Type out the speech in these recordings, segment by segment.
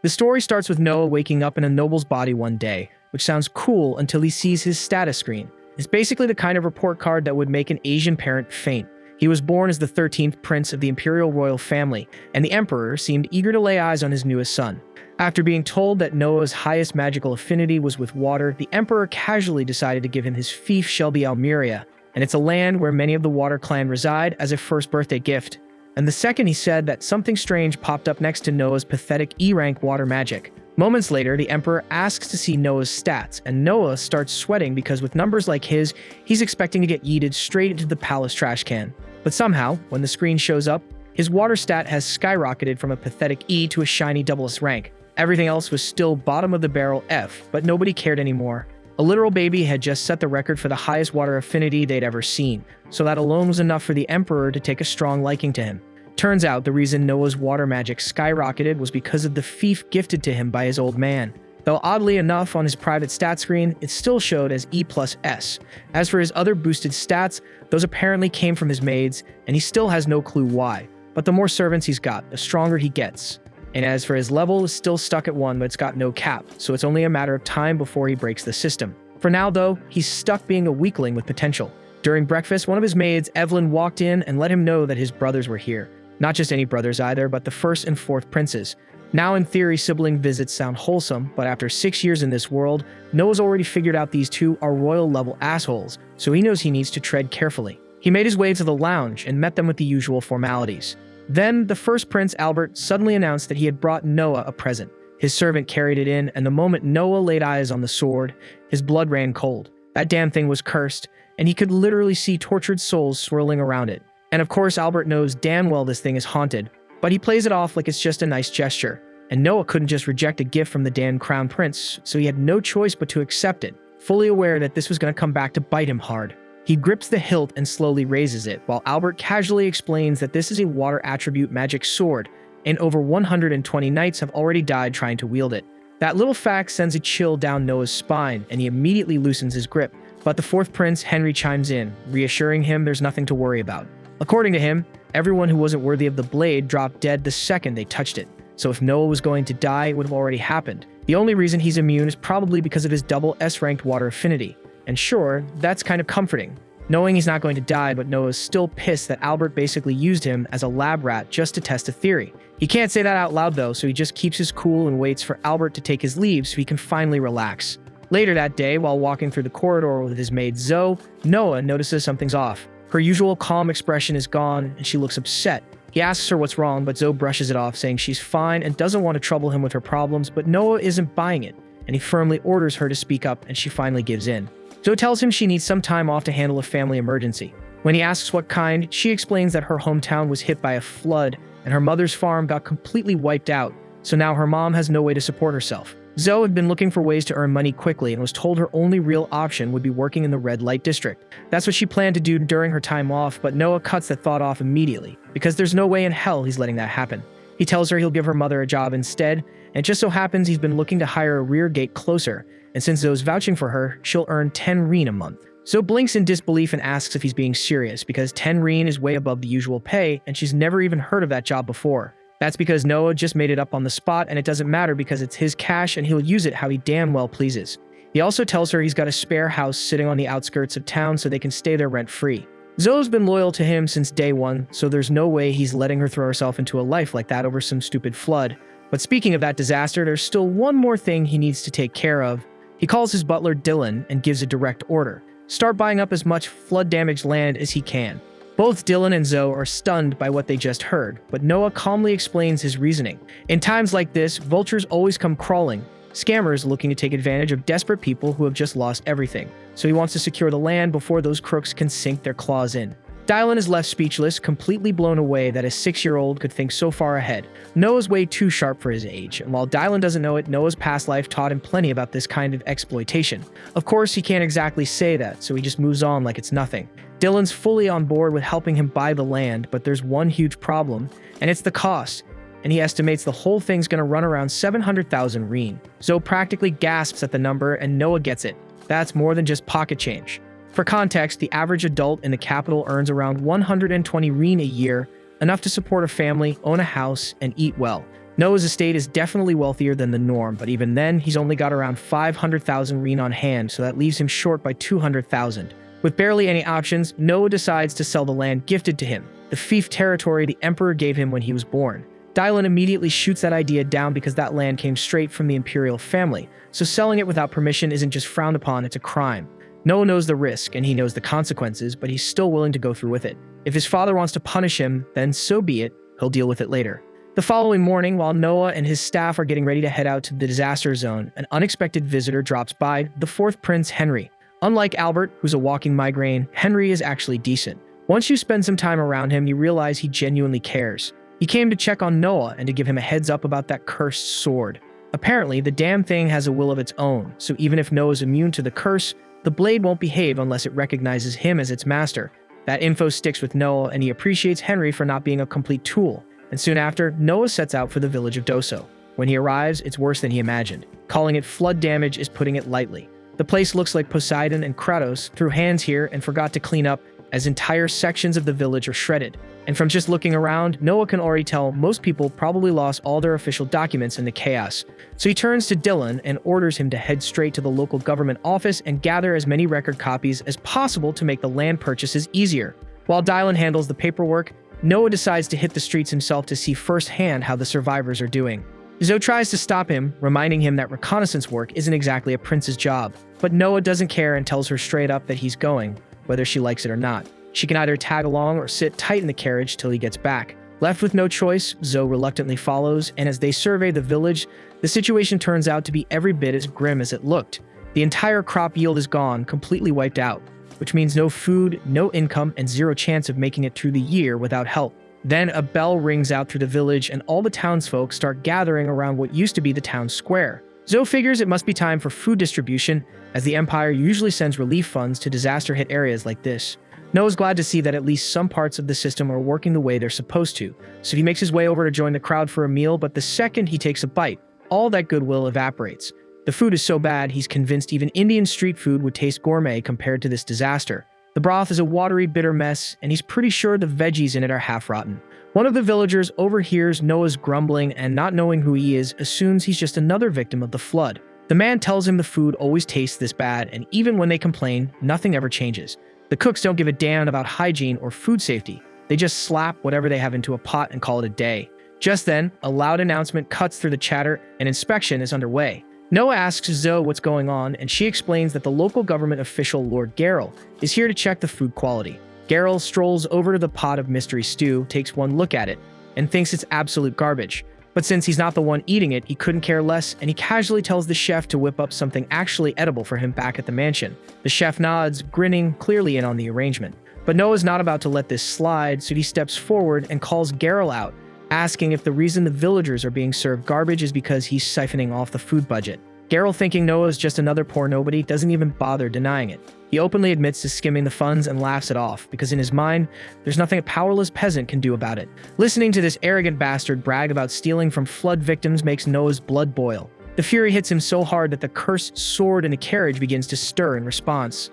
The story starts with Noah waking up in a noble's body one day, which sounds cool until he sees his status screen. It's basically the kind of report card that would make an Asian parent faint. He was born as the 13th prince of the imperial royal family, and the emperor seemed eager to lay eyes on his newest son. After being told that Noah's highest magical affinity was with water, the emperor casually decided to give him his fief Shelby Almeria, and it's a land where many of the Water clan reside, as a first birthday gift. And the second he said that, something strange popped up next to Noah's pathetic E-rank water magic. Moments later, the emperor asks to see Noah's stats, and Noah starts sweating because with numbers like his, he's expecting to get yeeted straight into the palace trash can. But somehow, when the screen shows up, his water stat has skyrocketed from a pathetic E to a shiny S rank. Everything else was still bottom of the barrel F, but nobody cared anymore. A literal baby had just set the record for the highest water affinity they'd ever seen, so that alone was enough for the emperor to take a strong liking to him. Turns out the reason Noah's water magic skyrocketed was because of the fief gifted to him by his old man. Though oddly enough, on his private stat screen, it still showed as E+S. As for his other boosted stats, those apparently came from his maids, and he still has no clue why. But the more servants he's got, the stronger he gets. And as for his level, it's still stuck at 1, but it's got no cap, so it's only a matter of time before he breaks the system. For now though, he's stuck being a weakling with potential. During breakfast, one of his maids, Evelyn, walked in and let him know that his brothers were here. Not just any brothers either, but the 1st and 4th princes. Now in theory, sibling visits sound wholesome, but after 6 years in this world, Noah's already figured out these two are royal level assholes, so he knows he needs to tread carefully. He made his way to the lounge and met them with the usual formalities. Then, the 1st Prince, Albert, suddenly announced that he had brought Noah a present. His servant carried it in, and the moment Noah laid eyes on the sword, his blood ran cold. That damn thing was cursed, and he could literally see tortured souls swirling around it. And of course, Albert knows damn well this thing is haunted, but he plays it off like it's just a nice gesture. And Noah couldn't just reject a gift from the damn crown prince, so he had no choice but to accept it, fully aware that this was going to come back to bite him hard. He grips the hilt and slowly raises it, while Albert casually explains that this is a water attribute magic sword, and over 120 knights have already died trying to wield it. That little fact sends a chill down Noah's spine, and he immediately loosens his grip. But the 4th Prince, Henry, chimes in, reassuring him there's nothing to worry about. According to him, everyone who wasn't worthy of the blade dropped dead the second they touched it. So if Noah was going to die, it would have already happened. The only reason he's immune is probably because of his double S-ranked water affinity. And sure, that's kind of comforting, knowing he's not going to die, but Noah's still pissed that Albert basically used him as a lab rat just to test a theory. He can't say that out loud though, so he just keeps his cool and waits for Albert to take his leave so he can finally relax. Later that day, while walking through the corridor with his maid Zoe, Noah notices something's off. Her usual calm expression is gone, and she looks upset. He asks her what's wrong, but Zoe brushes it off, saying she's fine and doesn't want to trouble him with her problems, but Noah isn't buying it, and he firmly orders her to speak up, and she finally gives in. Zoe tells him she needs some time off to handle a family emergency. When he asks what kind, she explains that her hometown was hit by a flood, and her mother's farm got completely wiped out, so now her mom has no way to support herself. Zoe had been looking for ways to earn money quickly and was told her only real option would be working in the red light district. That's what she planned to do during her time off, but Noah cuts that thought off immediately, because there's no way in hell he's letting that happen. He tells her he'll give her mother a job instead, and it just so happens he's been looking to hire a rear gate closer, and since Zoe's vouching for her, she'll earn 10 reen a month. Zoe blinks in disbelief and asks if he's being serious, because 10 reen is way above the usual pay, and she's never even heard of that job before. That's because Noah just made it up on the spot, and it doesn't matter because it's his cash and he'll use it how he damn well pleases. He also tells her he's got a spare house sitting on the outskirts of town so they can stay there rent-free. Zoe's been loyal to him since day one, so there's no way he's letting her throw herself into a life like that over some stupid flood. But speaking of that disaster, there's still one more thing he needs to take care of. He calls his butler Dylan and gives a direct order. Start buying up as much flood-damaged land as he can. Both Dylan and Zoe are stunned by what they just heard, but Noah calmly explains his reasoning. In times like this, vultures always come crawling, scammers looking to take advantage of desperate people who have just lost everything. So he wants to secure the land before those crooks can sink their claws in. Dylan is left speechless, completely blown away that a 6-year-old could think so far ahead. Noah's way too sharp for his age, and while Dylan doesn't know it, Noah's past life taught him plenty about this kind of exploitation. Of course, he can't exactly say that, so he just moves on like it's nothing. Dylan's fully on board with helping him buy the land, but there's one huge problem, and it's the cost, and he estimates the whole thing's gonna run around 700,000 reen. Zoe practically gasps at the number, and Noah gets it. That's more than just pocket change. For context, the average adult in the capital earns around 120 reen a year, enough to support a family, own a house, and eat well. Noah's estate is definitely wealthier than the norm, but even then, he's only got around 500,000 reen on hand, so that leaves him short by 200,000. With barely any options, Noah decides to sell the land gifted to him, the fief territory the emperor gave him when he was born. Dylan immediately shoots that idea down because that land came straight from the imperial family, so selling it without permission isn't just frowned upon, it's a crime. Noah knows the risk, and he knows the consequences, but he's still willing to go through with it. If his father wants to punish him, then so be it, he'll deal with it later. The following morning, while Noah and his staff are getting ready to head out to the disaster zone, an unexpected visitor drops by, the fourth Prince Henry. Unlike Albert, who's a walking migraine, Henry is actually decent. Once you spend some time around him, you realize he genuinely cares. He came to check on Noah and to give him a heads up about that cursed sword. Apparently, the damn thing has a will of its own, so even if Noah's immune to the curse, the blade won't behave unless it recognizes him as its master. That info sticks with Noah, and he appreciates Henry for not being a complete tool. And soon after, Noah sets out for the village of Doso. When he arrives, it's worse than he imagined. Calling it flood damage is putting it lightly. The place looks like Poseidon and Kratos threw hands here and forgot to clean up, as entire sections of the village are shredded. And from just looking around, Noah can already tell most people probably lost all their official documents in the chaos. So he turns to Dylan and orders him to head straight to the local government office and gather as many record copies as possible to make the land purchases easier. While Dylan handles the paperwork, Noah decides to hit the streets himself to see firsthand how the survivors are doing. Zoe tries to stop him, reminding him that reconnaissance work isn't exactly a prince's job. But Noah doesn't care and tells her straight up that he's going, whether she likes it or not. She can either tag along or sit tight in the carriage till he gets back. Left with no choice, Zoe reluctantly follows, and as they survey the village, the situation turns out to be every bit as grim as it looked. The entire crop yield is gone, completely wiped out, which means no food, no income, and zero chance of making it through the year without help. Then a bell rings out through the village and all the townsfolk start gathering around what used to be the town square. Zoe figures it must be time for food distribution, as the Empire usually sends relief funds to disaster-hit areas like this. Noah's glad to see that at least some parts of the system are working the way they're supposed to, so he makes his way over to join the crowd for a meal, but the second he takes a bite, all that goodwill evaporates. The food is so bad, he's convinced even Indian street food would taste gourmet compared to this disaster. The broth is a watery, bitter mess, and he's pretty sure the veggies in it are half-rotten. One of the villagers overhears Noah's grumbling and, not knowing who he is, assumes he's just another victim of the flood. The man tells him the food always tastes this bad, and even when they complain, nothing ever changes. The cooks don't give a damn about hygiene or food safety. They just slap whatever they have into a pot and call it a day. Just then, a loud announcement cuts through the chatter, and inspection is underway. Noah asks Zoe what's going on, and she explains that the local government official Lord Geralt is here to check the food quality. Geralt strolls over to the pot of mystery stew, takes one look at it, and thinks it's absolute garbage. But since he's not the one eating it, he couldn't care less, and he casually tells the chef to whip up something actually edible for him back at the mansion. The chef nods, grinning, clearly in on the arrangement. But Noah's not about to let this slide, so he steps forward and calls Geralt out, asking if the reason the villagers are being served garbage is because he's siphoning off the food budget. Geralt, thinking Noah is just another poor nobody, doesn't even bother denying it. He openly admits to skimming the funds and laughs it off, because in his mind, there's nothing a powerless peasant can do about it. Listening to this arrogant bastard brag about stealing from flood victims makes Noah's blood boil. The fury hits him so hard that the cursed sword in the carriage begins to stir in response.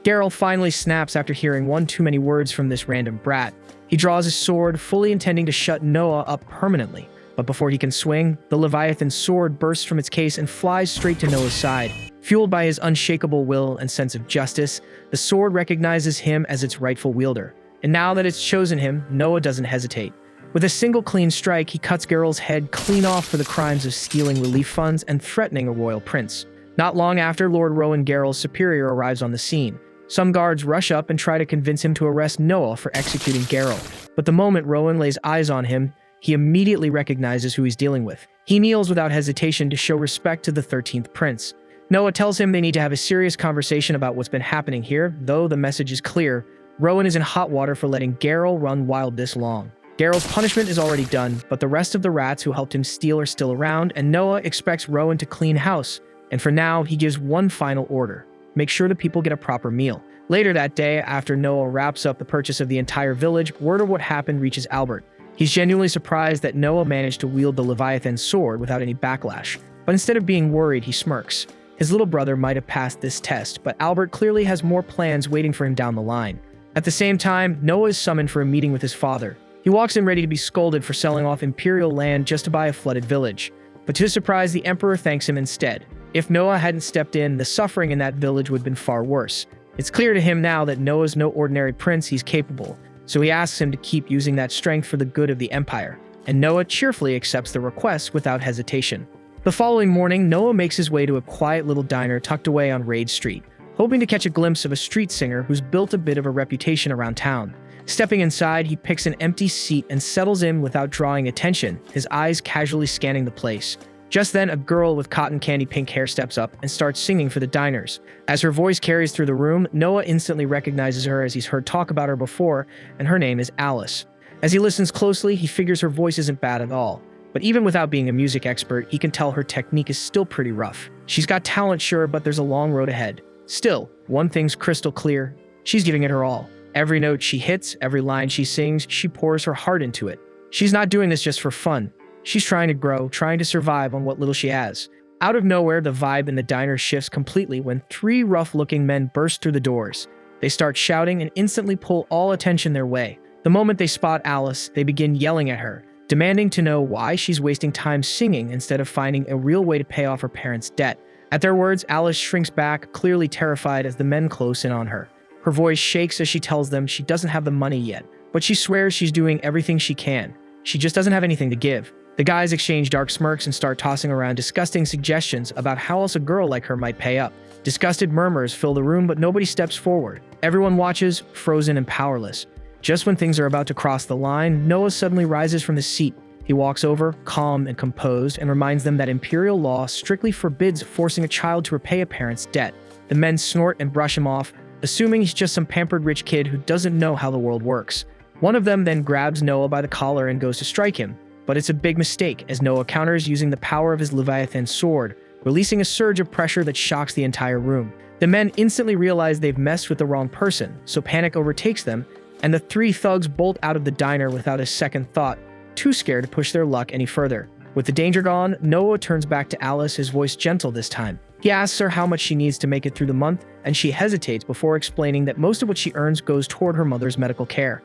Geralt finally snaps after hearing one too many words from this random brat. He draws his sword, fully intending to shut Noah up permanently. But before he can swing, the Leviathan sword bursts from its case and flies straight to Noah's side. Fueled by his unshakable will and sense of justice, the sword recognizes him as its rightful wielder. And now that it's chosen him, Noah doesn't hesitate. With a single clean strike, he cuts Geralt's head clean off for the crimes of stealing relief funds and threatening a royal prince. Not long after, Lord Rowan, Geralt's superior, arrives on the scene. Some guards rush up and try to convince him to arrest Noah for executing Geralt. But the moment Rowan lays eyes on him, he immediately recognizes who he's dealing with. He kneels without hesitation to show respect to the 13th prince. Noah tells him they need to have a serious conversation about what's been happening here, though the message is clear. Rowan is in hot water for letting Geralt run wild this long. Geralt's punishment is already done, but the rest of the rats who helped him steal are still around, and Noah expects Rowan to clean house. And for now, he gives one final order. Make sure the people get a proper meal. Later that day, after Noah wraps up the purchase of the entire village, word of what happened reaches Albert. He's genuinely surprised that Noah managed to wield the Leviathan sword without any backlash. But instead of being worried, he smirks. His little brother might have passed this test, but Albert clearly has more plans waiting for him down the line. At the same time, Noah is summoned for a meeting with his father. He walks in ready to be scolded for selling off Imperial land just to buy a flooded village. But to his surprise, the Emperor thanks him instead. If Noah hadn't stepped in, the suffering in that village would have been far worse. It's clear to him now that Noah's no ordinary prince, he's capable. So he asks him to keep using that strength for the good of the Empire. And Noah cheerfully accepts the request without hesitation. The following morning, Noah makes his way to a quiet little diner tucked away on Raid Street, hoping to catch a glimpse of a street singer who's built a bit of a reputation around town. Stepping inside, he picks an empty seat and settles in without drawing attention, his eyes casually scanning the place. Just then, a girl with cotton candy pink hair steps up and starts singing for the diners. As her voice carries through the room, Noah instantly recognizes her as he's heard talk about her before, and her name is Alice. As he listens closely, he figures her voice isn't bad at all. But even without being a music expert, he can tell her technique is still pretty rough. She's got talent, sure, but there's a long road ahead. Still, one thing's crystal clear. She's giving it her all. Every note she hits, every line she sings, she pours her heart into it. She's not doing this just for fun. She's trying to grow, trying to survive on what little she has. Out of nowhere, the vibe in the diner shifts completely when three rough-looking men burst through the doors. They start shouting and instantly pull all attention their way. The moment they spot Alice, they begin yelling at her, demanding to know why she's wasting time singing instead of finding a real way to pay off her parents' debt. At their words, Alice shrinks back, clearly terrified as the men close in on her. Her voice shakes as she tells them she doesn't have the money yet, but she swears she's doing everything she can. She just doesn't have anything to give. The guys exchange dark smirks and start tossing around disgusting suggestions about how else a girl like her might pay up. Disgusted murmurs fill the room, but nobody steps forward. Everyone watches, frozen and powerless. Just when things are about to cross the line, Noah suddenly rises from his seat. He walks over, calm and composed, and reminds them that Imperial law strictly forbids forcing a child to repay a parent's debt. The men snort and brush him off, assuming he's just some pampered rich kid who doesn't know how the world works. One of them then grabs Noah by the collar and goes to strike him, but it's a big mistake as Noah counters using the power of his Leviathan sword, releasing a surge of pressure that shocks the entire room. The men instantly realize they've messed with the wrong person, so panic overtakes them, and the three thugs bolt out of the diner without a second thought, too scared to push their luck any further. With the danger gone, Noah turns back to Alice, his voice gentle this time. He asks her how much she needs to make it through the month, and she hesitates before explaining that most of what she earns goes toward her mother's medical care.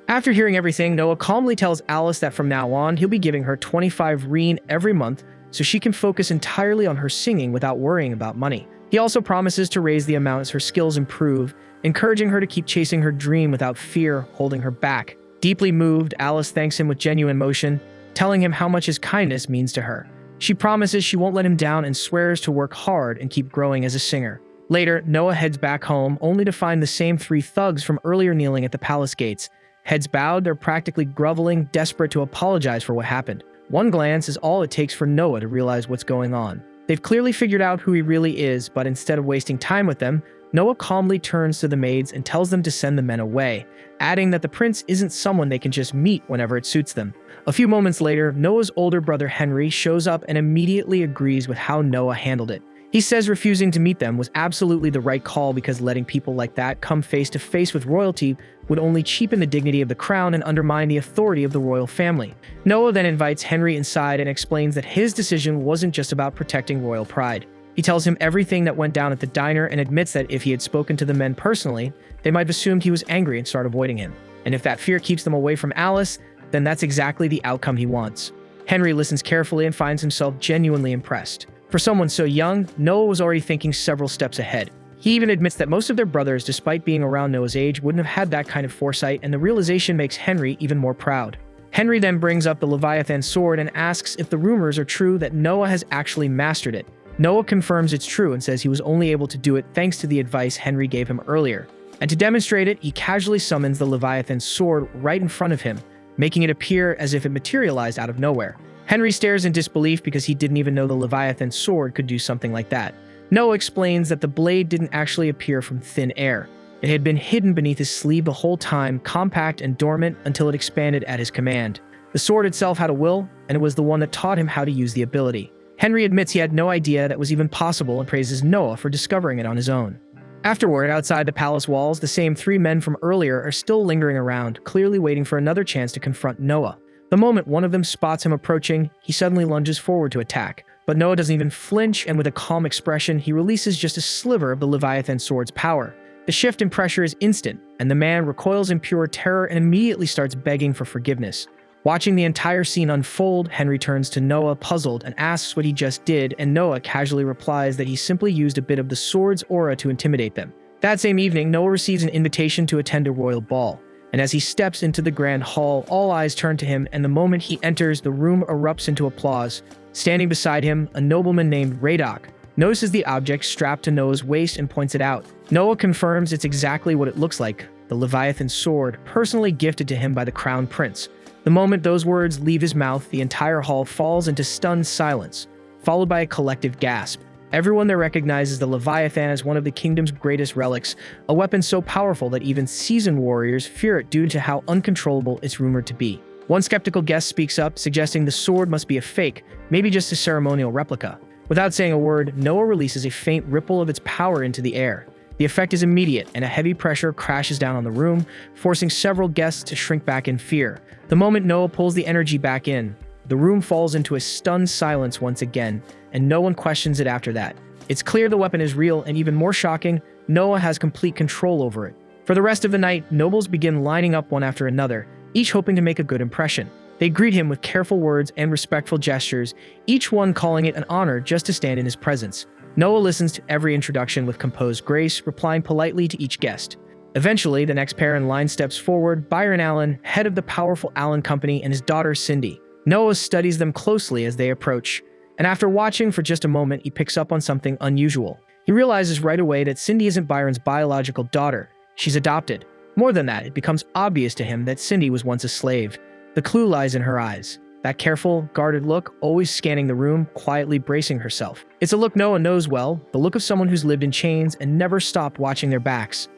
After hearing everything, Noah calmly tells Alice that from now on, he'll be giving her 25 reen every month so she can focus entirely on her singing without worrying about money. He also promises to raise the amount as her skills improve, encouraging her to keep chasing her dream without fear holding her back. Deeply moved, Alice thanks him with genuine emotion, telling him how much his kindness means to her. She promises she won't let him down and swears to work hard and keep growing as a singer. Later, Noah heads back home, only to find the same three thugs from earlier kneeling at the palace gates. Heads bowed, they're practically groveling, desperate to apologize for what happened. One glance is all it takes for Noah to realize what's going on. They've clearly figured out who he really is, but instead of wasting time with them, Noah calmly turns to the maids and tells them to send the men away, adding that the prince isn't someone they can just meet whenever it suits them. A few moments later, Noah's older brother Henry shows up and immediately agrees with how Noah handled it. He says refusing to meet them was absolutely the right call because letting people like that come face to face with royalty would only cheapen the dignity of the crown and undermine the authority of the royal family. Noah then invites Henry inside and explains that his decision wasn't just about protecting royal pride. He tells him everything that went down at the diner and admits that if he had spoken to the men personally, they might have assumed he was angry and start avoiding him. And if that fear keeps them away from Alice, then that's exactly the outcome he wants. Henry listens carefully and finds himself genuinely impressed. For someone so young, Noah was already thinking several steps ahead. He even admits that most of their brothers, despite being around Noah's age, wouldn't have had that kind of foresight, and the realization makes Henry even more proud. Henry then brings up the Leviathan sword and asks if the rumors are true that Noah has actually mastered it. Noah confirms it's true and says he was only able to do it thanks to the advice Henry gave him earlier. And to demonstrate it, he casually summons the Leviathan sword right in front of him, making it appear as if it materialized out of nowhere. Henry stares in disbelief because he didn't even know the Leviathan sword could do something like that. Noah explains that the blade didn't actually appear from thin air. It had been hidden beneath his sleeve the whole time, compact and dormant until it expanded at his command. The sword itself had a will, and it was the one that taught him how to use the ability. Henry admits he had no idea that was even possible and praises Noah for discovering it on his own. Afterward, outside the palace walls, the same three men from earlier are still lingering around, clearly waiting for another chance to confront Noah. The moment one of them spots him approaching, he suddenly lunges forward to attack. But Noah doesn't even flinch, and with a calm expression, he releases just a sliver of the Leviathan sword's power. The shift in pressure is instant, and the man recoils in pure terror and immediately starts begging for forgiveness. Watching the entire scene unfold, Henry turns to Noah puzzled and asks what he just did, and Noah casually replies that he simply used a bit of the sword's aura to intimidate them. That same evening, Noah receives an invitation to attend a royal ball, and as he steps into the grand hall, all eyes turn to him, and the moment he enters, the room erupts into applause. Standing beside him, a nobleman named Radok notices the object strapped to Noah's waist and points it out. Noah confirms it's exactly what it looks like, the Leviathan sword, personally gifted to him by the crown prince. The moment those words leave his mouth, the entire hall falls into stunned silence, followed by a collective gasp. Everyone there recognizes the Leviathan as one of the kingdom's greatest relics, a weapon so powerful that even seasoned warriors fear it due to how uncontrollable it's rumored to be. One skeptical guest speaks up, suggesting the sword must be a fake, maybe just a ceremonial replica. Without saying a word, Noah releases a faint ripple of its power into the air. The effect is immediate, and a heavy pressure crashes down on the room, forcing several guests to shrink back in fear. The moment Noah pulls the energy back in, the room falls into a stunned silence once again, and no one questions it after that. It's clear the weapon is real, and even more shocking, Noah has complete control over it. For the rest of the night, nobles begin lining up one after another, each hoping to make a good impression. They greet him with careful words and respectful gestures, each one calling it an honor just to stand in his presence. Noah listens to every introduction with composed grace, replying politely to each guest. Eventually, the next pair in line steps forward, Byron Allen, head of the powerful Allen Company, and his daughter Cindy. Noah studies them closely as they approach, and after watching for just a moment, he picks up on something unusual. He realizes right away that Cindy isn't Byron's biological daughter. She's adopted. More than that, it becomes obvious to him that Cindy was once a slave. The clue lies in her eyes. That careful, guarded look, always scanning the room, quietly bracing herself. It's a look Noah knows well, the look of someone who's lived in chains and never stopped watching their backs.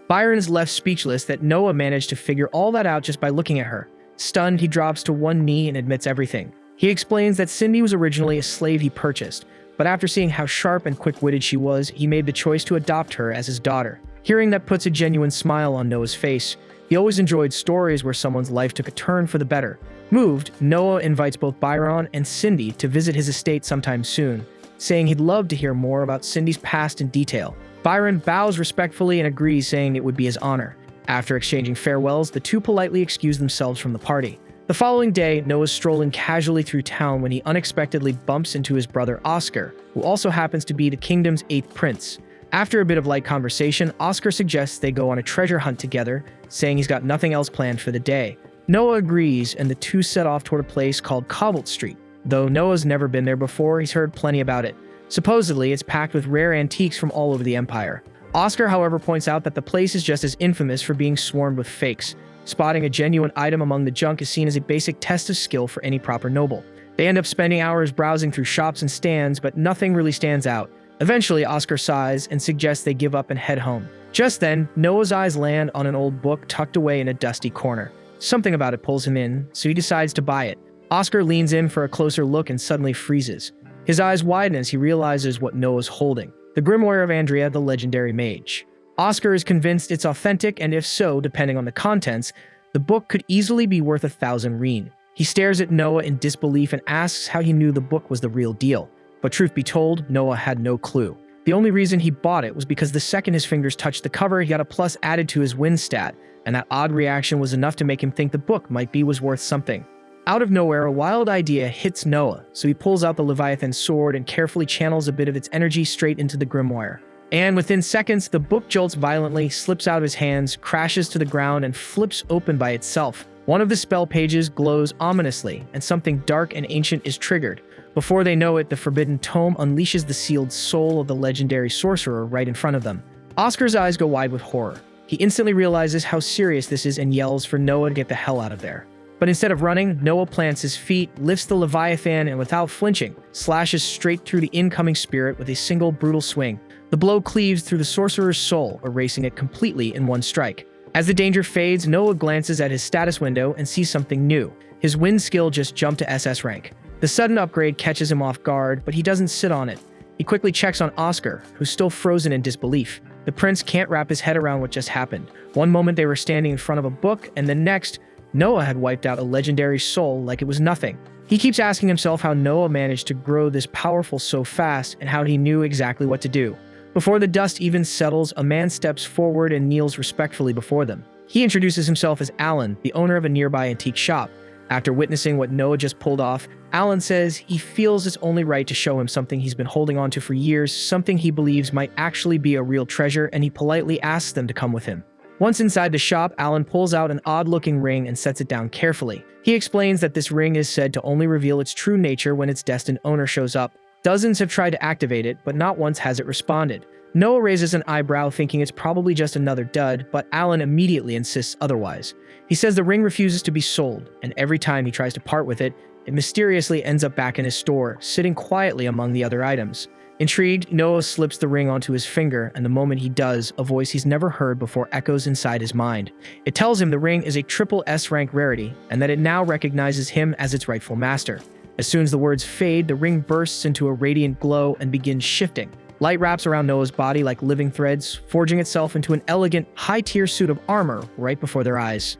Byron is left speechless that Noah managed to figure all that out just by looking at her. Stunned, he drops to one knee and admits everything. He explains that Cindy was originally a slave he purchased, but after seeing how sharp and quick-witted she was, he made the choice to adopt her as his daughter. Hearing that puts a genuine smile on Noah's face. He always enjoyed stories where someone's life took a turn for the better. Moved, Noah invites both Byron and Cindy to visit his estate sometime soon, saying he'd love to hear more about Cindy's past in detail. Byron bows respectfully and agrees, saying it would be his honor. After exchanging farewells, the two politely excuse themselves from the party. The following day, Noah's strolling casually through town when he unexpectedly bumps into his brother Oscar, who also happens to be the kingdom's 8th prince. After a bit of light conversation, Oscar suggests they go on a treasure hunt together, saying he's got nothing else planned for the day. Noah agrees, and the two set off toward a place called Cobalt Street. Though Noah's never been there before, he's heard plenty about it. Supposedly, it's packed with rare antiques from all over the empire. Oscar, however, points out that the place is just as infamous for being swarmed with fakes. Spotting a genuine item among the junk is seen as a basic test of skill for any proper noble. They end up spending hours browsing through shops and stands, but nothing really stands out. Eventually, Oscar sighs and suggests they give up and head home. Just then, Noah's eyes land on an old book tucked away in a dusty corner. Something about it pulls him in, so he decides to buy it. Oscar leans in for a closer look and suddenly freezes. His eyes widen as he realizes what Noah's holding: the Grimoire of Andrea, the legendary mage. Oscar is convinced it's authentic, and if so, depending on the contents, the book could easily be worth 1,000 reen. He stares at Noah in disbelief and asks how he knew the book was the real deal. But truth be told, Noah had no clue. The only reason he bought it was because the second his fingers touched the cover, he got a plus added to his win stat, and that odd reaction was enough to make him think the book was worth something. Out of nowhere, a wild idea hits Noah, so he pulls out the Leviathan sword and carefully channels a bit of its energy straight into the grimoire. And within seconds, the book jolts violently, slips out of his hands, crashes to the ground, and flips open by itself. One of the spell pages glows ominously, and something dark and ancient is triggered. Before they know it, the forbidden tome unleashes the sealed soul of the legendary sorcerer right in front of them. Oscar's eyes go wide with horror. He instantly realizes how serious this is and yells for Noah to get the hell out of there. But instead of running, Noah plants his feet, lifts the Leviathan, and without flinching, slashes straight through the incoming spirit with a single brutal swing. The blow cleaves through the sorcerer's soul, erasing it completely in one strike. As the danger fades, Noah glances at his status window and sees something new. His win skill just jumped to SS rank. The sudden upgrade catches him off guard, but he doesn't sit on it. He quickly checks on Oscar, who's still frozen in disbelief. The prince can't wrap his head around what just happened. One moment they were standing in front of a book, and the next, Noah had wiped out a legendary soul like it was nothing. He keeps asking himself how Noah managed to grow this powerful so fast and how he knew exactly what to do. Before the dust even settles, a man steps forward and kneels respectfully before them. He introduces himself as Alan, the owner of a nearby antique shop. After witnessing what Noah just pulled off, Alan says he feels it's only right to show him something he's been holding on to for years, something he believes might actually be a real treasure, and he politely asks them to come with him. Once inside the shop, Alan pulls out an odd-looking ring and sets it down carefully. He explains that this ring is said to only reveal its true nature when its destined owner shows up. Dozens have tried to activate it, but not once has it responded. Noah raises an eyebrow, thinking it's probably just another dud, but Alan immediately insists otherwise. He says the ring refuses to be sold, and every time he tries to part with it, it mysteriously ends up back in his store, sitting quietly among the other items. Intrigued, Noah slips the ring onto his finger, and the moment he does, a voice he's never heard before echoes inside his mind. It tells him the ring is a triple S rank rarity, and that it now recognizes him as its rightful master. As soon as the words fade, the ring bursts into a radiant glow and begins shifting. Light wraps around Noah's body like living threads, forging itself into an elegant, high-tier suit of armor right before their eyes.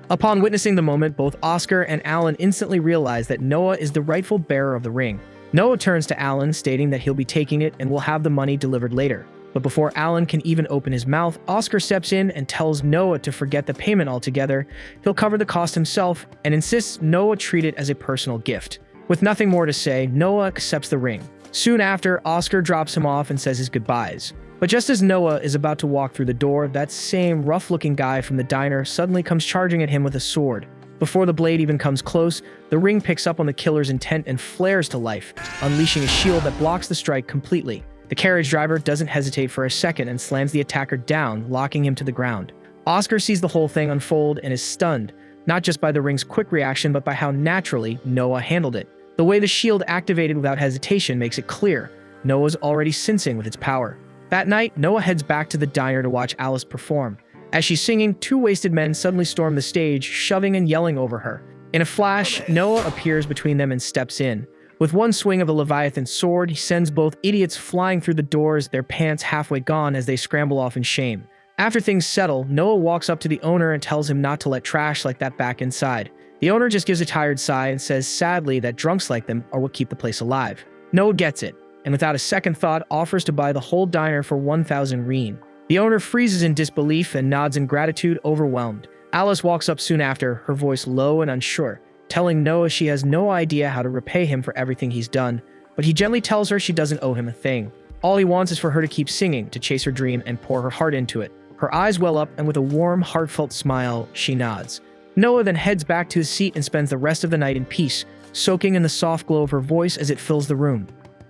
Upon witnessing the moment, both Oscar and Alan instantly realize that Noah is the rightful bearer of the ring. Noah turns to Alan, stating that he'll be taking it and will have the money delivered later. But before Alan can even open his mouth, Oscar steps in and tells Noah to forget the payment altogether. He'll cover the cost himself and insists Noah treat it as a personal gift. With nothing more to say, Noah accepts the ring. Soon after, Oscar drops him off and says his goodbyes. But just as Noah is about to walk through the door, that same rough-looking guy from the diner suddenly comes charging at him with a sword. Before the blade even comes close, the ring picks up on the killer's intent and flares to life, unleashing a shield that blocks the strike completely. The carriage driver doesn't hesitate for a second and slams the attacker down, locking him to the ground. Oscar sees the whole thing unfold and is stunned, not just by the ring's quick reaction, but by how naturally Noah handled it. The way the shield activated without hesitation makes it clear Noah's already sensing with its power. That night, Noah heads back to the diner to watch Alice perform. As she's singing, two wasted men suddenly storm the stage, shoving and yelling over her. In a flash, Noah appears between them and steps in. With one swing of the Leviathan's sword, he sends both idiots flying through the doors, their pants halfway gone as they scramble off in shame. After things settle, Noah walks up to the owner and tells him not to let trash like that back inside. The owner just gives a tired sigh and says sadly that drunks like them are what keep the place alive. Noah gets it, and without a second thought offers to buy the whole diner for 1,000 reen. The owner freezes in disbelief and nods in gratitude, overwhelmed. Alice walks up soon after, her voice low and unsure, telling Noah she has no idea how to repay him for everything he's done, but he gently tells her she doesn't owe him a thing. All he wants is for her to keep singing, to chase her dream and pour her heart into it. Her eyes well up, and with a warm, heartfelt smile, she nods. Noah then heads back to his seat and spends the rest of the night in peace, soaking in the soft glow of her voice as it fills the room.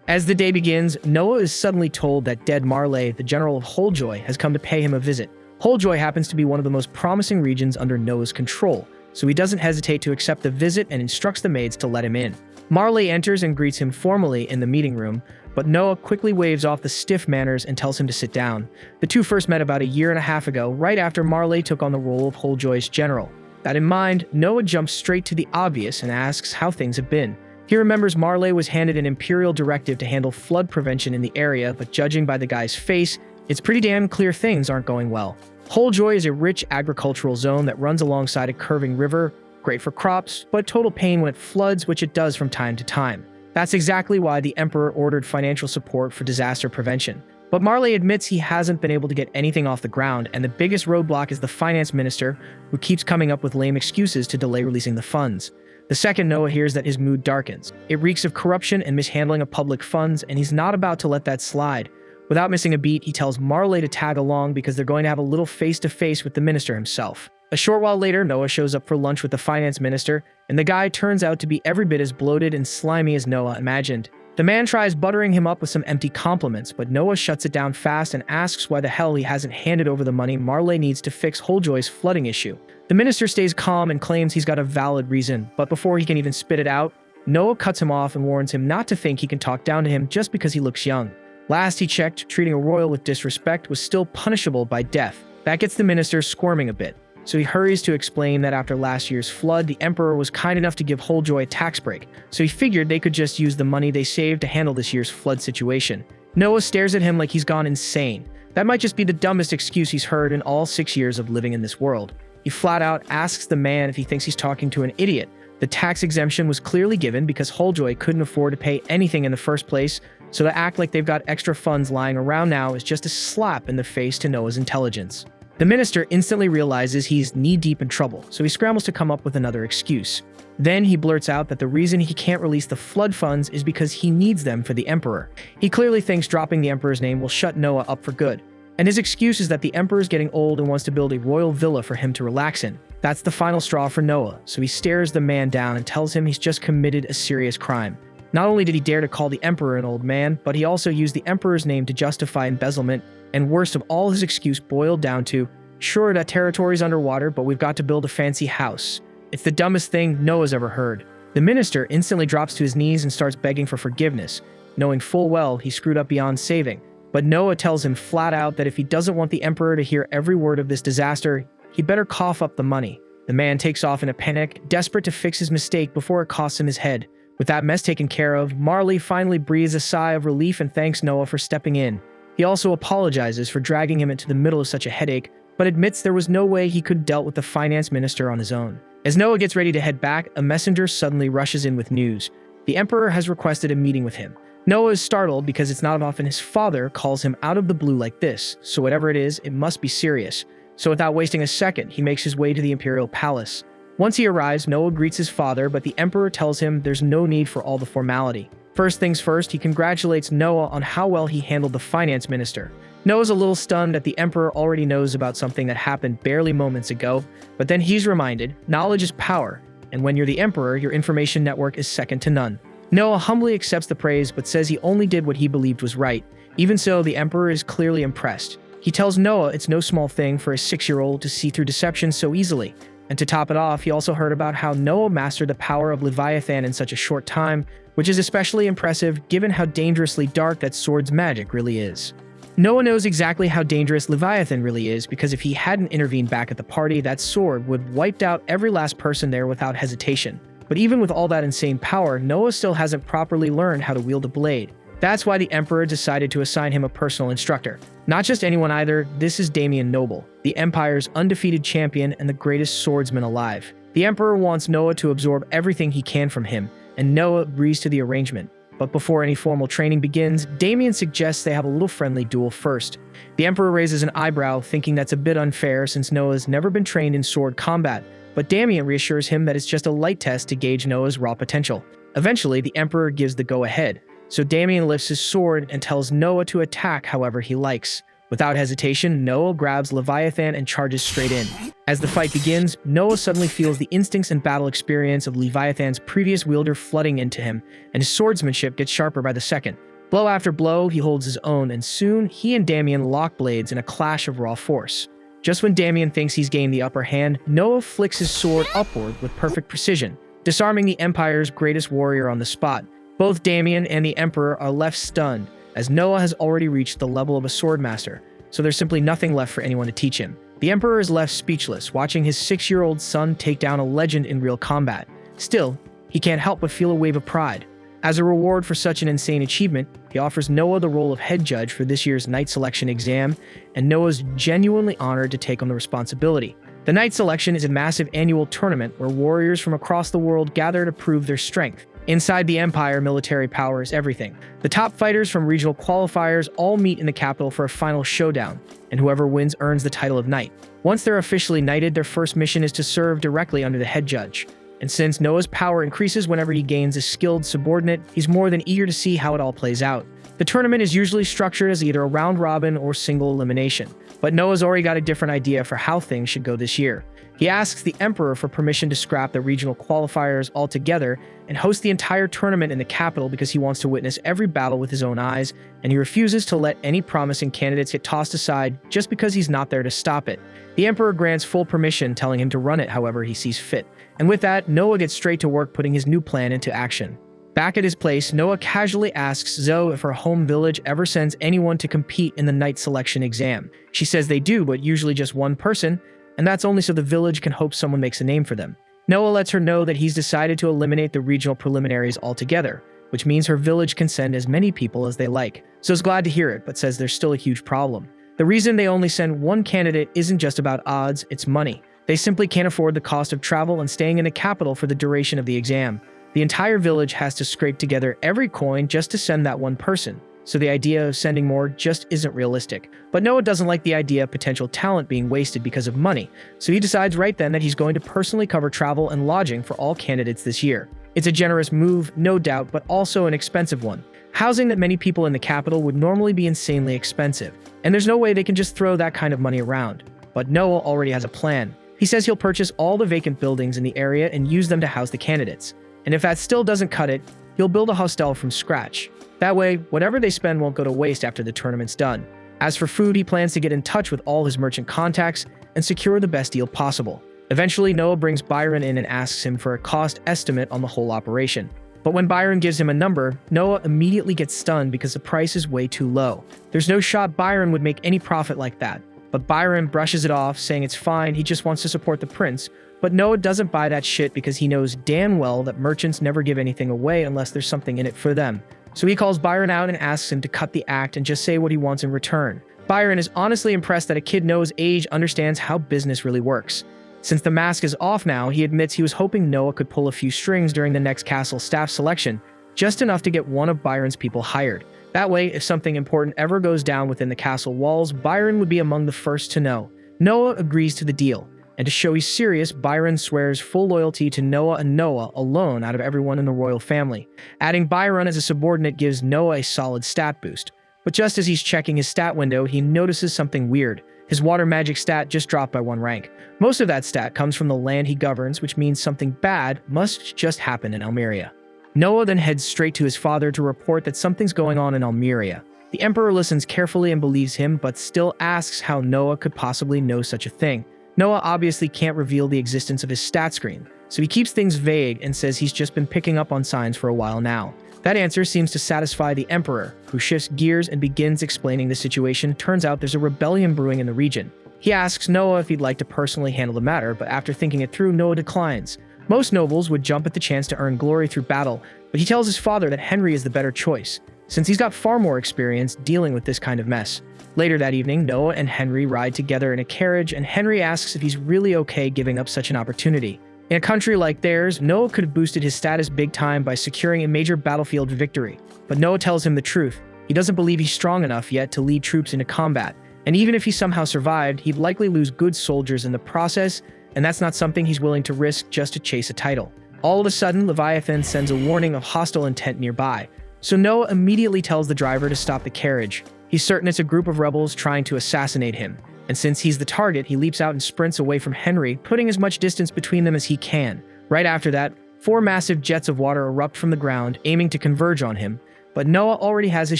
As the day begins, Noah is suddenly told that dead Marley, the general of Holejoy, has come to pay him a visit. Holejoy happens to be one of the most promising regions under Noah's control, so he doesn't hesitate to accept the visit and instructs the maids to let him in. Marley enters and greets him formally in the meeting room, but Noah quickly waves off the stiff manners and tells him to sit down. The two first met about a year and a half ago, right after Marley took on the role of Holejoy's general. That in mind, Noah jumps straight to the obvious and asks how things have been. He remembers Marley was handed an imperial directive to handle flood prevention in the area, but judging by the guy's face, it's pretty damn clear things aren't going well. Holejoy is a rich agricultural zone that runs alongside a curving river, great for crops, but total pain when it floods, which it does from time to time. That's exactly why the Emperor ordered financial support for disaster prevention. But Marley admits he hasn't been able to get anything off the ground, and the biggest roadblock is the finance minister, who keeps coming up with lame excuses to delay releasing the funds. The second Noah hears that, his mood darkens. It reeks of corruption and mishandling of public funds, and he's not about to let that slide. Without missing a beat, he tells Marley to tag along because they're going to have a little face-to-face with the minister himself. A short while later, Noah shows up for lunch with the finance minister, and the guy turns out to be every bit as bloated and slimy as Noah imagined. The man tries buttering him up with some empty compliments, but Noah shuts it down fast and asks why the hell he hasn't handed over the money Marley needs to fix Holejoy's flooding issue. The minister stays calm and claims he's got a valid reason, but before he can even spit it out, Noah cuts him off and warns him not to think he can talk down to him just because he looks young. Last he checked, treating a royal with disrespect was still punishable by death. That gets the minister squirming a bit, so he hurries to explain that after last year's flood, the Emperor was kind enough to give Holejoy a tax break, so he figured they could just use the money they saved to handle this year's flood situation. Noah stares at him like he's gone insane. That might just be the dumbest excuse he's heard in all 6 years of living in this world. He flat out asks the man if he thinks he's talking to an idiot. The tax exemption was clearly given because Holejoy couldn't afford to pay anything in the first place, so to act like they've got extra funds lying around now is just a slap in the face to Noah's intelligence. The minister instantly realizes he's knee-deep in trouble, so he scrambles to come up with another excuse. Then he blurts out that the reason he can't release the flood funds is because he needs them for the Emperor. He clearly thinks dropping the Emperor's name will shut Noah up for good, and his excuse is that the Emperor is getting old and wants to build a royal villa for him to relax in. That's the final straw for Noah, so he stares the man down and tells him he's just committed a serious crime. Not only did he dare to call the Emperor an old man, but he also used the Emperor's name to justify embezzlement, and worst of all, his excuse boiled down to, "Sure, that territory's underwater, but we've got to build a fancy house." It's the dumbest thing Noah's ever heard. The minister instantly drops to his knees and starts begging for forgiveness, knowing full well he screwed up beyond saving. But Noah tells him flat out that if he doesn't want the Emperor to hear every word of this disaster, he'd better cough up the money. The man takes off in a panic, desperate to fix his mistake before it costs him his head. With that mess taken care of, Marley finally breathes a sigh of relief and thanks Noah for stepping in. He also apologizes for dragging him into the middle of such a headache, but admits there was no way he could have dealt with the finance minister on his own. As Noah gets ready to head back, a messenger suddenly rushes in with news. The Emperor has requested a meeting with him. Noah is startled because it's not often his father calls him out of the blue like this, so whatever it is, it must be serious. So without wasting a second, he makes his way to the Imperial Palace. Once he arrives, Noah greets his father, but the Emperor tells him there's no need for all the formality. First things first, he congratulates Noah on how well he handled the finance minister. Noah's a little stunned that the Emperor already knows about something that happened barely moments ago, but then he's reminded, knowledge is power, and when you're the Emperor, your information network is second to none. Noah humbly accepts the praise, but says he only did what he believed was right. Even so, the Emperor is clearly impressed. He tells Noah it's no small thing for a 6-year-old to see through deception so easily. And to top it off, he also heard about how Noah mastered the power of Leviathan in such a short time, which is especially impressive given how dangerously dark that sword's magic really is. Noah knows exactly how dangerous Leviathan really is because if he hadn't intervened back at the party, that sword would have wiped out every last person there without hesitation. But even with all that insane power, Noah still hasn't properly learned how to wield a blade. That's why the Emperor decided to assign him a personal instructor. Not just anyone either, this is Damian Noble, the Empire's undefeated champion and the greatest swordsman alive. The Emperor wants Noah to absorb everything he can from him, and Noah agrees to the arrangement. But before any formal training begins, Damian suggests they have a little friendly duel first. The Emperor raises an eyebrow, thinking that's a bit unfair since Noah's never been trained in sword combat, but Damian reassures him that it's just a light test to gauge Noah's raw potential. Eventually, the Emperor gives the go-ahead, so Damian lifts his sword and tells Noah to attack however he likes. Without hesitation, Noah grabs Leviathan and charges straight in. As the fight begins, Noah suddenly feels the instincts and battle experience of Leviathan's previous wielder flooding into him, and his swordsmanship gets sharper by the second. Blow after blow, he holds his own, and soon he and Damian lock blades in a clash of raw force. Just when Damian thinks he's gained the upper hand, Noah flicks his sword upward with perfect precision, disarming the Empire's greatest warrior on the spot. Both Damian and the Emperor are left stunned, as Noah has already reached the level of a swordmaster, so there's simply nothing left for anyone to teach him. The Emperor is left speechless, watching his 6-year-old son take down a legend in real combat. Still, he can't help but feel a wave of pride. As a reward for such an insane achievement, he offers Noah the role of head judge for this year's Knight Selection exam, and Noah's genuinely honored to take on the responsibility. The Knight Selection is a massive annual tournament where warriors from across the world gather to prove their strength. Inside the Empire, military power is everything. The top fighters from regional qualifiers all meet in the capital for a final showdown, and whoever wins earns the title of knight. Once they're officially knighted, their first mission is to serve directly under the head judge. And since Noah's power increases whenever he gains a skilled subordinate, he's more than eager to see how it all plays out. The tournament is usually structured as either a round robin or single elimination, but Noah's already got a different idea for how things should go this year. He asks the Emperor for permission to scrap the regional qualifiers altogether and host the entire tournament in the capital because he wants to witness every battle with his own eyes, and he refuses to let any promising candidates get tossed aside just because he's not there to stop it. The Emperor grants full permission, telling him to run it however he sees fit. And with that, Noah gets straight to work putting his new plan into action. Back at his place, Noah casually asks Zoe if her home village ever sends anyone to compete in the Knight Selection exam. She says they do, but usually just one person, and that's only so the village can hope someone makes a name for them. Noah lets her know that he's decided to eliminate the regional preliminaries altogether, which means her village can send as many people as they like. Zoe's glad to hear it, but says there's still a huge problem. The reason they only send one candidate isn't just about odds, it's money. They simply can't afford the cost of travel and staying in the capital for the duration of the exam. The entire village has to scrape together every coin just to send that one person, so the idea of sending more just isn't realistic. But Noah doesn't like the idea of potential talent being wasted because of money, so he decides right then that he's going to personally cover travel and lodging for all candidates this year. It's a generous move, no doubt, but also an expensive one. Housing that many people in the capital would normally be insanely expensive, and there's no way they can just throw that kind of money around. But Noah already has a plan. He says he'll purchase all the vacant buildings in the area and use them to house the candidates. And if that still doesn't cut it, he'll build a hostel from scratch. That way, whatever they spend won't go to waste after the tournament's done. As for food, he plans to get in touch with all his merchant contacts and secure the best deal possible. Eventually, Noah brings Byron in and asks him for a cost estimate on the whole operation. But when Byron gives him a number, Noah immediately gets stunned because the price is way too low. There's no shot Byron would make any profit like that. But Byron brushes it off, saying it's fine, he just wants to support the prince. But Noah doesn't buy that shit because he knows damn well that merchants never give anything away unless there's something in it for them. So he calls Byron out and asks him to cut the act and just say what he wants in return. Byron is honestly impressed that a kid Noah's age understands how business really works. Since the mask is off now, he admits he was hoping Noah could pull a few strings during the next castle staff selection, just enough to get one of Byron's people hired. That way, if something important ever goes down within the castle walls, Byron would be among the first to know. Noah agrees to the deal, and to show he's serious, Byron swears full loyalty to Noah and Noah alone out of everyone in the royal family. Adding Byron as a subordinate gives Noah a solid stat boost. But just as he's checking his stat window, he notices something weird. His water magic stat just dropped by 1 rank. Most of that stat comes from the land he governs, which means something bad must just happen in Almeria. Noah then heads straight to his father to report that something's going on in Almeria. The emperor listens carefully and believes him, but still asks how Noah could possibly know such a thing. Noah obviously can't reveal the existence of his stat screen, so he keeps things vague and says he's just been picking up on signs for a while now. That answer seems to satisfy the emperor, who shifts gears and begins explaining the situation. Turns out there's a rebellion brewing in the region. He asks Noah if he'd like to personally handle the matter, but after thinking it through, Noah declines. Most nobles would jump at the chance to earn glory through battle, but he tells his father that Henry is the better choice, since he's got far more experience dealing with this kind of mess. Later that evening, Noah and Henry ride together in a carriage, and Henry asks if he's really okay giving up such an opportunity. In a country like theirs, Noah could have boosted his status big time by securing a major battlefield victory. But Noah tells him the truth. He doesn't believe he's strong enough yet to lead troops into combat, and even if he somehow survived, he'd likely lose good soldiers in the process, and that's not something he's willing to risk just to chase a title. All of a sudden, Leviathan sends a warning of hostile intent nearby, so Noah immediately tells the driver to stop the carriage. He's certain it's a group of rebels trying to assassinate him, and since he's the target, he leaps out and sprints away from Henry, putting as much distance between them as he can. Right after that, 4 massive jets of water erupt from the ground, aiming to converge on him, but Noah already has his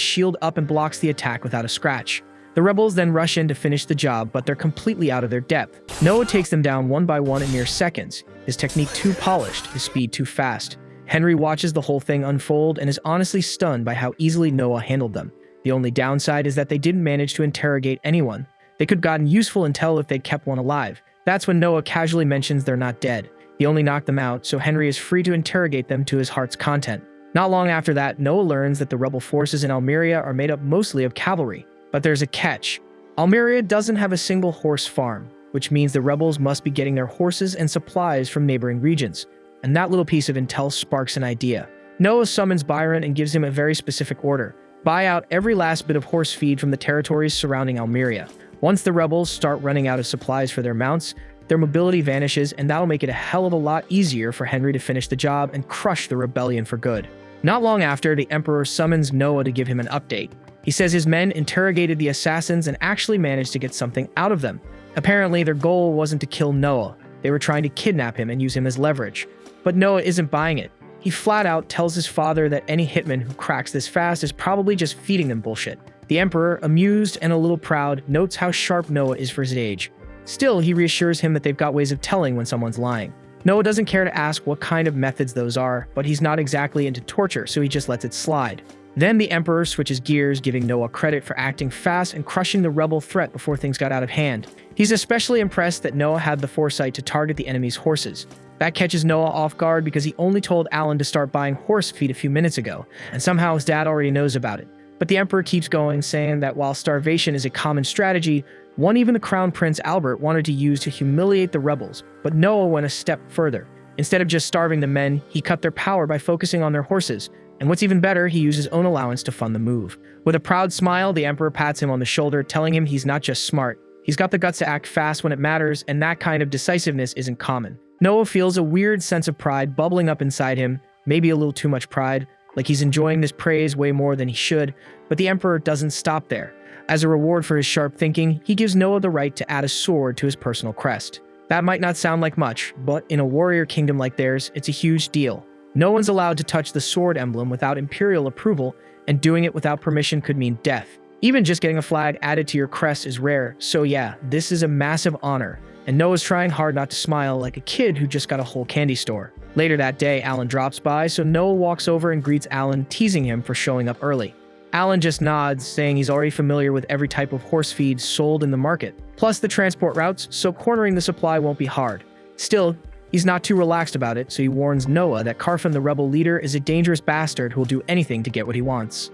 shield up and blocks the attack without a scratch. The rebels then rush in to finish the job, but they're completely out of their depth. Noah takes them down one by one in mere seconds, his technique too polished, his speed too fast. Henry watches the whole thing unfold and is honestly stunned by how easily Noah handled them. The only downside is that they didn't manage to interrogate anyone. They could have gotten useful intel if they'd kept one alive. That's when Noah casually mentions they're not dead. He only knocked them out, so Henry is free to interrogate them to his heart's content. Not long after that, Noah learns that the rebel forces in Almeria are made up mostly of cavalry. But there's a catch. Almeria doesn't have a single horse farm, which means the rebels must be getting their horses and supplies from neighboring regions. And that little piece of intel sparks an idea. Noah summons Byron and gives him a very specific order. Buy out every last bit of horse feed from the territories surrounding Almeria. Once the rebels start running out of supplies for their mounts, their mobility vanishes, and that'll make it a hell of a lot easier for Henry to finish the job and crush the rebellion for good. Not long after, the Emperor summons Noah to give him an update. He says his men interrogated the assassins and actually managed to get something out of them. Apparently, their goal wasn't to kill Noah. They were trying to kidnap him and use him as leverage. But Noah isn't buying it. He flat out tells his father that any hitman who cracks this fast is probably just feeding them bullshit. The Emperor, amused and a little proud, notes how sharp Noah is for his age. Still, he reassures him that they've got ways of telling when someone's lying. Noah doesn't care to ask what kind of methods those are, but he's not exactly into torture, so he just lets it slide. Then the Emperor switches gears, giving Noah credit for acting fast and crushing the rebel threat before things got out of hand. He's especially impressed that Noah had the foresight to target the enemy's horses. That catches Noah off guard because he only told Alan to start buying horse feed a few minutes ago, and somehow his dad already knows about it. But the Emperor keeps going, saying that while starvation is a common strategy, one even the Crown Prince Albert wanted to use to humiliate the rebels, but Noah went a step further. Instead of just starving the men, he cut their power by focusing on their horses. And what's even better, he used his own allowance to fund the move. With a proud smile, the Emperor pats him on the shoulder, telling him he's not just smart. He's got the guts to act fast when it matters, and that kind of decisiveness isn't common. Noah feels a weird sense of pride bubbling up inside him, maybe a little too much pride, like he's enjoying this praise way more than he should, but the Emperor doesn't stop there. As a reward for his sharp thinking, he gives Noah the right to add a sword to his personal crest. That might not sound like much, but in a warrior kingdom like theirs, it's a huge deal. No one's allowed to touch the sword emblem without imperial approval, and doing it without permission could mean death. Even just getting a flag added to your crest is rare, so yeah, this is a massive honor. And Noah's trying hard not to smile like a kid who just got a whole candy store. Later that day, Alan drops by, so Noah walks over and greets Alan, teasing him for showing up early. Alan just nods, saying he's already familiar with every type of horse feed sold in the market, plus the transport routes, so cornering the supply won't be hard. Still, he's not too relaxed about it, so he warns Noah that Carfin, the rebel leader, is a dangerous bastard who will do anything to get what he wants.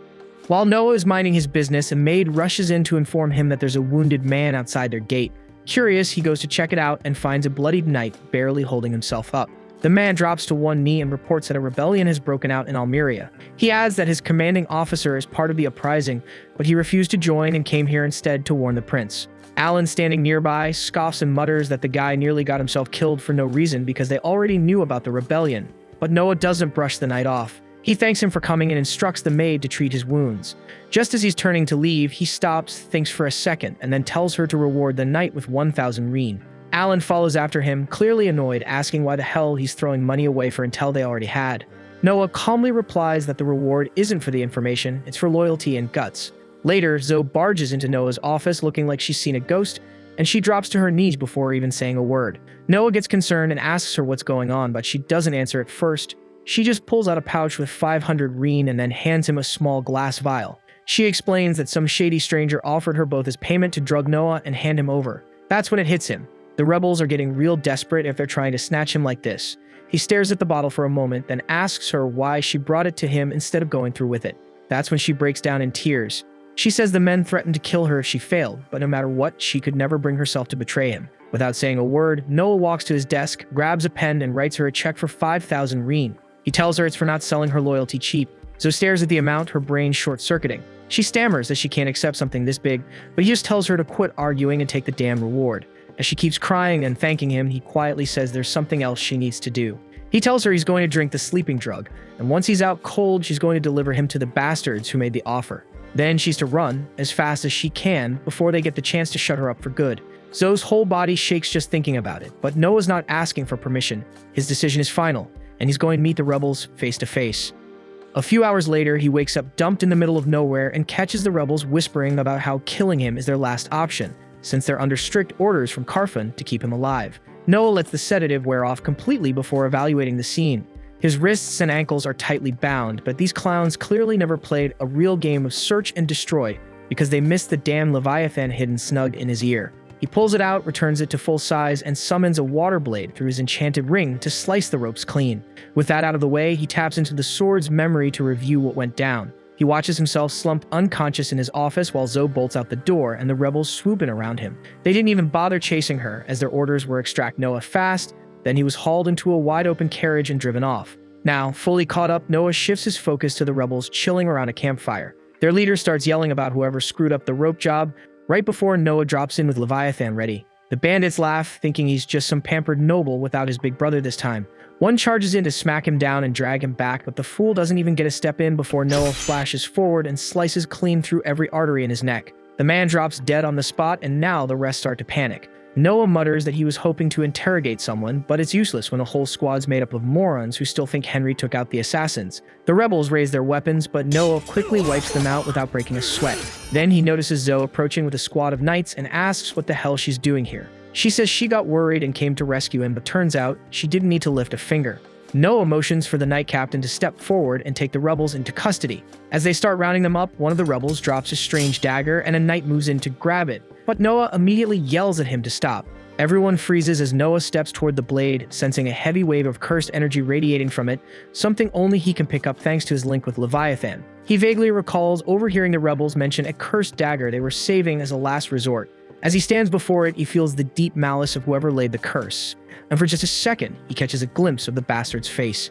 While Noah is minding his business, a maid rushes in to inform him that there's a wounded man outside their gate. Curious, he goes to check it out and finds a bloodied knight barely holding himself up. The man drops to one knee and reports that a rebellion has broken out in Almeria. He adds that his commanding officer is part of the uprising, but he refused to join and came here instead to warn the prince. Alan, standing nearby, scoffs and mutters that the guy nearly got himself killed for no reason because they already knew about the rebellion. But Noah doesn't brush the knight off. He thanks him for coming and instructs the maid to treat his wounds. Just as he's turning to leave, he stops, thinks for a second, and then tells her to reward the knight with 1,000 reen. Alan follows after him, clearly annoyed, asking why the hell he's throwing money away for intel they already had. Noah calmly replies that the reward isn't for the information, it's for loyalty and guts. Later, Zoe barges into Noah's office looking like she's seen a ghost, and she drops to her knees before even saying a word. Noah gets concerned and asks her what's going on, but she doesn't answer at first. She just pulls out a pouch with 500 reen and then hands him a small glass vial. She explains that some shady stranger offered her both as payment to drug Noah and hand him over. That's when it hits him. The rebels are getting real desperate if they're trying to snatch him like this. He stares at the bottle for a moment, then asks her why she brought it to him instead of going through with it. That's when she breaks down in tears. She says the men threatened to kill her if she failed, but no matter what, she could never bring herself to betray him. Without saying a word, Noah walks to his desk, grabs a pen, and writes her a check for 5,000 reen. He tells her it's for not selling her loyalty cheap. Zoe stares at the amount, her brain short-circuiting. She stammers that she can't accept something this big, but he just tells her to quit arguing and take the damn reward. As she keeps crying and thanking him, he quietly says there's something else she needs to do. He tells her he's going to drink the sleeping drug, and once he's out cold, she's going to deliver him to the bastards who made the offer. Then she's to run, as fast as she can, before they get the chance to shut her up for good. Zoe's whole body shakes just thinking about it, but Noah's not asking for permission. His decision is final, and he's going to meet the rebels face to face. A few hours later, he wakes up dumped in the middle of nowhere and catches the rebels whispering about how killing him is their last option, since they're under strict orders from Carfin to keep him alive. Noah lets the sedative wear off completely before evaluating the scene. His wrists and ankles are tightly bound, but these clowns clearly never played a real game of search and destroy because they missed the damn Leviathan hidden snug in his ear. He pulls it out, returns it to full size, and summons a water blade through his enchanted ring to slice the ropes clean. With that out of the way, he taps into the sword's memory to review what went down. He watches himself slump unconscious in his office while Zoe bolts out the door and the rebels swoop in around him. They didn't even bother chasing her, as their orders were extract Noah fast, then he was hauled into a wide-open carriage and driven off. Now, fully caught up, Noah shifts his focus to the rebels chilling around a campfire. Their leader starts yelling about whoever screwed up the rope job, right before Noah drops in with Leviathan ready. The bandits laugh, thinking he's just some pampered noble without his big brother this time. One charges in to smack him down and drag him back, but the fool doesn't even get a step in before Noah flashes forward and slices clean through every artery in his neck. The man drops dead on the spot, and now the rest start to panic. Noah mutters that he was hoping to interrogate someone, but it's useless when a whole squad's made up of morons who still think Henry took out the assassins. The rebels raise their weapons, but Noah quickly wipes them out without breaking a sweat. Then he notices Zoe approaching with a squad of knights and asks what the hell she's doing here. She says she got worried and came to rescue him, but turns out she didn't need to lift a finger. Noah motions for the knight captain to step forward and take the rebels into custody. As they start rounding them up, one of the rebels drops a strange dagger and a knight moves in to grab it, but Noah immediately yells at him to stop. Everyone freezes as Noah steps toward the blade, sensing a heavy wave of cursed energy radiating from it, something only he can pick up thanks to his link with Leviathan. He vaguely recalls overhearing the rebels mention a cursed dagger they were saving as a last resort. As he stands before it, he feels the deep malice of whoever laid the curse, and for just a second, he catches a glimpse of the bastard's face.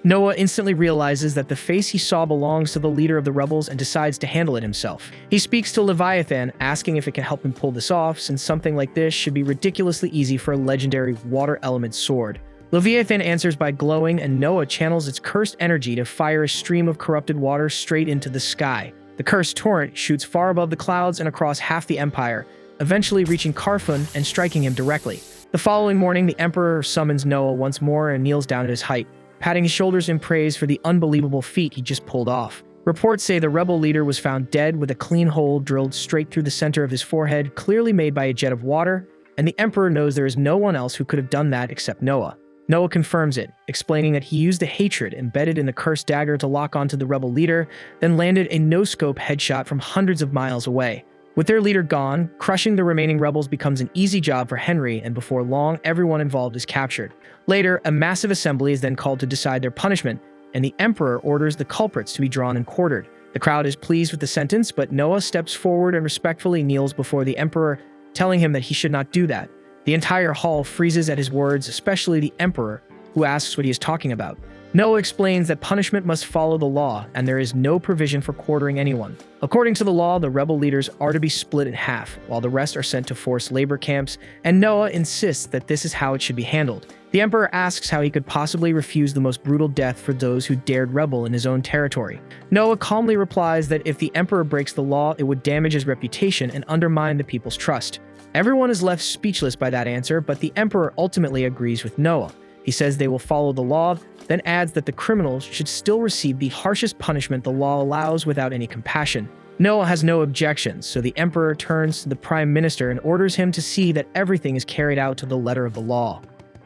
Noah instantly realizes that the face he saw belongs to the leader of the rebels and decides to handle it himself. He speaks to Leviathan, asking if it can help him pull this off, since something like this should be ridiculously easy for a legendary water element sword. Leviathan answers by glowing, and Noah channels its cursed energy to fire a stream of corrupted water straight into the sky. The cursed torrent shoots far above the clouds and across half the empire, eventually reaching Karfun and striking him directly. The following morning, the Emperor summons Noah once more and kneels down at his height, patting his shoulders in praise for the unbelievable feat he just pulled off. Reports say the rebel leader was found dead with a clean hole drilled straight through the center of his forehead, clearly made by a jet of water, and the Emperor knows there is no one else who could have done that except Noah. Noah confirms it, explaining that he used the hatred embedded in the cursed dagger to lock onto the rebel leader, then landed a no-scope headshot from hundreds of miles away. With their leader gone, crushing the remaining rebels becomes an easy job for Henry, and before long, everyone involved is captured. Later, a massive assembly is then called to decide their punishment, and the Emperor orders the culprits to be drawn and quartered. The crowd is pleased with the sentence, but Noah steps forward and respectfully kneels before the Emperor, telling him that he should not do that. The entire hall freezes at his words, especially the Emperor, who asks what he is talking about. Noah explains that punishment must follow the law, and there is no provision for quartering anyone. According to the law, the rebel leaders are to be split in half, while the rest are sent to forced labor camps, and Noah insists that this is how it should be handled. The Emperor asks how he could possibly refuse the most brutal death for those who dared rebel in his own territory. Noah calmly replies that if the Emperor breaks the law, it would damage his reputation and undermine the people's trust. Everyone is left speechless by that answer, but the Emperor ultimately agrees with Noah. He says they will follow the law, then adds that the criminals should still receive the harshest punishment the law allows without any compassion. Noah has no objections, so the Emperor turns to the Prime Minister and orders him to see that everything is carried out to the letter of the law.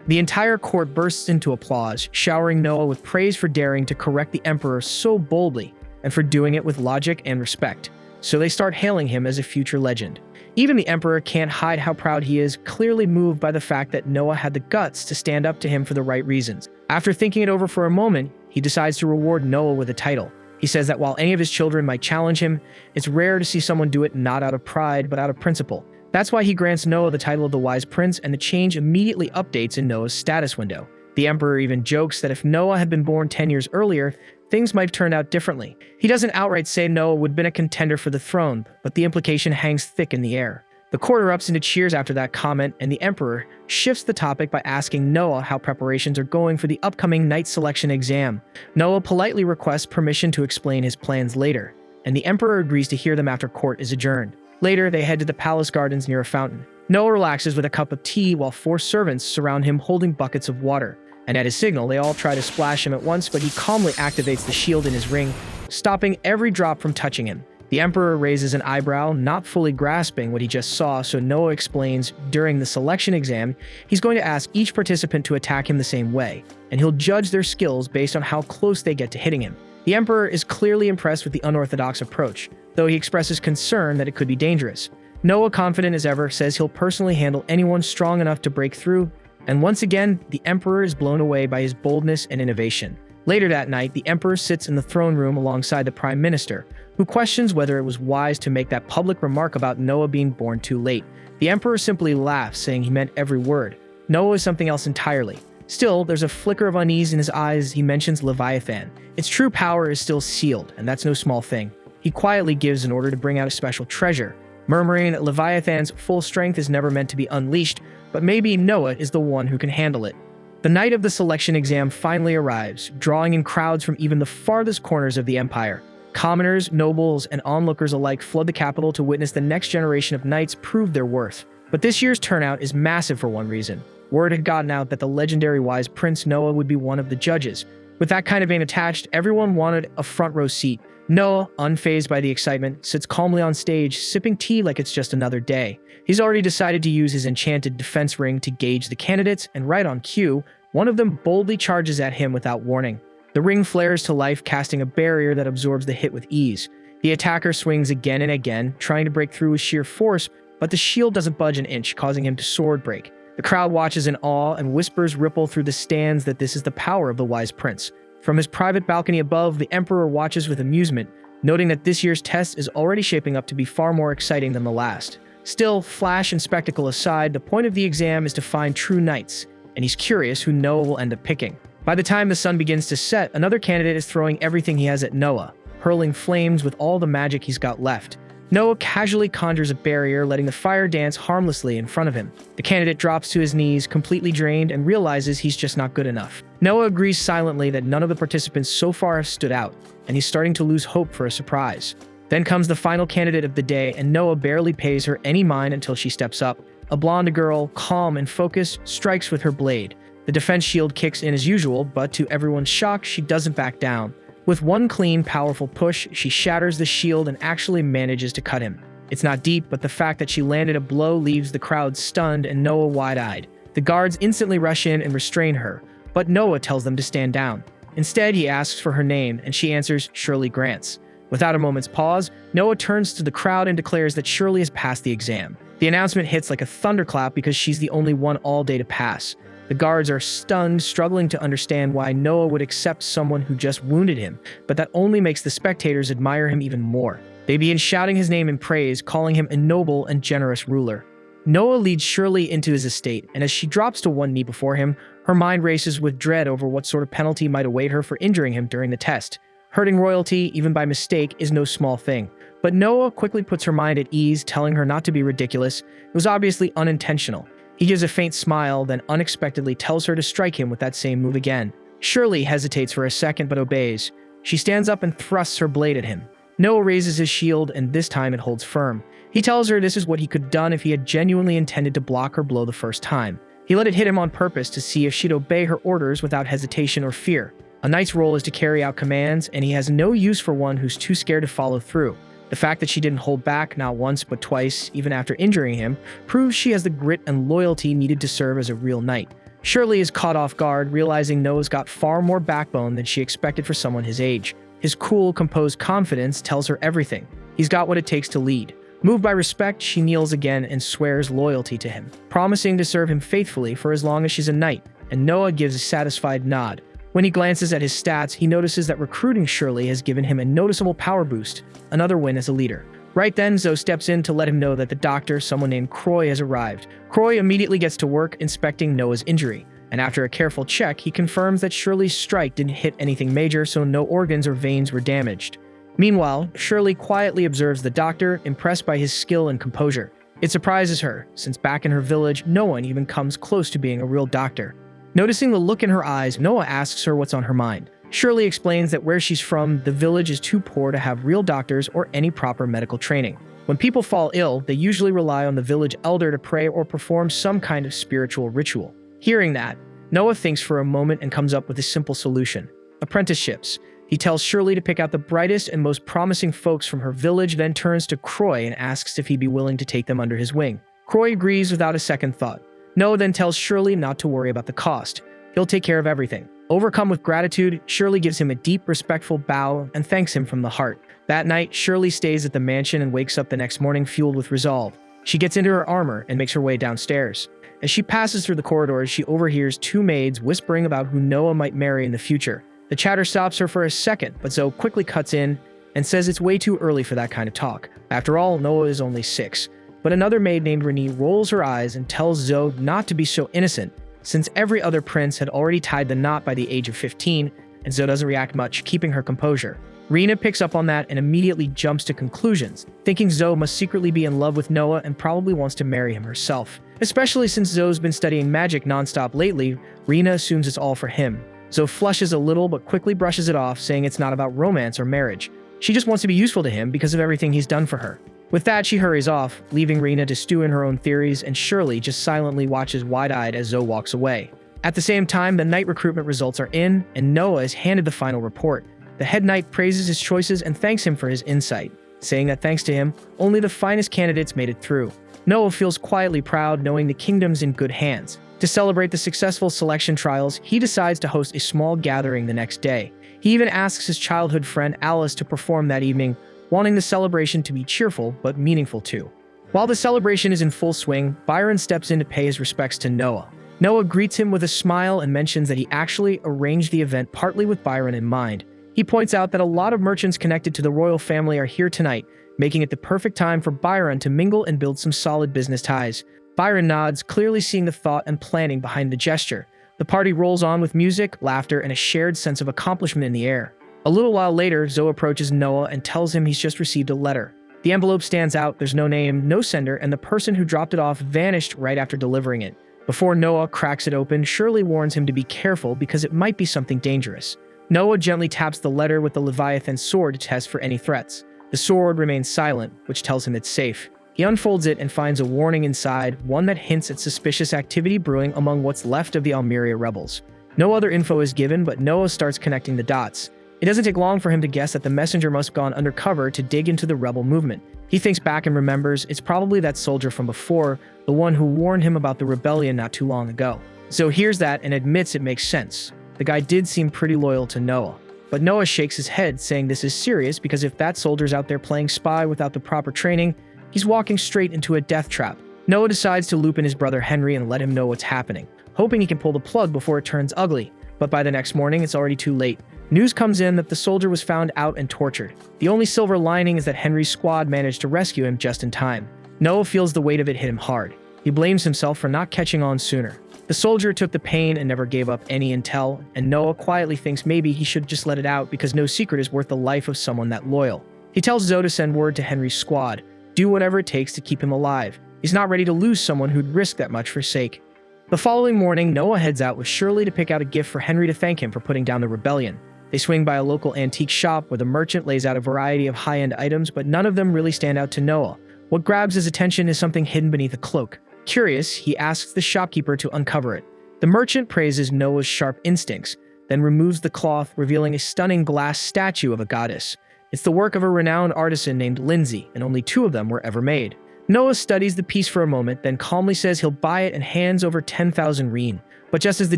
The entire court bursts into applause, showering Noah with praise for daring to correct the Emperor so boldly, and for doing it with logic and respect. So they start hailing him as a future legend. Even the Emperor can't hide how proud he is, clearly moved by the fact that Noah had the guts to stand up to him for the right reasons. After thinking it over for a moment, he decides to reward Noah with a title. He says that while any of his children might challenge him, it's rare to see someone do it not out of pride, but out of principle. That's why he grants Noah the title of the Wise Prince, and the change immediately updates in Noah's status window. The Emperor even jokes that if Noah had been born 10 years earlier, things might have turned out differently. He doesn't outright say Noah would have been a contender for the throne, but the implication hangs thick in the air. The court erupts into cheers after that comment, and the Emperor shifts the topic by asking Noah how preparations are going for the upcoming knight selection exam. Noah politely requests permission to explain his plans later, and the Emperor agrees to hear them after court is adjourned. Later, they head to the palace gardens near a fountain. Noah relaxes with a cup of tea while 4 servants surround him holding buckets of water. And at his signal, they all try to splash him at once, but he calmly activates the shield in his ring, stopping every drop from touching him. The Emperor raises an eyebrow, not fully grasping what he just saw, so Noah explains during the selection exam, he's going to ask each participant to attack him the same way, and he'll judge their skills based on how close they get to hitting him. The Emperor is clearly impressed with the unorthodox approach, though he expresses concern that it could be dangerous. Noah, confident as ever, says he'll personally handle anyone strong enough to break through, and once again, the Emperor is blown away by his boldness and innovation. Later that night, the Emperor sits in the throne room alongside the Prime Minister, who questions whether it was wise to make that public remark about Noah being born too late. The Emperor simply laughs, saying he meant every word. Noah is something else entirely. Still, there's a flicker of unease in his eyes as he mentions Leviathan. Its true power is still sealed, and that's no small thing. He quietly gives an order to bring out a special treasure, murmuring that Leviathan's full strength is never meant to be unleashed, but maybe Noah is the one who can handle it. The night of the selection exam finally arrives, drawing in crowds from even the farthest corners of the empire. Commoners, nobles, and onlookers alike flood the capital to witness the next generation of knights prove their worth. But this year's turnout is massive for one reason. Word had gotten out that the legendary Wise Prince Noah would be one of the judges. With that kind of name attached, everyone wanted a front row seat. Noah, unfazed by the excitement, sits calmly on stage, sipping tea like it's just another day. He's already decided to use his enchanted defense ring to gauge the candidates, and right on cue, one of them boldly charges at him without warning. The ring flares to life, casting a barrier that absorbs the hit with ease. The attacker swings again and again, trying to break through with sheer force, but the shield doesn't budge an inch, causing him to sword break. The crowd watches in awe, and whispers ripple through the stands that this is the power of the Wise Prince. From his private balcony above, the Emperor watches with amusement, noting that this year's test is already shaping up to be far more exciting than the last. Still, flash and spectacle aside, the point of the exam is to find true knights, and he's curious who Noah will end up picking. By the time the sun begins to set, another candidate is throwing everything he has at Noah, hurling flames with all the magic he's got left. Noah casually conjures a barrier, letting the fire dance harmlessly in front of him. The candidate drops to his knees, completely drained, and realizes he's just not good enough. Noah agrees silently that none of the participants so far have stood out, and he's starting to lose hope for a surprise. Then comes the final candidate of the day, and Noah barely pays her any mind until she steps up. A blonde girl, calm and focused, strikes with her blade. The defense shield kicks in as usual, but to everyone's shock, she doesn't back down. With one clean, powerful push, she shatters the shield and actually manages to cut him. It's not deep, but the fact that she landed a blow leaves the crowd stunned and Noah wide-eyed. The guards instantly rush in and restrain her, but Noah tells them to stand down. Instead, he asks for her name, and she answers Shirley Grants. Without a moment's pause, Noah turns to the crowd and declares that Shirley has passed the exam. The announcement hits like a thunderclap because she's the only one all day to pass. The guards are stunned, struggling to understand why Noah would accept someone who just wounded him, but that only makes the spectators admire him even more. They begin shouting his name in praise, calling him a noble and generous ruler. Noah leads Shirley into his estate, and as she drops to one knee before him, her mind races with dread over what sort of penalty might await her for injuring him during the test. Hurting royalty, even by mistake, is no small thing. But Noah quickly puts her mind at ease, telling her not to be ridiculous. It was obviously unintentional. He gives a faint smile, then unexpectedly tells her to strike him with that same move again. Shirley hesitates for a second but obeys. She stands up and thrusts her blade at him. Noah raises his shield, and this time it holds firm. He tells her this is what he could have done if he had genuinely intended to block her blow the first time. He let it hit him on purpose to see if she'd obey her orders without hesitation or fear. A knight's role is to carry out commands, and he has no use for one who's too scared to follow through. The fact that she didn't hold back not once but twice, even after injuring him, proves she has the grit and loyalty needed to serve as a real knight. Shirley is caught off guard, realizing Noah's got far more backbone than she expected for someone his age. His cool, composed confidence tells her everything. He's got what it takes to lead. Moved by respect, she kneels again and swears loyalty to him, promising to serve him faithfully for as long as she's a knight, and Noah gives a satisfied nod. When he glances at his stats, he notices that recruiting Shirley has given him a noticeable power boost, another win as a leader. Right then, Zoe steps in to let him know that the doctor, someone named Croy, has arrived. Croy immediately gets to work inspecting Noah's injury, and after a careful check, he confirms that Shirley's strike didn't hit anything major, so no organs or veins were damaged. Meanwhile, Shirley quietly observes the doctor, impressed by his skill and composure. It surprises her, since back in her village, no one even comes close to being a real doctor. Noticing the look in her eyes, Noah asks her what's on her mind. Shirley explains that where she's from, the village is too poor to have real doctors or any proper medical training. When people fall ill, they usually rely on the village elder to pray or perform some kind of spiritual ritual. Hearing that, Noah thinks for a moment and comes up with a simple solution: apprenticeships. He tells Shirley to pick out the brightest and most promising folks from her village, then turns to Croy and asks if he'd be willing to take them under his wing. Croy agrees without a second thought. Noah then tells Shirley not to worry about the cost. He'll take care of everything. Overcome with gratitude, Shirley gives him a deep, respectful bow and thanks him from the heart. That night, Shirley stays at the mansion and wakes up the next morning fueled with resolve. She gets into her armor and makes her way downstairs. As she passes through the corridors, she overhears two maids whispering about who Noah might marry in the future. The chatter stops her for a second, but Zoe quickly cuts in and says it's way too early for that kind of talk. After all, Noah is only 6. But another maid named Renee rolls her eyes and tells Zoe not to be so innocent, since every other prince had already tied the knot by the age of 15, and Zoe doesn't react much, keeping her composure. Rena picks up on that and immediately jumps to conclusions, thinking Zoe must secretly be in love with Noah and probably wants to marry him herself. Especially since Zoe's been studying magic nonstop lately, Rena assumes it's all for him. Zoe flushes a little but quickly brushes it off, saying it's not about romance or marriage. She just wants to be useful to him because of everything he's done for her. With that, she hurries off, leaving Rena to stew in her own theories, and Shirley just silently watches wide-eyed as Zoe walks away. At the same time, the knight recruitment results are in, and Noah is handed the final report. The head knight praises his choices and thanks him for his insight, saying that thanks to him, only the finest candidates made it through. Noah feels quietly proud, knowing the kingdom's in good hands. To celebrate the successful selection trials, he decides to host a small gathering the next day. He even asks his childhood friend Alice to perform that evening, wanting the celebration to be cheerful but meaningful too. While the celebration is in full swing, Byron steps in to pay his respects to Noah. Noah greets him with a smile and mentions that he actually arranged the event partly with Byron in mind. He points out that a lot of merchants connected to the royal family are here tonight, making it the perfect time for Byron to mingle and build some solid business ties. Byron nods, clearly seeing the thought and planning behind the gesture. The party rolls on with music, laughter, and a shared sense of accomplishment in the air. A little while later, Zoe approaches Noah and tells him he's just received a letter. The envelope stands out, there's no name, no sender, and the person who dropped it off vanished right after delivering it. Before Noah cracks it open, Shirley warns him to be careful because it might be something dangerous. Noah gently taps the letter with the Leviathan's sword to test for any threats. The sword remains silent, which tells him it's safe. He unfolds it and finds a warning inside, one that hints at suspicious activity brewing among what's left of the Almeria rebels. No other info is given, but Noah starts connecting the dots. It doesn't take long for him to guess that the messenger must have gone undercover to dig into the rebel movement. He thinks back and remembers it's probably that soldier from before, the one who warned him about the rebellion not too long ago. So hears that and admits it makes sense. The guy did seem pretty loyal to Noah. But Noah shakes his head, saying this is serious because if that soldier's out there playing spy without the proper training, he's walking straight into a death trap. Noah decides to loop in his brother Henry and let him know what's happening, hoping he can pull the plug before it turns ugly. But by the next morning, it's already too late. News comes in that the soldier was found out and tortured. The only silver lining is that Henry's squad managed to rescue him just in time. Noah feels the weight of it hit him hard. He blames himself for not catching on sooner. The soldier took the pain and never gave up any intel, and Noah quietly thinks maybe he should just let it out because no secret is worth the life of someone that loyal. He tells Zoe to send word to Henry's squad, do whatever it takes to keep him alive. He's not ready to lose someone who'd risk that much for sake. The following morning, Noah heads out with Shirley to pick out a gift for Henry to thank him for putting down the rebellion. They swing by a local antique shop where the merchant lays out a variety of high-end items, but none of them really stand out to Noah. What grabs his attention is something hidden beneath a cloak. Curious, he asks the shopkeeper to uncover it. The merchant praises Noah's sharp instincts, then removes the cloth, revealing a stunning glass statue of a goddess. It's the work of a renowned artisan named Lindsay, and only 2 of them were ever made. Noah studies the piece for a moment, then calmly says he'll buy it and hands over 10,000 reen. But just as the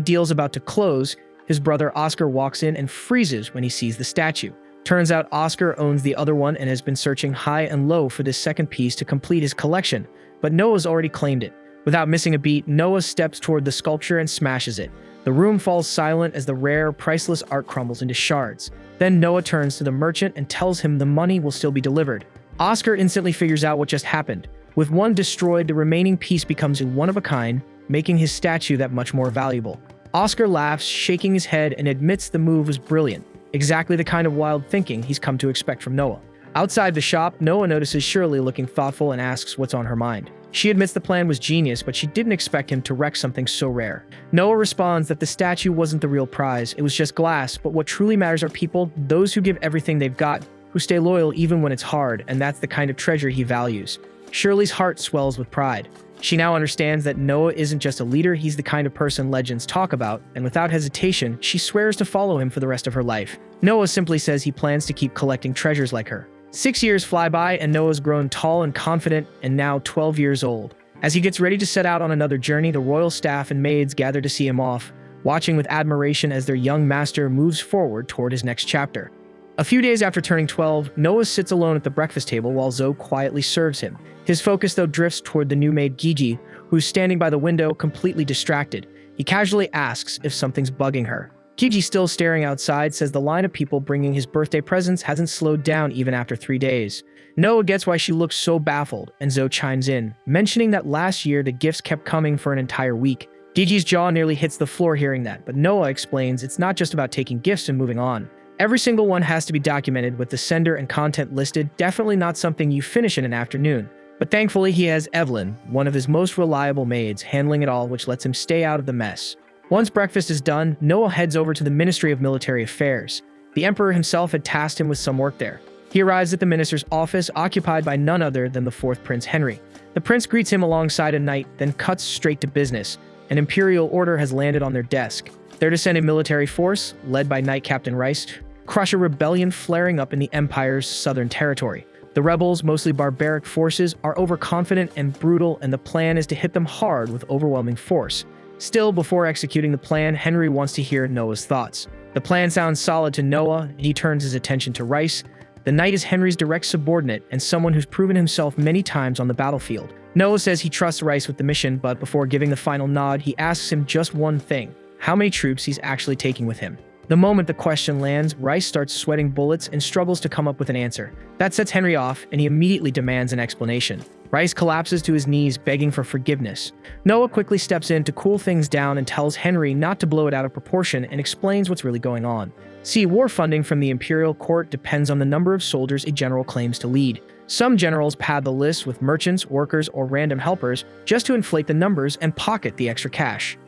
deal's about to close, his brother Oscar walks in and freezes when he sees the statue. Turns out Oscar owns the other one and has been searching high and low for this second piece to complete his collection, but Noah's already claimed it. Without missing a beat, Noah steps toward the sculpture and smashes it. The room falls silent as the rare, priceless art crumbles into shards. Then Noah turns to the merchant and tells him the money will still be delivered. Oscar instantly figures out what just happened. With one destroyed, the remaining piece becomes a one-of-a-kind, making his statue that much more valuable. Oscar laughs, shaking his head, and admits the move was brilliant. Exactly the kind of wild thinking he's come to expect from Noah. Outside the shop, Noah notices Shirley looking thoughtful and asks what's on her mind. She admits the plan was genius, but she didn't expect him to wreck something so rare. Noah responds that the statue wasn't the real prize, it was just glass, but what truly matters are people, those who give everything they've got, who stay loyal even when it's hard, and that's the kind of treasure he values. Shirley's heart swells with pride. She now understands that Noah isn't just a leader, he's the kind of person legends talk about, and without hesitation, she swears to follow him for the rest of her life. Noah simply says he plans to keep collecting treasures like her. 6 years fly by, and Noah's grown tall and confident, and now 12 years old. As he gets ready to set out on another journey, the royal staff and maids gather to see him off, watching with admiration as their young master moves forward toward his next chapter. A few days after turning 12, Noah sits alone at the breakfast table while Zoe quietly serves him. His focus, though, drifts toward the new maid Gigi, who's standing by the window, completely distracted. He casually asks if something's bugging her. Gigi, still staring outside, says the line of people bringing his birthday presents hasn't slowed down even after 3 days. Noah gets why she looks so baffled, and Zoe chimes in, mentioning that last year the gifts kept coming for an entire week. Gigi's jaw nearly hits the floor hearing that, but Noah explains it's not just about taking gifts and moving on. Every single one has to be documented with the sender and content listed, definitely not something you finish in an afternoon. But thankfully he has Evelyn, one of his most reliable maids, handling it all, which lets him stay out of the mess. Once breakfast is done, Noah heads over to the Ministry of Military Affairs. The Emperor himself had tasked him with some work there. He arrives at the minister's office, occupied by none other than the 4th Prince Henry. The prince greets him alongside a knight, then cuts straight to business. An imperial order has landed on their desk. They're to send a military force, led by Knight Captain Rice, crush a rebellion flaring up in the Empire's southern territory. The rebels, mostly barbaric forces, are overconfident and brutal, and the plan is to hit them hard with overwhelming force. Still, before executing the plan, Henry wants to hear Noah's thoughts. The plan sounds solid to Noah, and he turns his attention to Rice. The knight is Henry's direct subordinate and someone who's proven himself many times on the battlefield. Noah says he trusts Rice with the mission, but before giving the final nod, he asks him just one thing: how many troops he's actually taking with him. The moment the question lands, Rice starts sweating bullets and struggles to come up with an answer. That sets Henry off, and he immediately demands an explanation. Rice collapses to his knees, begging for forgiveness. Noah quickly steps in to cool things down and tells Henry not to blow it out of proportion and explains what's really going on. See, war funding from the imperial court depends on the number of soldiers a general claims to lead. Some generals pad the list with merchants, workers, or random helpers just to inflate the numbers and pocket the extra cash.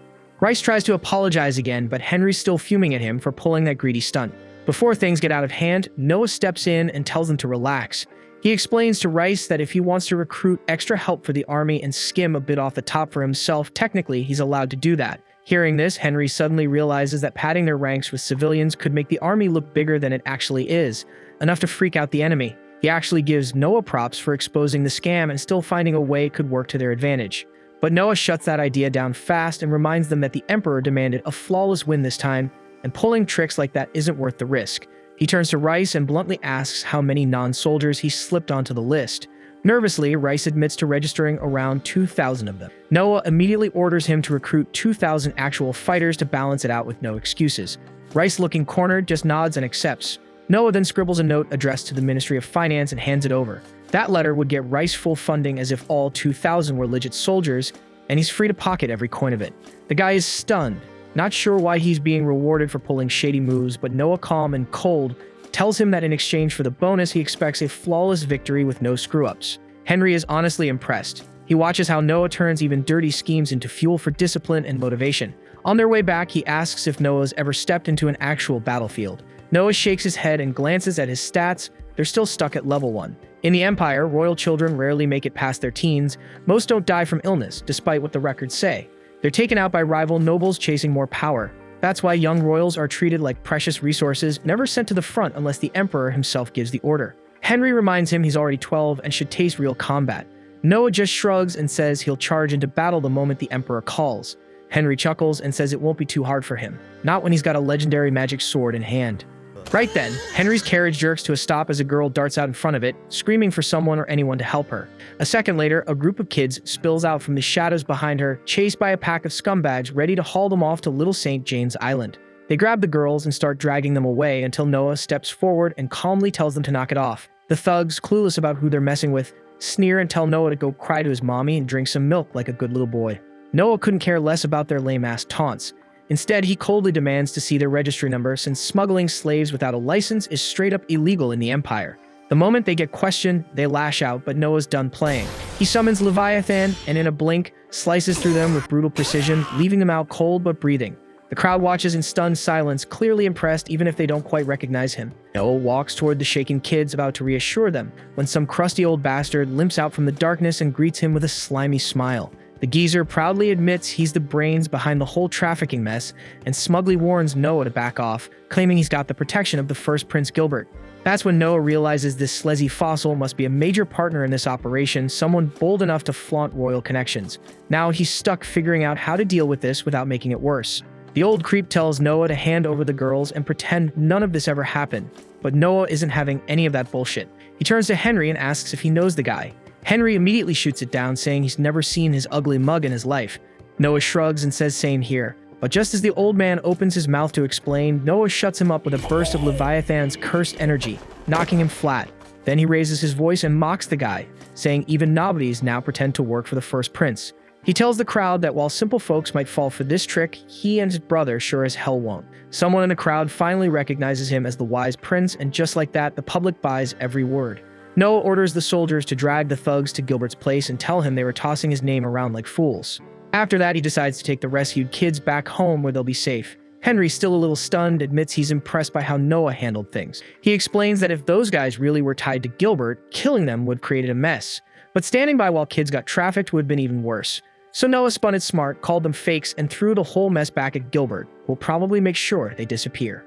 Rice tries to apologize again, but Henry's still fuming at him for pulling that greedy stunt. Before things get out of hand, Noah steps in and tells him to relax. He explains to Rice that if he wants to recruit extra help for the army and skim a bit off the top for himself, technically he's allowed to do that. Hearing this, Henry suddenly realizes that padding their ranks with civilians could make the army look bigger than it actually is, enough to freak out the enemy. He actually gives Noah props for exposing the scam and still finding a way it could work to their advantage. But Noah shuts that idea down fast and reminds them that the Emperor demanded a flawless win this time, and pulling tricks like that isn't worth the risk. He turns to Rice and bluntly asks how many non-soldiers he slipped onto the list. Nervously, Rice admits to registering around 2,000 of them. Noah immediately orders him to recruit 2,000 actual fighters to balance it out with no excuses. Rice, looking cornered, just nods and accepts. Noah then scribbles a note addressed to the Ministry of Finance and hands it over. That letter would get Rice full funding as if all 2,000 were legit soldiers, and he's free to pocket every coin of it. The guy is stunned, not sure why he's being rewarded for pulling shady moves, but Noah, calm and cold, tells him that in exchange for the bonus, he expects a flawless victory with no screw-ups. Henry is honestly impressed. He watches how Noah turns even dirty schemes into fuel for discipline and motivation. On their way back, he asks if Noah's ever stepped into an actual battlefield. Noah shakes his head and glances at his stats. They're still stuck at level 1. In the Empire, royal children rarely make it past their teens. Most don't die from illness, despite what the records say. They're taken out by rival nobles chasing more power. That's why young royals are treated like precious resources, never sent to the front unless the Emperor himself gives the order. Henry reminds him he's already 12 and should taste real combat. Noah just shrugs and says he'll charge into battle the moment the Emperor calls. Henry chuckles and says it won't be too hard for him, not when he's got a legendary magic sword in hand. Right then, Henry's carriage jerks to a stop as a girl darts out in front of it, screaming for someone or anyone to help her. A second later, a group of kids spills out from the shadows behind her, chased by a pack of scumbags ready to haul them off to Little St. James Island. They grab the girls and start dragging them away until Noah steps forward and calmly tells them to knock it off. The thugs, clueless about who they're messing with, sneer and tell Noah to go cry to his mommy and drink some milk like a good little boy. Noah couldn't care less about their lame-ass taunts. Instead, he coldly demands to see their registry number since smuggling slaves without a license is straight up illegal in the Empire. The moment they get questioned, they lash out, but Noah's done playing. He summons Leviathan and in a blink, slices through them with brutal precision, leaving them out cold but breathing. The crowd watches in stunned silence, clearly impressed even if they don't quite recognize him. Noah walks toward the shaken kids about to reassure them, when some crusty old bastard limps out from the darkness and greets him with a slimy smile. The geezer proudly admits he's the brains behind the whole trafficking mess and smugly warns Noah to back off, claiming he's got the protection of the first Prince Gilbert. That's when Noah realizes this slezzy fossil must be a major partner in this operation, someone bold enough to flaunt royal connections. Now he's stuck figuring out how to deal with this without making it worse. The old creep tells Noah to hand over the girls and pretend none of this ever happened, but Noah isn't having any of that bullshit. He turns to Henry and asks if he knows the guy. Henry immediately shoots it down, saying he's never seen his ugly mug in his life. Noah shrugs and says same here. But just as the old man opens his mouth to explain, Noah shuts him up with a burst of Leviathan's cursed energy, knocking him flat. Then he raises his voice and mocks the guy, saying even nobodies now pretend to work for the first prince. He tells the crowd that while simple folks might fall for this trick, he and his brother sure as hell won't. Someone in the crowd finally recognizes him as the wise prince, and just like that, the public buys every word. Noah orders the soldiers to drag the thugs to Gilbert's place and tell him they were tossing his name around like fools. After that, he decides to take the rescued kids back home where they'll be safe. Henry, still a little stunned, admits he's impressed by how Noah handled things. He explains that if those guys really were tied to Gilbert, killing them would have created a mess. But standing by while kids got trafficked would have been even worse. So Noah spun it smart, called them fakes, and threw the whole mess back at Gilbert, who'll probably make sure they disappear.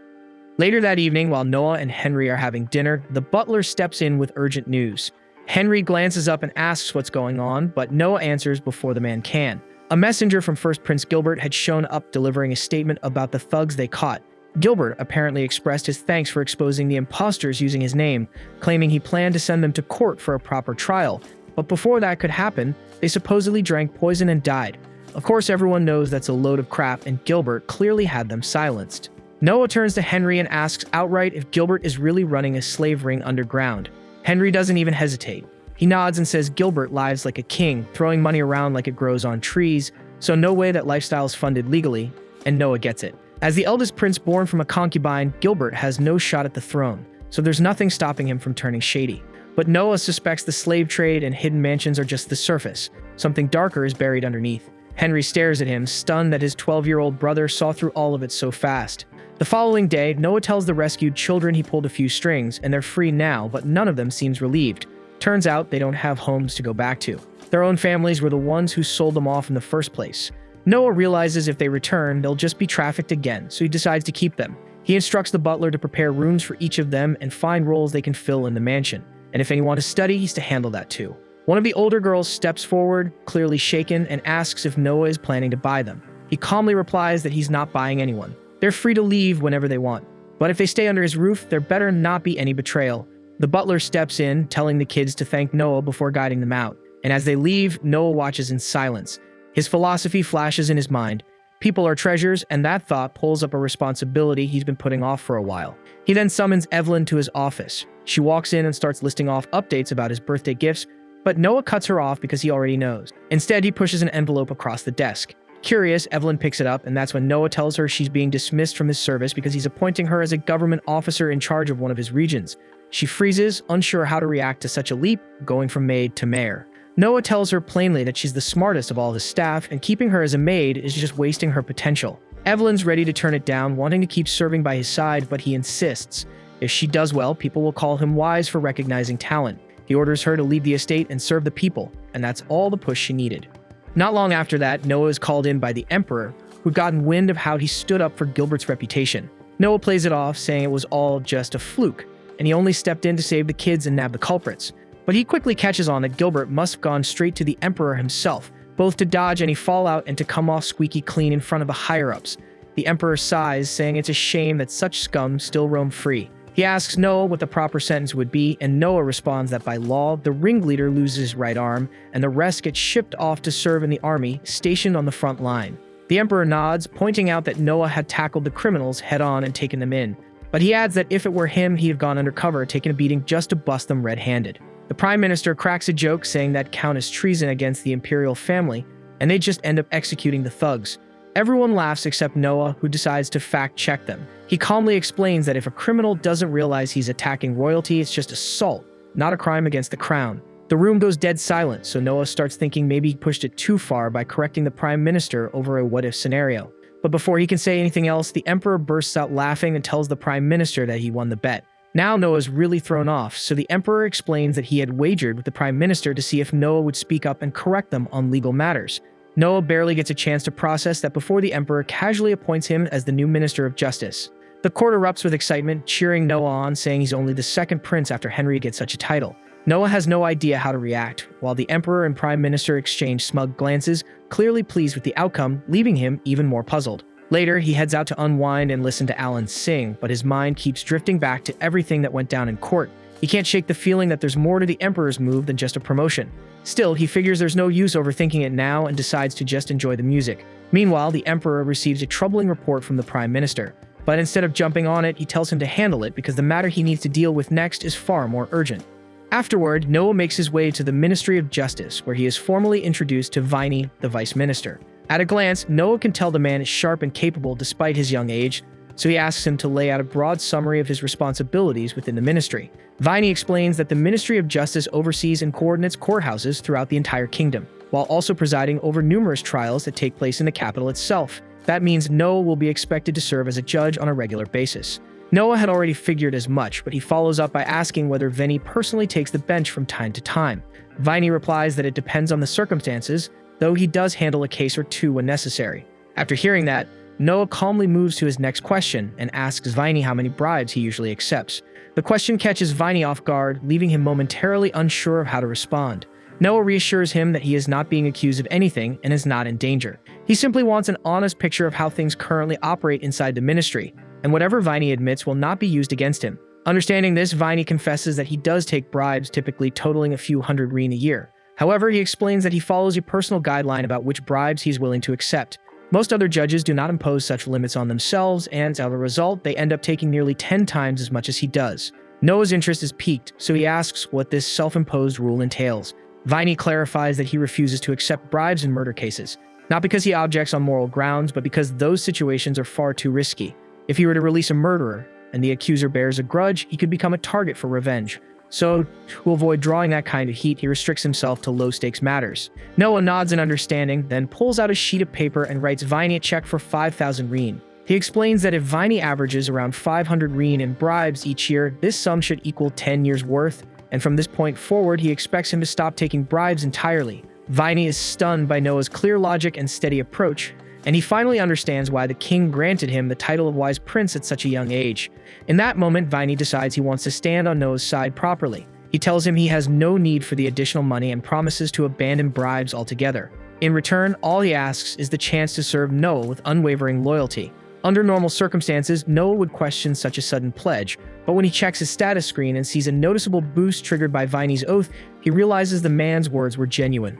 Later that evening, while Noah and Henry are having dinner, the butler steps in with urgent news. Henry glances up and asks what's going on, but Noah answers before the man can. A messenger from First Prince Gilbert had shown up delivering a statement about the thugs they caught. Gilbert apparently expressed his thanks for exposing the imposters using his name, claiming he planned to send them to court for a proper trial. But before that could happen, they supposedly drank poison and died. Of course, everyone knows that's a load of crap, and Gilbert clearly had them silenced. Noah turns to Henry and asks outright if Gilbert is really running a slave ring underground. Henry doesn't even hesitate. He nods and says Gilbert lives like a king, throwing money around like it grows on trees, so no way that lifestyle is funded legally, and Noah gets it. As the eldest prince born from a concubine, Gilbert has no shot at the throne, so there's nothing stopping him from turning shady. But Noah suspects the slave trade and hidden mansions are just the surface. Something darker is buried underneath. Henry stares at him, stunned that his 12-year-old brother saw through all of it so fast. The following day, Noah tells the rescued children he pulled a few strings, and they're free now, but none of them seems relieved. Turns out they don't have homes to go back to. Their own families were the ones who sold them off in the first place. Noah realizes if they return, they'll just be trafficked again, so he decides to keep them. He instructs the butler to prepare rooms for each of them and find roles they can fill in the mansion. And if anyone to study, he's to handle that too. One of the older girls steps forward, clearly shaken, and asks if Noah is planning to buy them. He calmly replies that he's not buying anyone. They're free to leave whenever they want. But if they stay under his roof, there better not be any betrayal. The butler steps in, telling the kids to thank Noah before guiding them out. And as they leave, Noah watches in silence. His philosophy flashes in his mind. People are treasures, and that thought pulls up a responsibility he's been putting off for a while. He then summons Evelyn to his office. She walks in and starts listing off updates about his birthday gifts, but Noah cuts her off because he already knows. Instead, he pushes an envelope across the desk. Curious, Evelyn picks it up, and that's when Noah tells her she's being dismissed from his service because he's appointing her as a government officer in charge of one of his regions. She freezes, unsure how to react to such a leap, going from maid to mayor. Noah tells her plainly that she's the smartest of all his staff, and keeping her as a maid is just wasting her potential. Evelyn's ready to turn it down, wanting to keep serving by his side, but he insists. If she does well, people will call him wise for recognizing talent. He orders her to leave the estate and serve the people, and that's all the push she needed. Not long after that, Noah is called in by the Emperor, who'd gotten wind of how he stood up for Gilbert's reputation. Noah plays it off, saying it was all just a fluke, and he only stepped in to save the kids and nab the culprits. But he quickly catches on that Gilbert must have gone straight to the Emperor himself, both to dodge any fallout and to come off squeaky clean in front of the higher-ups. The Emperor sighs, saying it's a shame that such scum still roam free. He asks Noah what the proper sentence would be, and Noah responds that by law, the ringleader loses his right arm, and the rest get shipped off to serve in the army, stationed on the front line. The Emperor nods, pointing out that Noah had tackled the criminals head-on and taken them in. But he adds that if it were him, he'd have gone undercover, taking a beating just to bust them red-handed. The Prime Minister cracks a joke, saying that count as treason against the imperial family, and they just end up executing the thugs. Everyone laughs except Noah, who decides to fact-check them. He calmly explains that if a criminal doesn't realize he's attacking royalty, it's just assault, not a crime against the crown. The room goes dead silent, so Noah starts thinking maybe he pushed it too far by correcting the Prime Minister over a what-if scenario. But before he can say anything else, the Emperor bursts out laughing and tells the Prime Minister that he won the bet. Now Noah's really thrown off, so the Emperor explains that he had wagered with the Prime Minister to see if Noah would speak up and correct them on legal matters. Noah barely gets a chance to process that before the Emperor casually appoints him as the new Minister of Justice. The court erupts with excitement, cheering Noah on, saying he's only the second prince after Henry gets such a title. Noah has no idea how to react, while the Emperor and Prime Minister exchange smug glances, clearly pleased with the outcome, leaving him even more puzzled. Later, he heads out to unwind and listen to Alan sing, but his mind keeps drifting back to everything that went down in court. He can't shake the feeling that there's more to the Emperor's move than just a promotion. Still, he figures there's no use overthinking it now and decides to just enjoy the music. Meanwhile, the Emperor receives a troubling report from the Prime Minister. But instead of jumping on it, he tells him to handle it because the matter he needs to deal with next is far more urgent. Afterward, Noah makes his way to the Ministry of Justice, where he is formally introduced to Viney, the Vice Minister. At a glance, Noah can tell the man is sharp and capable despite his young age, so he asks him to lay out a broad summary of his responsibilities within the ministry. Viney explains that the Ministry of Justice oversees and coordinates courthouses throughout the entire kingdom, while also presiding over numerous trials that take place in the capital itself. That means Noah will be expected to serve as a judge on a regular basis. Noah had already figured as much, but he follows up by asking whether Viney personally takes the bench from time to time. Viney replies that it depends on the circumstances, though he does handle a case or two when necessary. After hearing that, Noah calmly moves to his next question and asks Viney how many bribes he usually accepts. The question catches Viney off guard, leaving him momentarily unsure of how to respond. Noah reassures him that he is not being accused of anything and is not in danger. He simply wants an honest picture of how things currently operate inside the ministry, and whatever Viney admits will not be used against him. Understanding this, Viney confesses that he does take bribes, typically totaling a few hundred reen a year. However, he explains that he follows a personal guideline about which bribes he's willing to accept. Most other judges do not impose such limits on themselves, and as a result, they end up taking nearly 10 times as much as he does. Noah's interest is piqued, so he asks what this self-imposed rule entails. Viney clarifies that he refuses to accept bribes in murder cases, not because he objects on moral grounds, but because those situations are far too risky. If he were to release a murderer, and the accuser bears a grudge, he could become a target for revenge. So, to avoid drawing that kind of heat, he restricts himself to low-stakes matters. Noah nods in understanding, then pulls out a sheet of paper and writes Viney a check for 5,000 reen. He explains that if Viney averages around 500 reen in bribes each year, this sum should equal 10 years' worth, and from this point forward, he expects him to stop taking bribes entirely. Viney is stunned by Noah's clear logic and steady approach, and he finally understands why the king granted him the title of Wise Prince at such a young age. In that moment, Viney decides he wants to stand on Noah's side properly. He tells him he has no need for the additional money and promises to abandon bribes altogether. In return, all he asks is the chance to serve Noah with unwavering loyalty. Under normal circumstances, Noah would question such a sudden pledge, but when he checks his status screen and sees a noticeable boost triggered by Viney's oath, he realizes the man's words were genuine.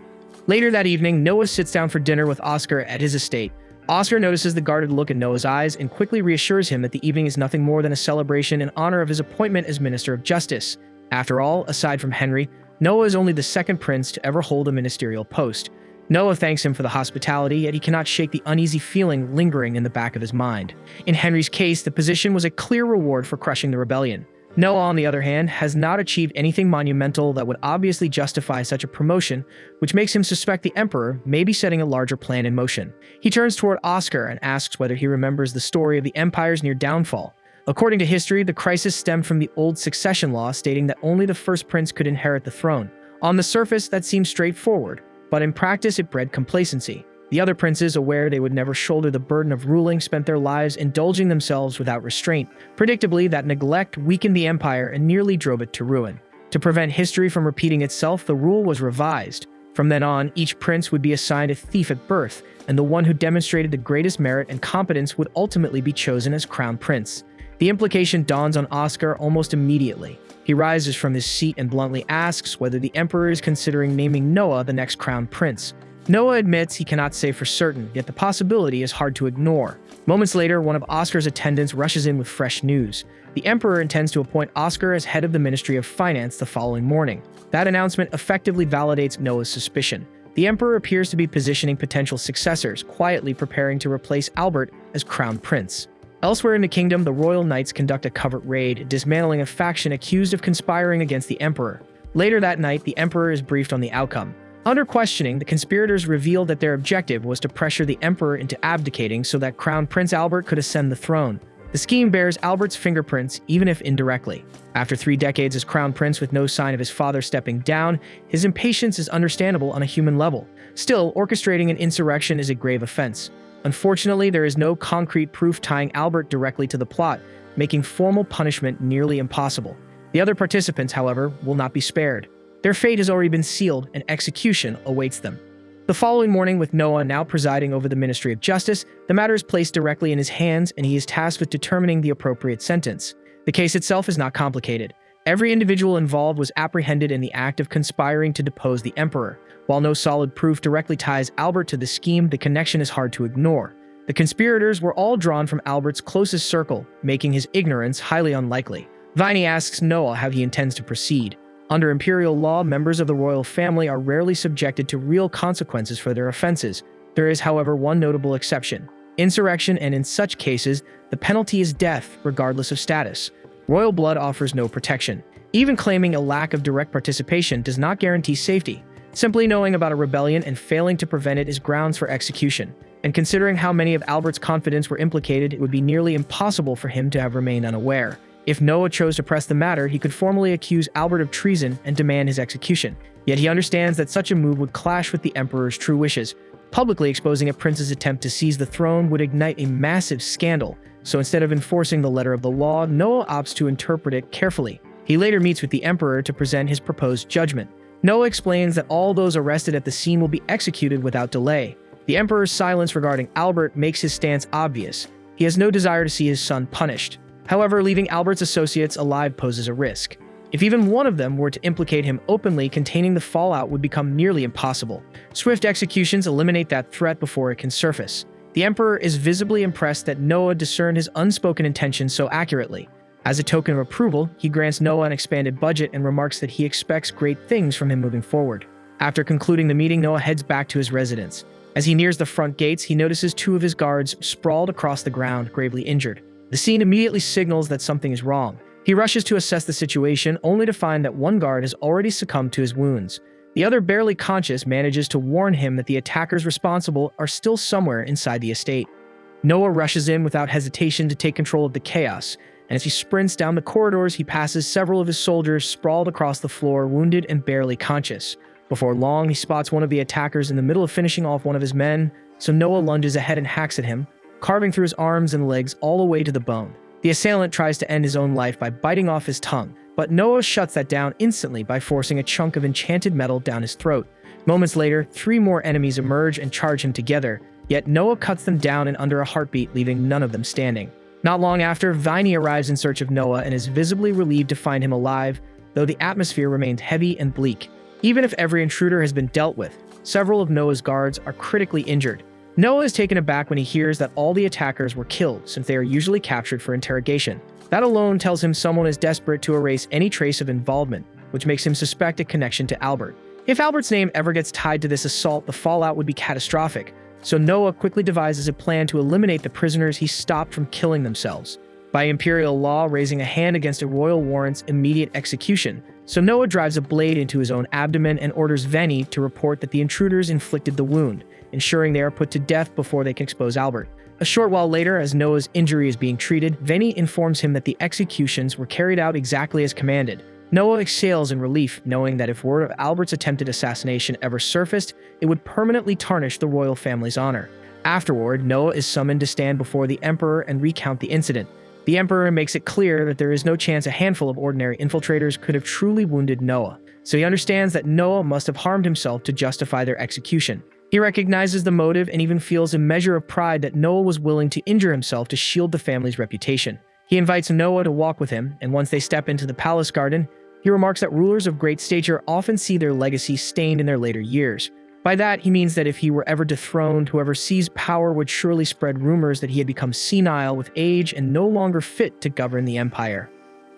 Later that evening, Noah sits down for dinner with Oscar at his estate. Oscar notices the guarded look in Noah's eyes and quickly reassures him that the evening is nothing more than a celebration in honor of his appointment as Minister of Justice. After all, aside from Henry, Noah is only the second prince to ever hold a ministerial post. Noah thanks him for the hospitality, yet he cannot shake the uneasy feeling lingering in the back of his mind. In Henry's case, the position was a clear reward for crushing the rebellion. Noah, on the other hand, has not achieved anything monumental that would obviously justify such a promotion, which makes him suspect the emperor may be setting a larger plan in motion. He turns toward Oscar and asks whether he remembers the story of the empire's near downfall. According to history, the crisis stemmed from the old succession law stating that only the first prince could inherit the throne. On the surface, that seemed straightforward, but in practice it bred complacency. The other princes, aware they would never shoulder the burden of ruling, spent their lives indulging themselves without restraint. Predictably, that neglect weakened the empire and nearly drove it to ruin. To prevent history from repeating itself, the rule was revised. From then on, each prince would be assigned a thief at birth, and the one who demonstrated the greatest merit and competence would ultimately be chosen as crown prince. The implication dawns on Oscar almost immediately. He rises from his seat and bluntly asks whether the emperor is considering naming Noah the next crown prince. Noah admits he cannot say for certain, yet the possibility is hard to ignore. Moments later, one of Oscar's attendants rushes in with fresh news. The emperor intends to appoint Oscar as head of the Ministry of Finance the following morning. That announcement effectively validates Noah's suspicion. The emperor appears to be positioning potential successors, quietly preparing to replace Albert as crown prince. Elsewhere in the kingdom, the royal knights conduct a covert raid, dismantling a faction accused of conspiring against the emperor. Later that night, the emperor is briefed on the outcome. Under questioning, the conspirators revealed that their objective was to pressure the emperor into abdicating so that Crown Prince Albert could ascend the throne. The scheme bears Albert's fingerprints, even if indirectly. After 3 decades as crown prince with no sign of his father stepping down, his impatience is understandable on a human level. Still, orchestrating an insurrection is a grave offense. Unfortunately, there is no concrete proof tying Albert directly to the plot, making formal punishment nearly impossible. The other participants, however, will not be spared. Their fate has already been sealed, and execution awaits them. The following morning, with Noah now presiding over the Ministry of Justice, the matter is placed directly in his hands, and he is tasked with determining the appropriate sentence. The case itself is not complicated. Every individual involved was apprehended in the act of conspiring to depose the emperor. While no solid proof directly ties Albert to the scheme, the connection is hard to ignore. The conspirators were all drawn from Albert's closest circle, making his ignorance highly unlikely. Viney asks Noah how he intends to proceed. Under imperial law, members of the royal family are rarely subjected to real consequences for their offenses. There is, however, one notable exception: insurrection, and in such cases, the penalty is death, regardless of status. Royal blood offers no protection. Even claiming a lack of direct participation does not guarantee safety. Simply knowing about a rebellion and failing to prevent it is grounds for execution. And considering how many of Albert's confidants were implicated, it would be nearly impossible for him to have remained unaware. If Noah chose to press the matter, he could formally accuse Albert of treason and demand his execution. Yet he understands that such a move would clash with the emperor's true wishes. Publicly exposing a prince's attempt to seize the throne would ignite a massive scandal, so instead of enforcing the letter of the law, Noah opts to interpret it carefully. He later meets with the emperor to present his proposed judgment. Noah explains that all those arrested at the scene will be executed without delay. The emperor's silence regarding Albert makes his stance obvious. He has no desire to see his son punished. However, leaving Albert's associates alive poses a risk. If even one of them were to implicate him openly, containing the fallout would become nearly impossible. Swift executions eliminate that threat before it can surface. The Emperor is visibly impressed that Noah discerned his unspoken intentions so accurately. As a token of approval, he grants Noah an expanded budget and remarks that he expects great things from him moving forward. After concluding the meeting, Noah heads back to his residence. As he nears the front gates, he notices two of his guards sprawled across the ground, gravely injured. The scene immediately signals that something is wrong. He rushes to assess the situation, only to find that one guard has already succumbed to his wounds. The other, barely conscious, manages to warn him that the attackers responsible are still somewhere inside the estate. Noah rushes in without hesitation to take control of the chaos, and as he sprints down the corridors, he passes several of his soldiers sprawled across the floor, wounded and barely conscious. Before long, he spots one of the attackers in the middle of finishing off one of his men, so Noah lunges ahead and hacks at him, carving through his arms and legs all the way to the bone. The assailant tries to end his own life by biting off his tongue, but Noah shuts that down instantly by forcing a chunk of enchanted metal down his throat. Moments later, 3 more enemies emerge and charge him together, yet Noah cuts them down in under a heartbeat, leaving none of them standing. Not long after, Viney arrives in search of Noah and is visibly relieved to find him alive, though the atmosphere remains heavy and bleak. Even if every intruder has been dealt with, several of Noah's guards are critically injured. Noah is taken aback when he hears that all the attackers were killed, since they are usually captured for interrogation. That alone tells him someone is desperate to erase any trace of involvement, which makes him suspect a connection to Albert. If Albert's name ever gets tied to this assault, the fallout would be catastrophic, so Noah quickly devises a plan to eliminate the prisoners he stopped from killing themselves. By imperial law, raising a hand against a royal warrants immediate execution, so Noah drives a blade into his own abdomen and orders Venny to report that the intruders inflicted the wound, ensuring they are put to death before they can expose Albert. A short while later, as Noah's injury is being treated, Venny informs him that the executions were carried out exactly as commanded. Noah exhales in relief, knowing that if word of Albert's attempted assassination ever surfaced, it would permanently tarnish the royal family's honor. Afterward, Noah is summoned to stand before the Emperor and recount the incident. The Emperor makes it clear that there is no chance a handful of ordinary infiltrators could have truly wounded Noah, so he understands that Noah must have harmed himself to justify their execution. He recognizes the motive and even feels a measure of pride that Noah was willing to injure himself to shield the family's reputation. He invites Noah to walk with him, and once they step into the palace garden, he remarks that rulers of great stature often see their legacy stained in their later years. By that, he means that if he were ever dethroned, whoever seized power would surely spread rumors that he had become senile with age and no longer fit to govern the empire.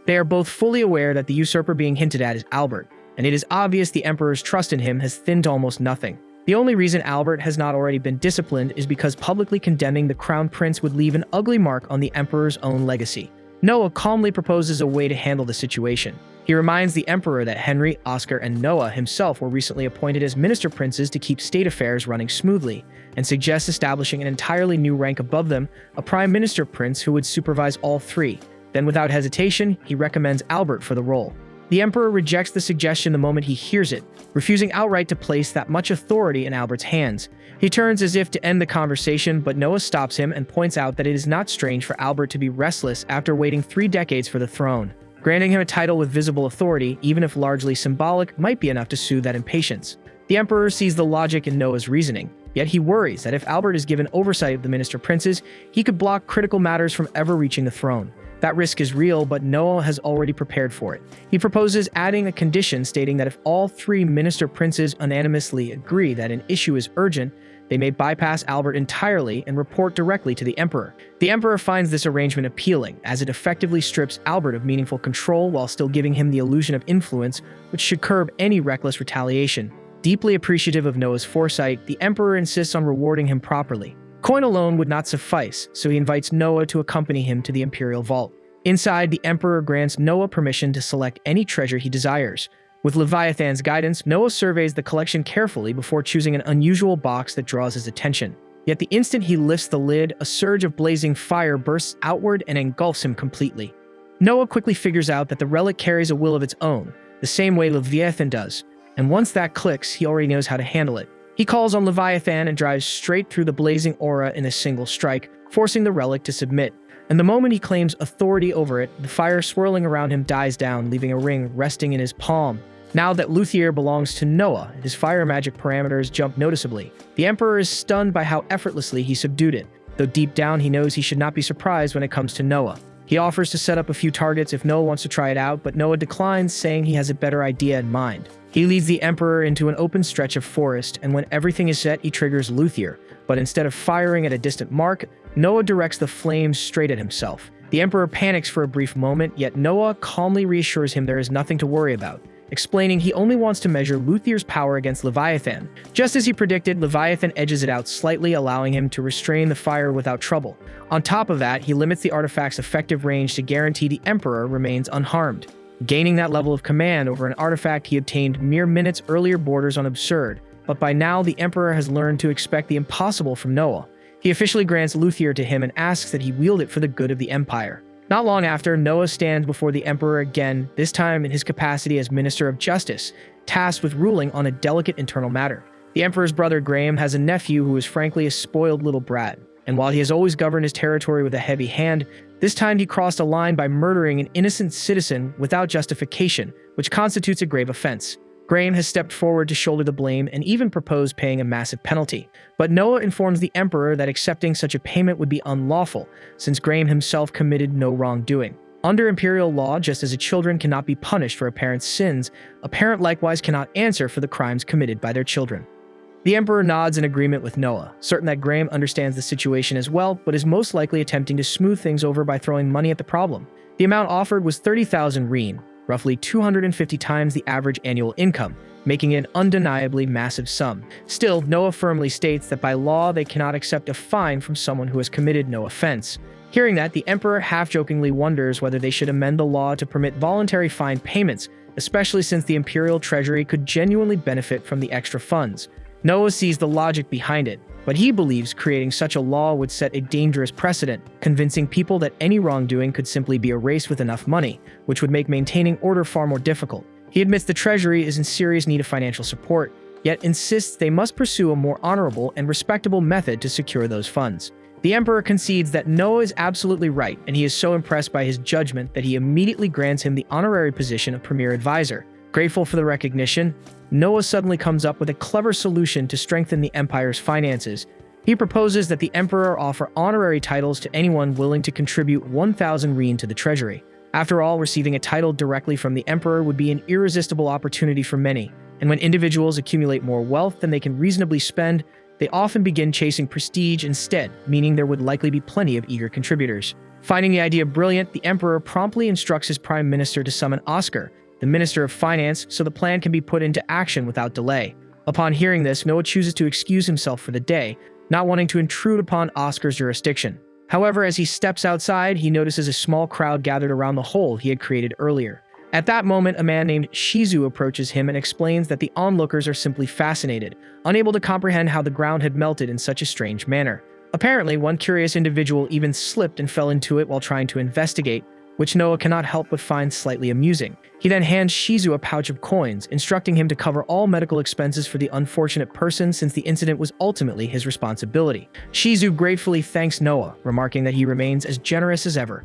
They are both fully aware that the usurper being hinted at is Albert, and it is obvious the Emperor's trust in him has thinned to almost nothing. The only reason Albert has not already been disciplined is because publicly condemning the crown prince would leave an ugly mark on the Emperor's own legacy. Noah calmly proposes a way to handle the situation. He reminds the Emperor that Henry, Oscar, and Noah himself were recently appointed as minister princes to keep state affairs running smoothly, and suggests establishing an entirely new rank above them, a prime minister prince who would supervise all 3. Then without hesitation, he recommends Albert for the role. The Emperor rejects the suggestion the moment he hears it, refusing outright to place that much authority in Albert's hands. He turns as if to end the conversation, but Noah stops him and points out that it is not strange for Albert to be restless after waiting 3 decades for the throne. Granting him a title with visible authority, even if largely symbolic, might be enough to soothe that impatience. The Emperor sees the logic in Noah's reasoning, yet he worries that if Albert is given oversight of the minister princes, he could block critical matters from ever reaching the throne. That risk is real, but Noah has already prepared for it. He proposes adding a condition stating that if all 3 minister princes unanimously agree that an issue is urgent, they may bypass Albert entirely and report directly to the Emperor. The Emperor finds this arrangement appealing, as it effectively strips Albert of meaningful control while still giving him the illusion of influence, which should curb any reckless retaliation. Deeply appreciative of Noah's foresight, the Emperor insists on rewarding him properly. Coin alone would not suffice, so he invites Noah to accompany him to the Imperial Vault. Inside, the Emperor grants Noah permission to select any treasure he desires. With Leviathan's guidance, Noah surveys the collection carefully before choosing an unusual box that draws his attention. Yet the instant he lifts the lid, a surge of blazing fire bursts outward and engulfs him completely. Noah quickly figures out that the relic carries a will of its own, the same way Leviathan does, and once that clicks, he already knows how to handle it. He calls on Leviathan and drives straight through the blazing aura in a single strike, forcing the relic to submit. And the moment he claims authority over it, the fire swirling around him dies down, leaving a ring resting in his palm. Now that Luthier belongs to Noah, his fire magic parameters jump noticeably. The Emperor is stunned by how effortlessly he subdued it, though deep down he knows he should not be surprised when it comes to Noah. He offers to set up a few targets if Noah wants to try it out, but Noah declines, saying he has a better idea in mind. He leads the Emperor into an open stretch of forest, and when everything is set, he triggers Luthier. But instead of firing at a distant mark, Noah directs the flames straight at himself. The Emperor panics for a brief moment, yet Noah calmly reassures him there is nothing to worry about, explaining he only wants to measure Luthier's power against Leviathan. Just as he predicted, Leviathan edges it out slightly, allowing him to restrain the fire without trouble. On top of that, he limits the artifact's effective range to guarantee the Emperor remains unharmed. Gaining that level of command over an artifact he obtained mere minutes earlier borders on absurd, but by now the Emperor has learned to expect the impossible from Noah. He officially grants Luthier to him and asks that he wield it for the good of the Empire. Not long after, Noah stands before the Emperor again, this time in his capacity as Minister of Justice, tasked with ruling on a delicate internal matter. The Emperor's brother Graham has a nephew who is frankly a spoiled little brat, and while he has always governed his territory with a heavy hand, this time he crossed a line by murdering an innocent citizen without justification, which constitutes a grave offense. Graham has stepped forward to shoulder the blame and even proposed paying a massive penalty. But Noah informs the Emperor that accepting such a payment would be unlawful, since Graham himself committed no wrongdoing. Under imperial law, just as a children cannot be punished for a parent's sins, a parent likewise cannot answer for the crimes committed by their children. The Emperor nods in agreement with Noah, certain that Graham understands the situation as well, but is most likely attempting to smooth things over by throwing money at the problem. The amount offered was 30,000 reen, roughly 250 times the average annual income, making it an undeniably massive sum. Still, Noah firmly states that by law they cannot accept a fine from someone who has committed no offense. Hearing that, the Emperor half-jokingly wonders whether they should amend the law to permit voluntary fine payments, especially since the Imperial Treasury could genuinely benefit from the extra funds. Noah sees the logic behind it, but he believes creating such a law would set a dangerous precedent, convincing people that any wrongdoing could simply be erased with enough money, which would make maintaining order far more difficult. He admits the Treasury is in serious need of financial support, yet insists they must pursue a more honorable and respectable method to secure those funds. The Emperor concedes that Noah is absolutely right, and he is so impressed by his judgment that he immediately grants him the honorary position of Premier Advisor. Grateful for the recognition, Noah suddenly comes up with a clever solution to strengthen the Empire's finances. He proposes that the Emperor offer honorary titles to anyone willing to contribute 1,000 reen to the treasury. After all, receiving a title directly from the Emperor would be an irresistible opportunity for many, and when individuals accumulate more wealth than they can reasonably spend, they often begin chasing prestige instead, meaning there would likely be plenty of eager contributors. Finding the idea brilliant, the Emperor promptly instructs his Prime Minister to summon Oscar, the Minister of Finance, so the plan can be put into action without delay. Upon hearing this, Noah chooses to excuse himself for the day, not wanting to intrude upon Oscar's jurisdiction. However, as he steps outside, he notices a small crowd gathered around the hole he had created earlier. At that moment, a man named Shizu approaches him and explains that the onlookers are simply fascinated, unable to comprehend how the ground had melted in such a strange manner. Apparently, one curious individual even slipped and fell into it while trying to investigate, which Noah cannot help but find slightly amusing. He then hands Shizu a pouch of coins, instructing him to cover all medical expenses for the unfortunate person since the incident was ultimately his responsibility. Shizu gratefully thanks Noah, remarking that he remains as generous as ever.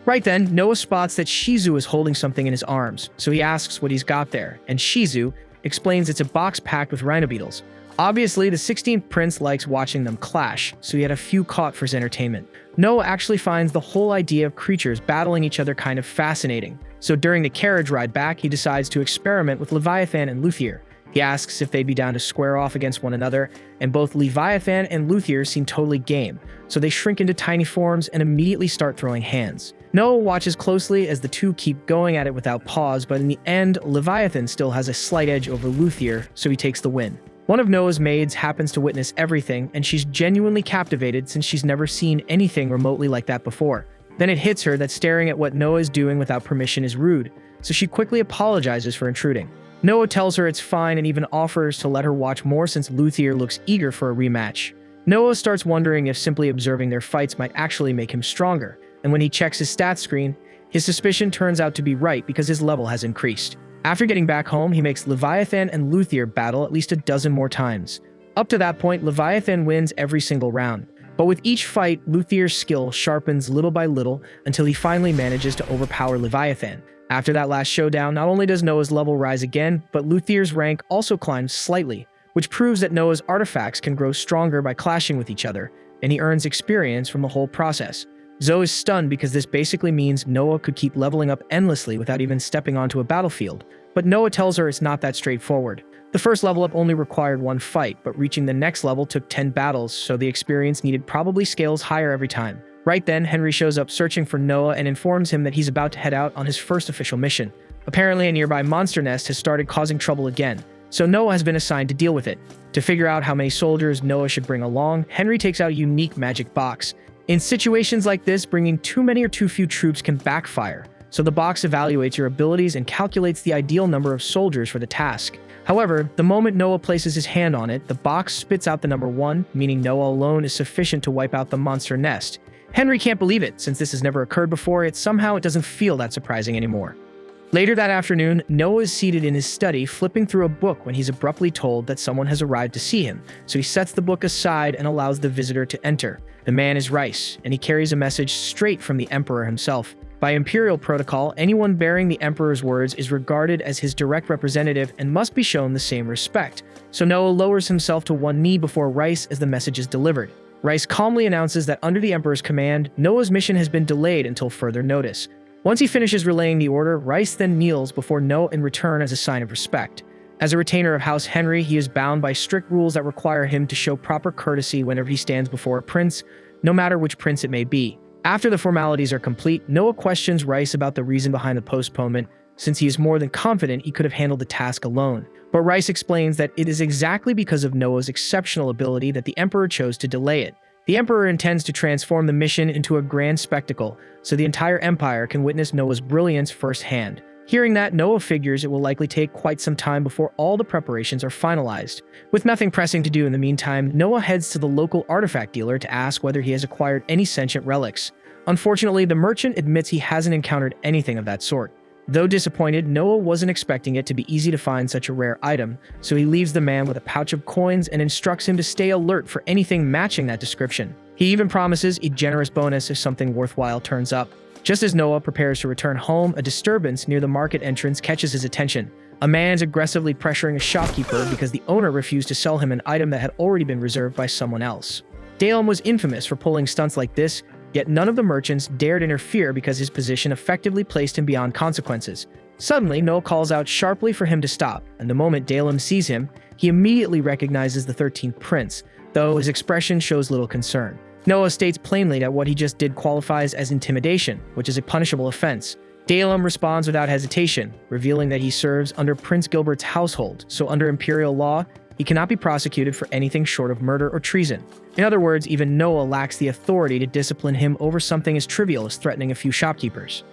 Right then, Noah spots that Shizu is holding something in his arms, so he asks what he's got there, and Shizu explains it's a box packed with rhino beetles. Obviously, the 16th prince likes watching them clash, so he had a few caught for his entertainment. Noah actually finds the whole idea of creatures battling each other kind of fascinating, so during the carriage ride back, he decides to experiment with Leviathan and Luthier. He asks if they'd be down to square off against one another, and both Leviathan and Luthier seem totally game, so they shrink into tiny forms and immediately start throwing hands. Noah watches closely as the two keep going at it without pause, but in the end, Leviathan still has a slight edge over Luthier, so he takes the win. One of Noah's maids happens to witness everything, and she's genuinely captivated since she's never seen anything remotely like that before. Then it hits her that staring at what Noah is doing without permission is rude, so she quickly apologizes for intruding. Noah tells her it's fine and even offers to let her watch more since Luthier looks eager for a rematch. Noah starts wondering if simply observing their fights might actually make him stronger, and when he checks his stats screen, his suspicion turns out to be right because his level has increased. After getting back home, he makes Leviathan and Luthier battle at least a dozen more times. Up to that point, Leviathan wins every single round, but with each fight, Luthier's skill sharpens little by little until he finally manages to overpower Leviathan. After that last showdown, not only does Noah's level rise again, but Luthier's rank also climbs slightly, which proves that Noah's artifacts can grow stronger by clashing with each other, and he earns experience from the whole process. Zoe is stunned because this basically means Noah could keep leveling up endlessly without even stepping onto a battlefield. but Noah tells her it's not that straightforward. The first level up only required one fight, but reaching the next level took 10 battles, so the experience needed probably scales higher every time. Right then, Henry shows up searching for Noah and informs him that he's about to head out on his first official mission. Apparently, a nearby monster nest has started causing trouble again, so Noah has been assigned to deal with it. To figure out how many soldiers Noah should bring along, Henry takes out a unique magic box. In situations like this, bringing too many or too few troops can backfire, so the box evaluates your abilities and calculates the ideal number of soldiers for the task. However, the moment Noah places his hand on it, the box spits out the number 1, meaning Noah alone is sufficient to wipe out the monster nest. Henry can't believe it, since this has never occurred before, it doesn't feel that surprising anymore. Later that afternoon, Noah is seated in his study flipping through a book when he's abruptly told that someone has arrived to see him, so he sets the book aside and allows the visitor to enter. The man is Rice, and he carries a message straight from the Emperor himself. By imperial protocol, anyone bearing the Emperor's words is regarded as his direct representative and must be shown the same respect. So Noah lowers himself to one knee before Rice as the message is delivered. Rice calmly announces that under the Emperor's command, Noah's mission has been delayed until further notice. Once he finishes relaying the order, Rice then kneels before Noah in return as a sign of respect. As a retainer of House Henry, he is bound by strict rules that require him to show proper courtesy whenever he stands before a prince, no matter which prince it may be. After the formalities are complete, Noah questions Rice about the reason behind the postponement, since he is more than confident he could have handled the task alone. But Rice explains that it is exactly because of Noah's exceptional ability that the Emperor chose to delay it. The Emperor intends to transform the mission into a grand spectacle, so the entire Empire can witness Noah's brilliance firsthand. Hearing that, Noah figures it will likely take quite some time before all the preparations are finalized. With nothing pressing to do in the meantime, Noah heads to the local artifact dealer to ask whether he has acquired any sentient relics. Unfortunately, the merchant admits he hasn't encountered anything of that sort. Though disappointed, Noah wasn't expecting it to be easy to find such a rare item, so he leaves the man with a pouch of coins and instructs him to stay alert for anything matching that description. He even promises a generous bonus if something worthwhile turns up. Just as Noah prepares to return home, a disturbance near the market entrance catches his attention. A man is aggressively pressuring a shopkeeper because the owner refused to sell him an item that had already been reserved by someone else. Dalem was infamous for pulling stunts like this, yet none of the merchants dared interfere because his position effectively placed him beyond consequences. Suddenly, Noah calls out sharply for him to stop, and the moment Dalem sees him, he immediately recognizes the 13th prince, though his expression shows little concern. Noah states plainly that what he just did qualifies as intimidation, which is a punishable offense. Dalem responds without hesitation, revealing that he serves under Prince Gilbert's household, so under imperial law, he cannot be prosecuted for anything short of murder or treason. In other words, even Noah lacks the authority to discipline him over something as trivial as threatening a few shopkeepers.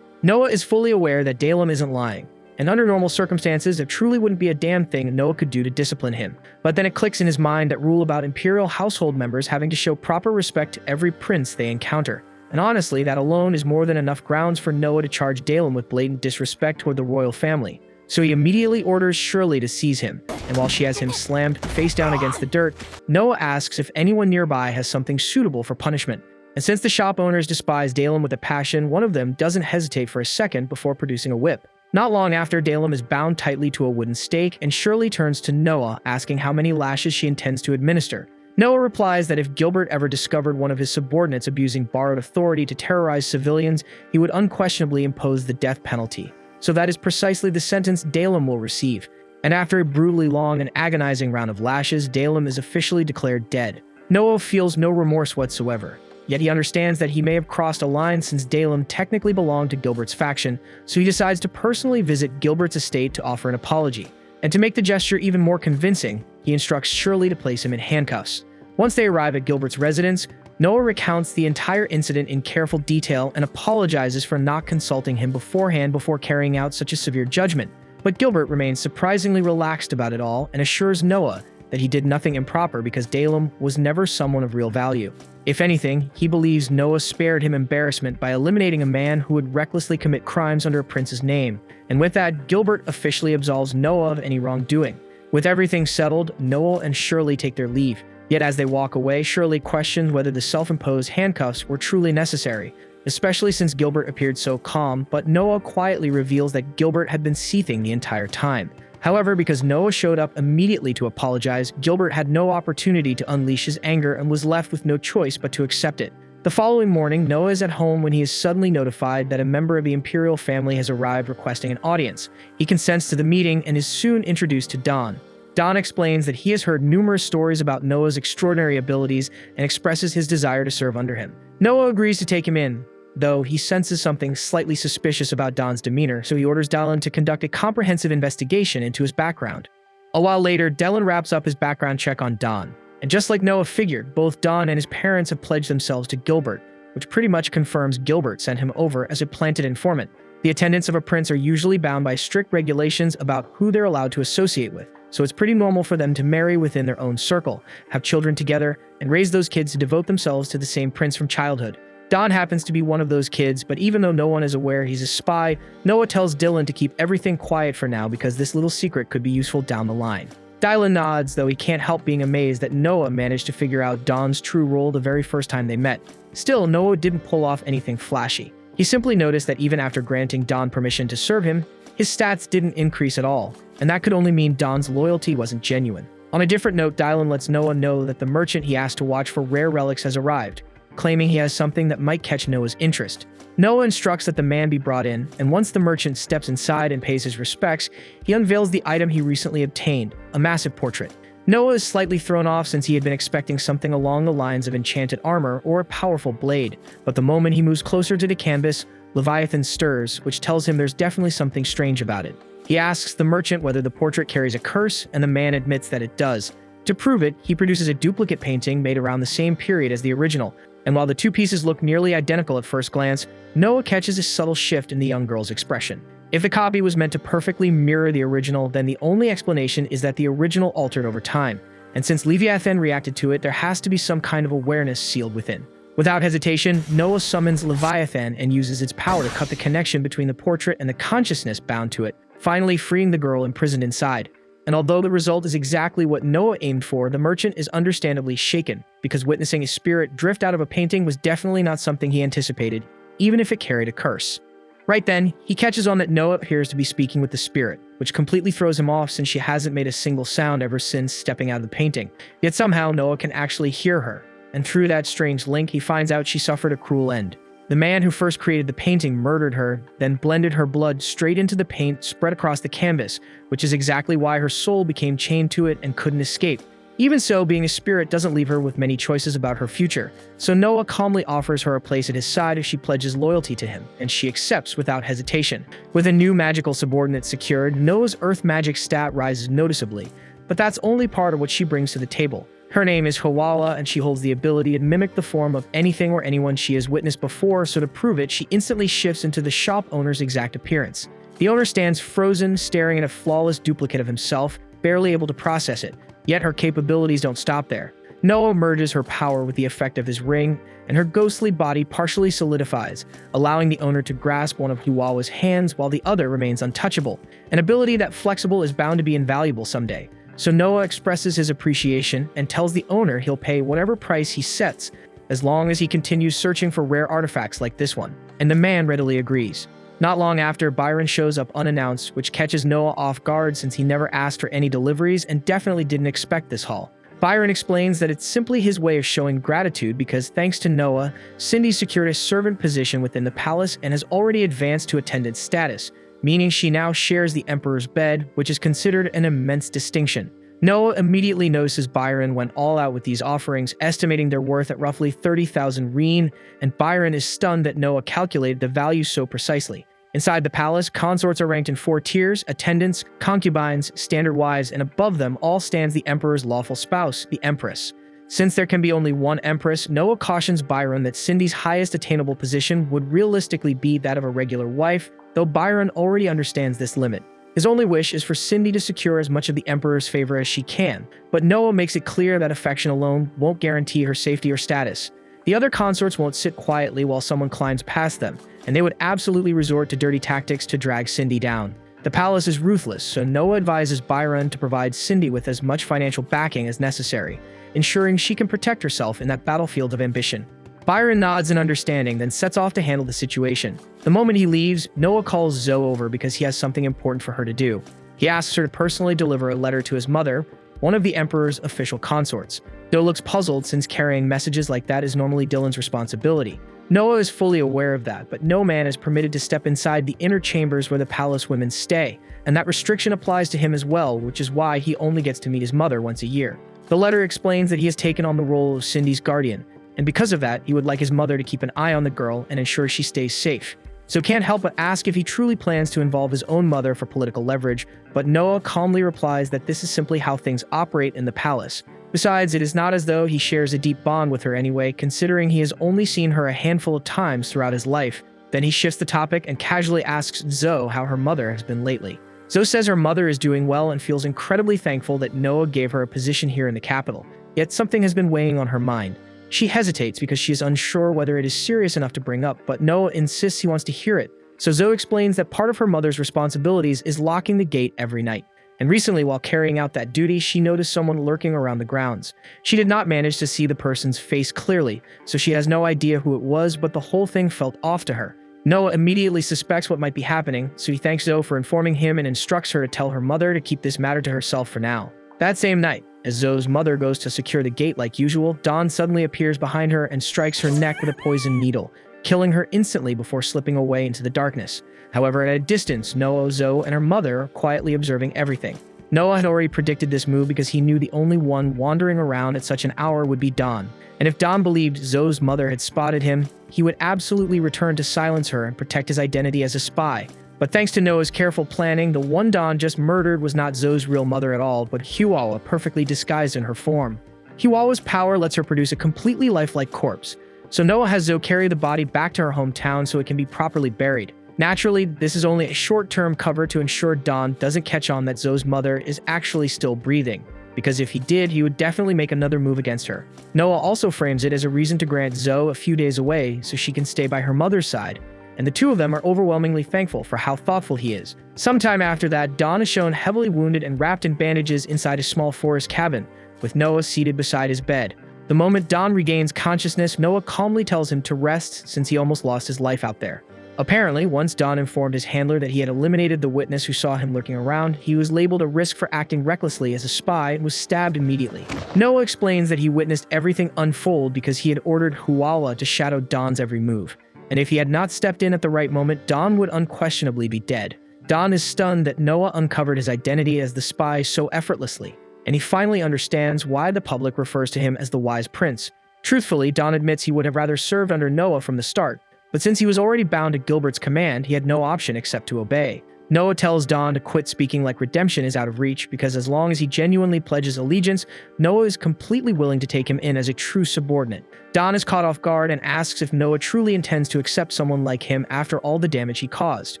Noah is fully aware that Dalem isn't lying, and under normal circumstances, it truly wouldn't be a damn thing Noah could do to discipline him. But then it clicks in his mind that rule about imperial household members having to show proper respect to every prince they encounter. And honestly, that alone is more than enough grounds for Noah to charge Dalem with blatant disrespect toward the royal family. So he immediately orders Shirley to seize him, and while she has him slammed face down against the dirt, Noah asks if anyone nearby has something suitable for punishment. And since the shop owners despise Dalem with a passion, one of them doesn't hesitate for a second before producing a whip. Not long after, Dalem is bound tightly to a wooden stake, and Shirley turns to Noah, asking how many lashes she intends to administer. Noah replies that if Gilbert ever discovered one of his subordinates abusing borrowed authority to terrorize civilians, he would unquestionably impose the death penalty. So that is precisely the sentence Dalem will receive. And after a brutally long and agonizing round of lashes, Dalem is officially declared dead. Noah feels no remorse whatsoever. Yet he understands that he may have crossed a line since Dalem technically belonged to Gilbert's faction, so he decides to personally visit Gilbert's estate to offer an apology. And to make the gesture even more convincing, he instructs Shirley to place him in handcuffs. Once they arrive at Gilbert's residence, Noah recounts the entire incident in careful detail and apologizes for not consulting him beforehand before carrying out such a severe judgment. But Gilbert remains surprisingly relaxed about it all and assures Noah that he did nothing improper because Dalem was never someone of real value. If anything, he believes Noah spared him embarrassment by eliminating a man who would recklessly commit crimes under a prince's name. And with that, Gilbert officially absolves Noah of any wrongdoing. With everything settled, Noah and Shirley take their leave. Yet as they walk away, Shirley questions whether the self-imposed handcuffs were truly necessary, especially since Gilbert appeared so calm, but Noah quietly reveals that Gilbert had been seething the entire time. However, because Noah showed up immediately to apologize, Gilbert had no opportunity to unleash his anger and was left with no choice but to accept it. The following morning, Noah is at home when he is suddenly notified that a member of the imperial family has arrived requesting an audience. He consents to the meeting and is soon introduced to Don. Don explains that he has heard numerous stories about Noah's extraordinary abilities and expresses his desire to serve under him. Noah agrees to take him in, though he senses something slightly suspicious about Don's demeanor, so he orders Dylan to conduct a comprehensive investigation into his background. A while later, Dylan wraps up his background check on Don. And just like Noah figured, both Don and his parents have pledged themselves to Gilbert, which pretty much confirms Gilbert sent him over as a planted informant. The attendants of a prince are usually bound by strict regulations about who they're allowed to associate with, so it's pretty normal for them to marry within their own circle, have children together, and raise those kids to devote themselves to the same prince from childhood. Don happens to be one of those kids, but even though no one is aware he's a spy, Noah tells Dylan to keep everything quiet for now because this little secret could be useful down the line. Dylan nods, though he can't help being amazed that Noah managed to figure out Don's true role the very first time they met. Still, Noah didn't pull off anything flashy. He simply noticed that even after granting Don permission to serve him, his stats didn't increase at all, and that could only mean Don's loyalty wasn't genuine. On a different note, Dylan lets Noah know that the merchant he asked to watch for rare relics has arrived, claiming he has something that might catch Noah's interest. Noah instructs that the man be brought in, and once the merchant steps inside and pays his respects, he unveils the item he recently obtained, a massive portrait. Noah is slightly thrown off since he had been expecting something along the lines of enchanted armor or a powerful blade, but the moment he moves closer to the canvas, Leviathan stirs, which tells him there's definitely something strange about it. He asks the merchant whether the portrait carries a curse, and the man admits that it does. To prove it, he produces a duplicate painting made around the same period as the original, and while the two pieces look nearly identical at first glance, Noah catches a subtle shift in the young girl's expression. If the copy was meant to perfectly mirror the original, then the only explanation is that the original altered over time, and since Leviathan reacted to it, there has to be some kind of awareness sealed within. Without hesitation, Noah summons Leviathan and uses its power to cut the connection between the portrait and the consciousness bound to it, finally freeing the girl imprisoned inside. And although the result is exactly what Noah aimed for, the merchant is understandably shaken, because witnessing his spirit drift out of a painting was definitely not something he anticipated, even if it carried a curse. Right then, he catches on that Noah appears to be speaking with the spirit, which completely throws him off since she hasn't made a single sound ever since stepping out of the painting. Yet somehow Noah can actually hear her, and through that strange link he finds out she suffered a cruel end. The man who first created the painting murdered her, then blended her blood straight into the paint spread across the canvas, which is exactly why her soul became chained to it and couldn't escape. Even so, being a spirit doesn't leave her with many choices about her future, so Noah calmly offers her a place at his side if she pledges loyalty to him, and she accepts without hesitation. With a new magical subordinate secured, Noah's earth magic stat rises noticeably, but that's only part of what she brings to the table. Her name is Hawala, and she holds the ability to mimic the form of anything or anyone she has witnessed before, so to prove it, she instantly shifts into the shop owner's exact appearance. The owner stands frozen, staring at a flawless duplicate of himself, barely able to process it, yet her capabilities don't stop there. Noah merges her power with the effect of his ring, and her ghostly body partially solidifies, allowing the owner to grasp one of Hawala's hands while the other remains untouchable, an ability that flexible is bound to be invaluable someday. So Noah expresses his appreciation and tells the owner he'll pay whatever price he sets, as long as he continues searching for rare artifacts like this one, and the man readily agrees. Not long after, Byron shows up unannounced, which catches Noah off guard since he never asked for any deliveries and definitely didn't expect this haul. Byron explains that it's simply his way of showing gratitude because thanks to Noah, Cindy secured a servant position within the palace and has already advanced to attendant status, meaning she now shares the Emperor's bed, which is considered an immense distinction. Noah immediately notices Byron went all out with these offerings, estimating their worth at roughly 30,000 reen, and Byron is stunned that Noah calculated the value so precisely. Inside the palace, consorts are ranked in 4 tiers: attendants, concubines, standard wives, and above them all stands the Emperor's lawful spouse, the Empress. Since there can be only one Empress, Noah cautions Byron that Cindy's highest attainable position would realistically be that of a regular wife, though Byron already understands this limit. His only wish is for Cindy to secure as much of the Emperor's favor as she can, but Noah makes it clear that affection alone won't guarantee her safety or status. The other consorts won't sit quietly while someone climbs past them, and they would absolutely resort to dirty tactics to drag Cindy down. The palace is ruthless, so Noah advises Byron to provide Cindy with as much financial backing as necessary, ensuring she can protect herself in that battlefield of ambition. Byron nods in understanding, then sets off to handle the situation. The moment he leaves, Noah calls Zoe over because he has something important for her to do. He asks her to personally deliver a letter to his mother, one of the Emperor's official consorts. Doe looks puzzled since carrying messages like that is normally Dylan's responsibility. Noah is fully aware of that, but no man is permitted to step inside the inner chambers where the palace women stay, and that restriction applies to him as well, which is why he only gets to meet his mother once a year. The letter explains that he has taken on the role of Cindy's guardian, and because of that, he would like his mother to keep an eye on the girl and ensure she stays safe. So can't help but ask if he truly plans to involve his own mother for political leverage, but Noah calmly replies that this is simply how things operate in the palace. Besides, it is not as though he shares a deep bond with her anyway, considering he has only seen her a handful of times throughout his life. Then he shifts the topic and casually asks Zoe how her mother has been lately. Zoe says her mother is doing well and feels incredibly thankful that Noah gave her a position here in the capital. Yet something has been weighing on her mind. She hesitates because she is unsure whether it is serious enough to bring up, but Noah insists he wants to hear it. So Zoe explains that part of her mother's responsibilities is locking the gate every night. And recently, while carrying out that duty, she noticed someone lurking around the grounds. She did not manage to see the person's face clearly, so she has no idea who it was, but the whole thing felt off to her. Noah immediately suspects what might be happening, so he thanks Zoe for informing him and instructs her to tell her mother to keep this matter to herself for now. That same night, as Zoe's mother goes to secure the gate like usual, Dawn suddenly appears behind her and strikes her neck with a poisoned needle, killing her instantly before slipping away into the darkness. However, at a distance, Noah, Zoe, and her mother are quietly observing everything. Noah had already predicted this move because he knew the only one wandering around at such an hour would be Dawn. And if Dawn believed Zoe's mother had spotted him, he would absolutely return to silence her and protect his identity as a spy. But thanks to Noah's careful planning, the one Dawn just murdered was not Zoe's real mother at all, but Huala, perfectly disguised in her form. Huala's power lets her produce a completely lifelike corpse, so Noah has Zoe carry the body back to her hometown so it can be properly buried. Naturally, this is only a short-term cover to ensure Dawn doesn't catch on that Zoe's mother is actually still breathing, because if he did, he would definitely make another move against her. Noah also frames it as a reason to grant Zoe a few days away so she can stay by her mother's side, and the two of them are overwhelmingly thankful for how thoughtful he is. Sometime after that, Dawn is shown heavily wounded and wrapped in bandages inside a small forest cabin, with Noah seated beside his bed. The moment Dawn regains consciousness, Noah calmly tells him to rest since he almost lost his life out there. Apparently, once Dawn informed his handler that he had eliminated the witness who saw him lurking around, he was labeled a risk for acting recklessly as a spy and was stabbed immediately. Noah explains that he witnessed everything unfold because he had ordered Huala to shadow Dawn's every move, and if he had not stepped in at the right moment, Dawn would unquestionably be dead. Dawn is stunned that Noah uncovered his identity as the spy so effortlessly, and he finally understands why the public refers to him as the Wise Prince. Truthfully, Dawn admits he would have rather served under Noah from the start, but since he was already bound to Gilbert's command, he had no option except to obey. Noah tells Dawn to quit speaking like redemption is out of reach because as long as he genuinely pledges allegiance, Noah is completely willing to take him in as a true subordinate. Dawn is caught off guard and asks if Noah truly intends to accept someone like him after all the damage he caused.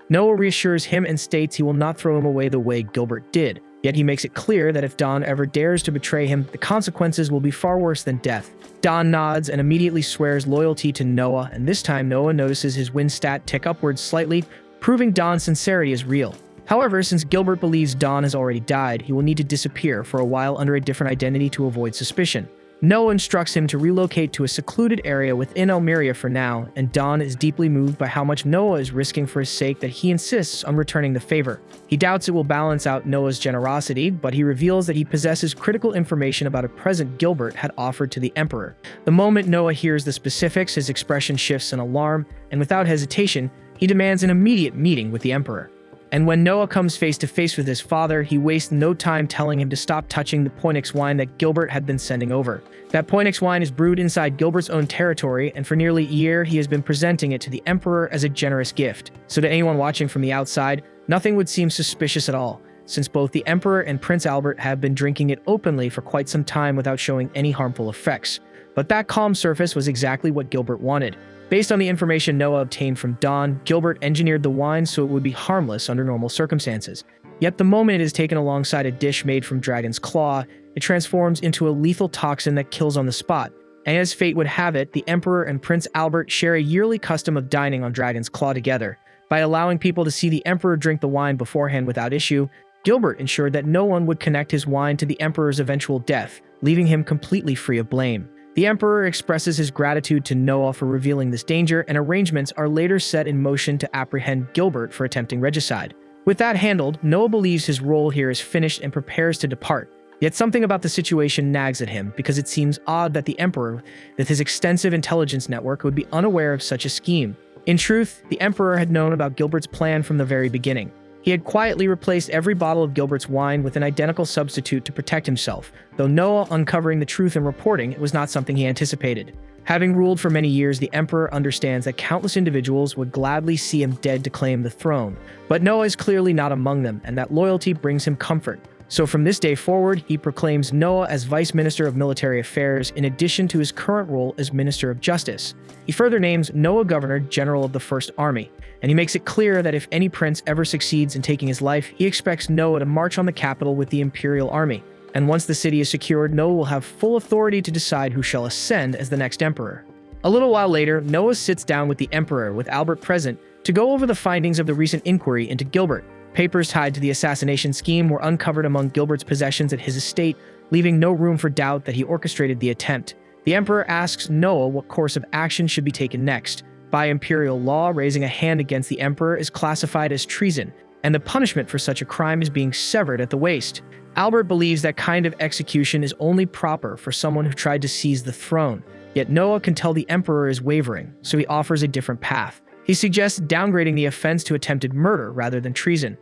Noah reassures him and states he will not throw him away the way Gilbert did, yet he makes it clear that if Dawn ever dares to betray him, the consequences will be far worse than death. Dawn nods and immediately swears loyalty to Noah, and this time Noah notices his win stat tick upwards slightly, proving Dawn's sincerity is real. However, since Gilbert believes Dawn has already died, he will need to disappear for a while under a different identity to avoid suspicion. Noah instructs him to relocate to a secluded area within Elmiria for now, and Dawn is deeply moved by how much Noah is risking for his sake that he insists on returning the favor. He doubts it will balance out Noah's generosity, but he reveals that he possesses critical information about a present Gilbert had offered to the Emperor. The moment Noah hears the specifics, his expression shifts in alarm, and without hesitation, he demands an immediate meeting with the Emperor. And when Noah comes face to face with his father, he wastes no time telling him to stop touching the Poinix wine that Gilbert had been sending over. That Poinix wine is brewed inside Gilbert's own territory, and for nearly a year he has been presenting it to the Emperor as a generous gift. So to anyone watching from the outside, nothing would seem suspicious at all, since both the Emperor and Prince Albert have been drinking it openly for quite some time without showing any harmful effects. But that calm surface was exactly what Gilbert wanted. Based on the information Noah obtained from Dawn, Gilbert engineered the wine so it would be harmless under normal circumstances. Yet the moment it is taken alongside a dish made from dragon's claw, it transforms into a lethal toxin that kills on the spot. And as fate would have it, the Emperor and Prince Albert share a yearly custom of dining on dragon's claw together. By allowing people to see the Emperor drink the wine beforehand without issue, Gilbert ensured that no one would connect his wine to the Emperor's eventual death, leaving him completely free of blame. The Emperor expresses his gratitude to Noah for revealing this danger, and arrangements are later set in motion to apprehend Gilbert for attempting regicide. With that handled, Noah believes his role here is finished and prepares to depart. Yet something about the situation nags at him because it seems odd that the Emperor, with his extensive intelligence network, would be unaware of such a scheme. In truth, the Emperor had known about Gilbert's plan from the very beginning. He had quietly replaced every bottle of Gilbert's wine with an identical substitute to protect himself, though Noah uncovering the truth and reporting it was not something he anticipated. Having ruled for many years, the Emperor understands that countless individuals would gladly see him dead to claim the throne. But Noah is clearly not among them, and that loyalty brings him comfort. So from this day forward, he proclaims Noah as Vice Minister of Military Affairs in addition to his current role as Minister of Justice. He further names Noah Governor General of the First Army, and he makes it clear that if any prince ever succeeds in taking his life, he expects Noah to march on the capital with the Imperial Army. And once the city is secured, Noah will have full authority to decide who shall ascend as the next emperor. A little while later, Noah sits down with the Emperor, with Albert present, to go over the findings of the recent inquiry into Gilbert. Papers tied to the assassination scheme were uncovered among Gilbert's possessions at his estate, leaving no room for doubt that he orchestrated the attempt. The Emperor asks Noah what course of action should be taken next. By imperial law, raising a hand against the Emperor is classified as treason, and the punishment for such a crime is being severed at the waist. Albert believes that kind of execution is only proper for someone who tried to seize the throne, yet Noah can tell the Emperor is wavering, so he offers a different path. He suggests downgrading the offense to attempted murder rather than treason.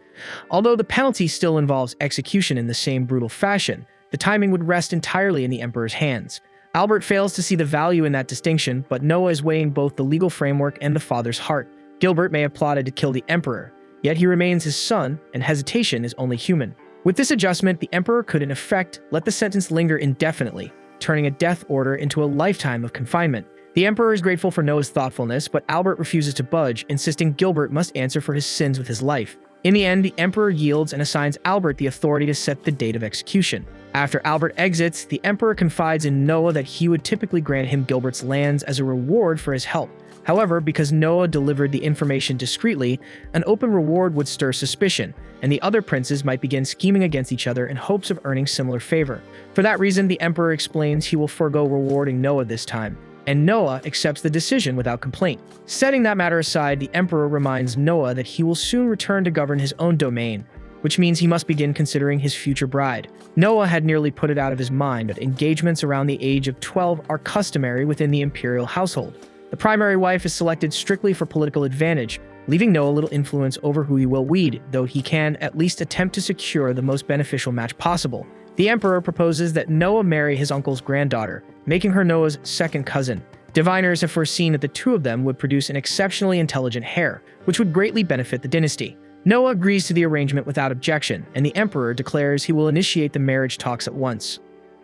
Although the penalty still involves execution in the same brutal fashion, the timing would rest entirely in the Emperor's hands. Albert fails to see the value in that distinction, but Noah is weighing both the legal framework and the father's heart. Gilbert may have plotted to kill the Emperor, yet he remains his son, and hesitation is only human. With this adjustment, the Emperor could in effect let the sentence linger indefinitely, turning a death order into a lifetime of confinement. The Emperor is grateful for Noah's thoughtfulness, but Albert refuses to budge, insisting Gilbert must answer for his sins with his life. In the end, the Emperor yields and assigns Albert the authority to set the date of execution. After Albert exits, the Emperor confides in Noah that he would typically grant him Gilbert's lands as a reward for his help. However, because Noah delivered the information discreetly, an open reward would stir suspicion, and the other princes might begin scheming against each other in hopes of earning similar favor. For that reason, the Emperor explains he will forego rewarding Noah this time, and Noah accepts the decision without complaint. Setting that matter aside, the Emperor reminds Noah that he will soon return to govern his own domain, which means he must begin considering his future bride. Noah had nearly put it out of his mind, but engagements around the age of 12 are customary within the imperial household. The primary wife is selected strictly for political advantage, leaving Noah little influence over who he will weed, though he can at least attempt to secure the most beneficial match possible. The Emperor proposes that Noah marry his uncle's granddaughter, making her Noah's second cousin. Diviners have foreseen that the two of them would produce an exceptionally intelligent heir, which would greatly benefit the dynasty. Noah agrees to the arrangement without objection, and the Emperor declares he will initiate the marriage talks at once.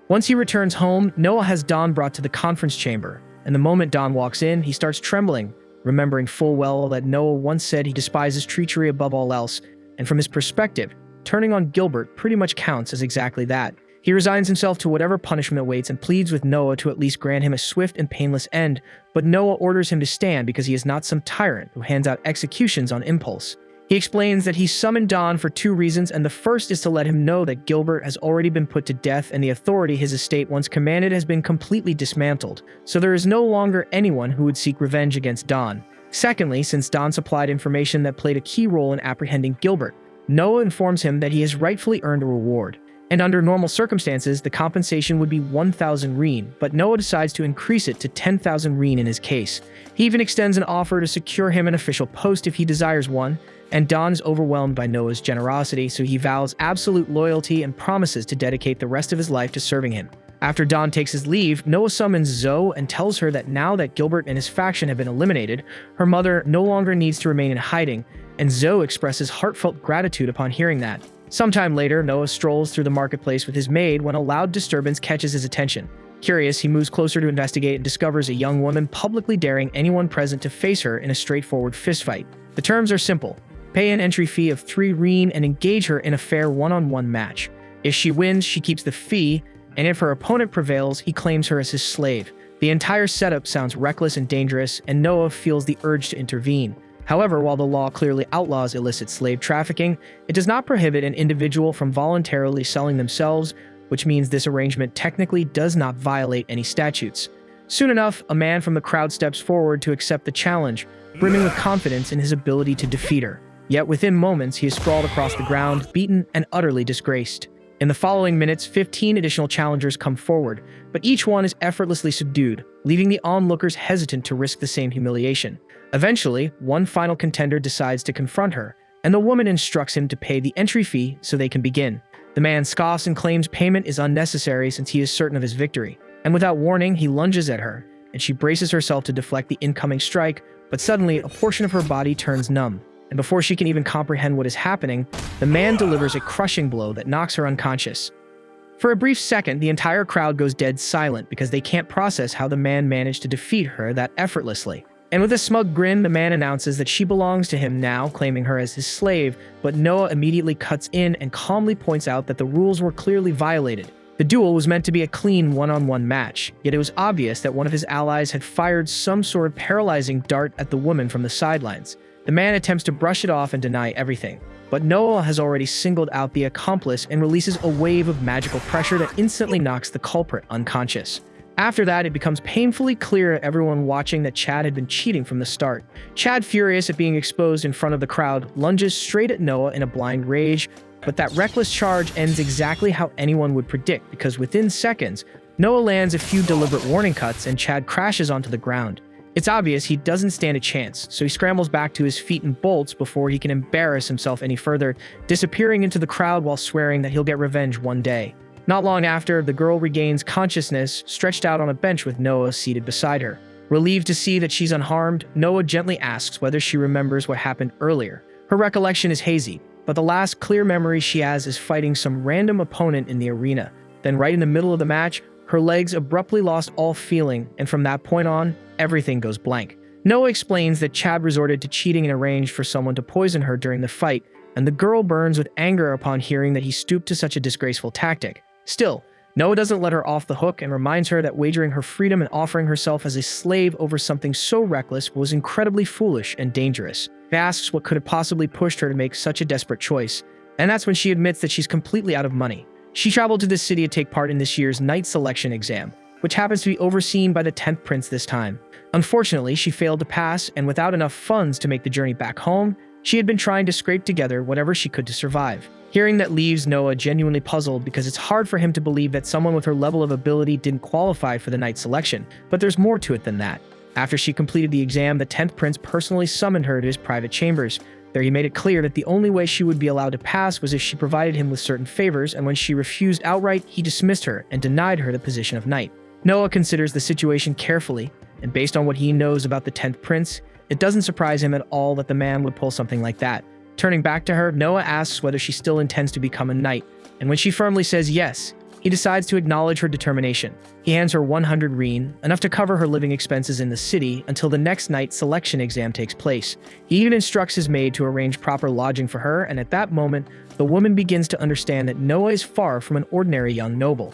Once he returns home, Noah has Don brought to the conference chamber, and the moment Don walks in, he starts trembling, remembering full well that Noah once said he despises treachery above all else, and from his perspective, turning on Gilbert pretty much counts as exactly that. He resigns himself to whatever punishment awaits and pleads with Noah to at least grant him a swift and painless end, but Noah orders him to stand because he is not some tyrant who hands out executions on impulse. He explains that he summoned Don for two reasons, and the first is to let him know that Gilbert has already been put to death and the authority his estate once commanded has been completely dismantled, so there is no longer anyone who would seek revenge against Don. Secondly, since Don supplied information that played a key role in apprehending Gilbert, Noah informs him that he has rightfully earned a reward. And under normal circumstances, the compensation would be 1,000 reen, but Noah decides to increase it to 10,000 reen in his case. He even extends an offer to secure him an official post if he desires one, and Don is overwhelmed by Noah's generosity, so he vows absolute loyalty and promises to dedicate the rest of his life to serving him. After Don takes his leave, Noah summons Zoe and tells her that now that Gilbert and his faction have been eliminated, her mother no longer needs to remain in hiding, and Zoe expresses heartfelt gratitude upon hearing that. Sometime later, Noah strolls through the marketplace with his maid when a loud disturbance catches his attention. Curious, he moves closer to investigate and discovers a young woman publicly daring anyone present to face her in a straightforward fistfight. The terms are simple. Pay an entry fee of 3 reen and engage her in a fair one-on-one match. If she wins, she keeps the fee, and if her opponent prevails, he claims her as his slave. The entire setup sounds reckless and dangerous, and Noah feels the urge to intervene. However, while the law clearly outlaws illicit slave trafficking, it does not prohibit an individual from voluntarily selling themselves, which means this arrangement technically does not violate any statutes. Soon enough, a man from the crowd steps forward to accept the challenge, brimming with confidence in his ability to defeat her. Yet within moments, he is sprawled across the ground, beaten and utterly disgraced. In the following minutes, 15 additional challengers come forward, but each one is effortlessly subdued, leaving the onlookers hesitant to risk the same humiliation. Eventually, one final contender decides to confront her, and the woman instructs him to pay the entry fee so they can begin. The man scoffs and claims payment is unnecessary since he is certain of his victory, and without warning, he lunges at her, and she braces herself to deflect the incoming strike, but suddenly a portion of her body turns numb, and before she can even comprehend what is happening, the man delivers a crushing blow that knocks her unconscious. For a brief second, the entire crowd goes dead silent because they can't process how the man managed to defeat her that effortlessly. And with a smug grin, the man announces that she belongs to him now, claiming her as his slave, but Noah immediately cuts in and calmly points out that the rules were clearly violated. The duel was meant to be a clean one-on-one match, yet it was obvious that one of his allies had fired some sort of paralyzing dart at the woman from the sidelines. The man attempts to brush it off and deny everything, but Noah has already singled out the accomplice and releases a wave of magical pressure that instantly knocks the culprit unconscious. After that, it becomes painfully clear to everyone watching that Chad had been cheating from the start. Chad, furious at being exposed in front of the crowd, lunges straight at Noah in a blind rage, but that reckless charge ends exactly how anyone would predict because within seconds, Noah lands a few deliberate warning cuts and Chad crashes onto the ground. It's obvious he doesn't stand a chance, so he scrambles back to his feet and bolts before he can embarrass himself any further, disappearing into the crowd while swearing that he'll get revenge one day. Not long after, the girl regains consciousness, stretched out on a bench with Noah seated beside her. Relieved to see that she's unharmed, Noah gently asks whether she remembers what happened earlier. Her recollection is hazy, but the last clear memory she has is fighting some random opponent in the arena. Then right in the middle of the match, her legs abruptly lost all feeling, and from that point on, everything goes blank. Noah explains that Chad resorted to cheating and arranged for someone to poison her during the fight, and the girl burns with anger upon hearing that he stooped to such a disgraceful tactic. Still, Noah doesn't let her off the hook and reminds her that wagering her freedom and offering herself as a slave over something so reckless was incredibly foolish and dangerous. He asks what could have possibly pushed her to make such a desperate choice, and that's when she admits that she's completely out of money. She traveled to this city to take part in this year's knight selection exam, which happens to be overseen by the 10th prince this time. Unfortunately, she failed to pass, and without enough funds to make the journey back home, she had been trying to scrape together whatever she could to survive. Hearing that leaves Noah genuinely puzzled because it's hard for him to believe that someone with her level of ability didn't qualify for the knight selection, but there's more to it than that. After she completed the exam, the 10th prince personally summoned her to his private chambers. There he made it clear that the only way she would be allowed to pass was if she provided him with certain favors, and when she refused outright, he dismissed her and denied her the position of knight. Noah considers the situation carefully, and based on what he knows about the 10th prince, it doesn't surprise him at all that the man would pull something like that. Turning back to her, Noah asks whether she still intends to become a knight, and when she firmly says yes, he decides to acknowledge her determination. He hands her 100 reen, enough to cover her living expenses in the city until the next knight selection exam takes place. He even instructs his maid to arrange proper lodging for her, and at that moment, the woman begins to understand that Noah is far from an ordinary young noble.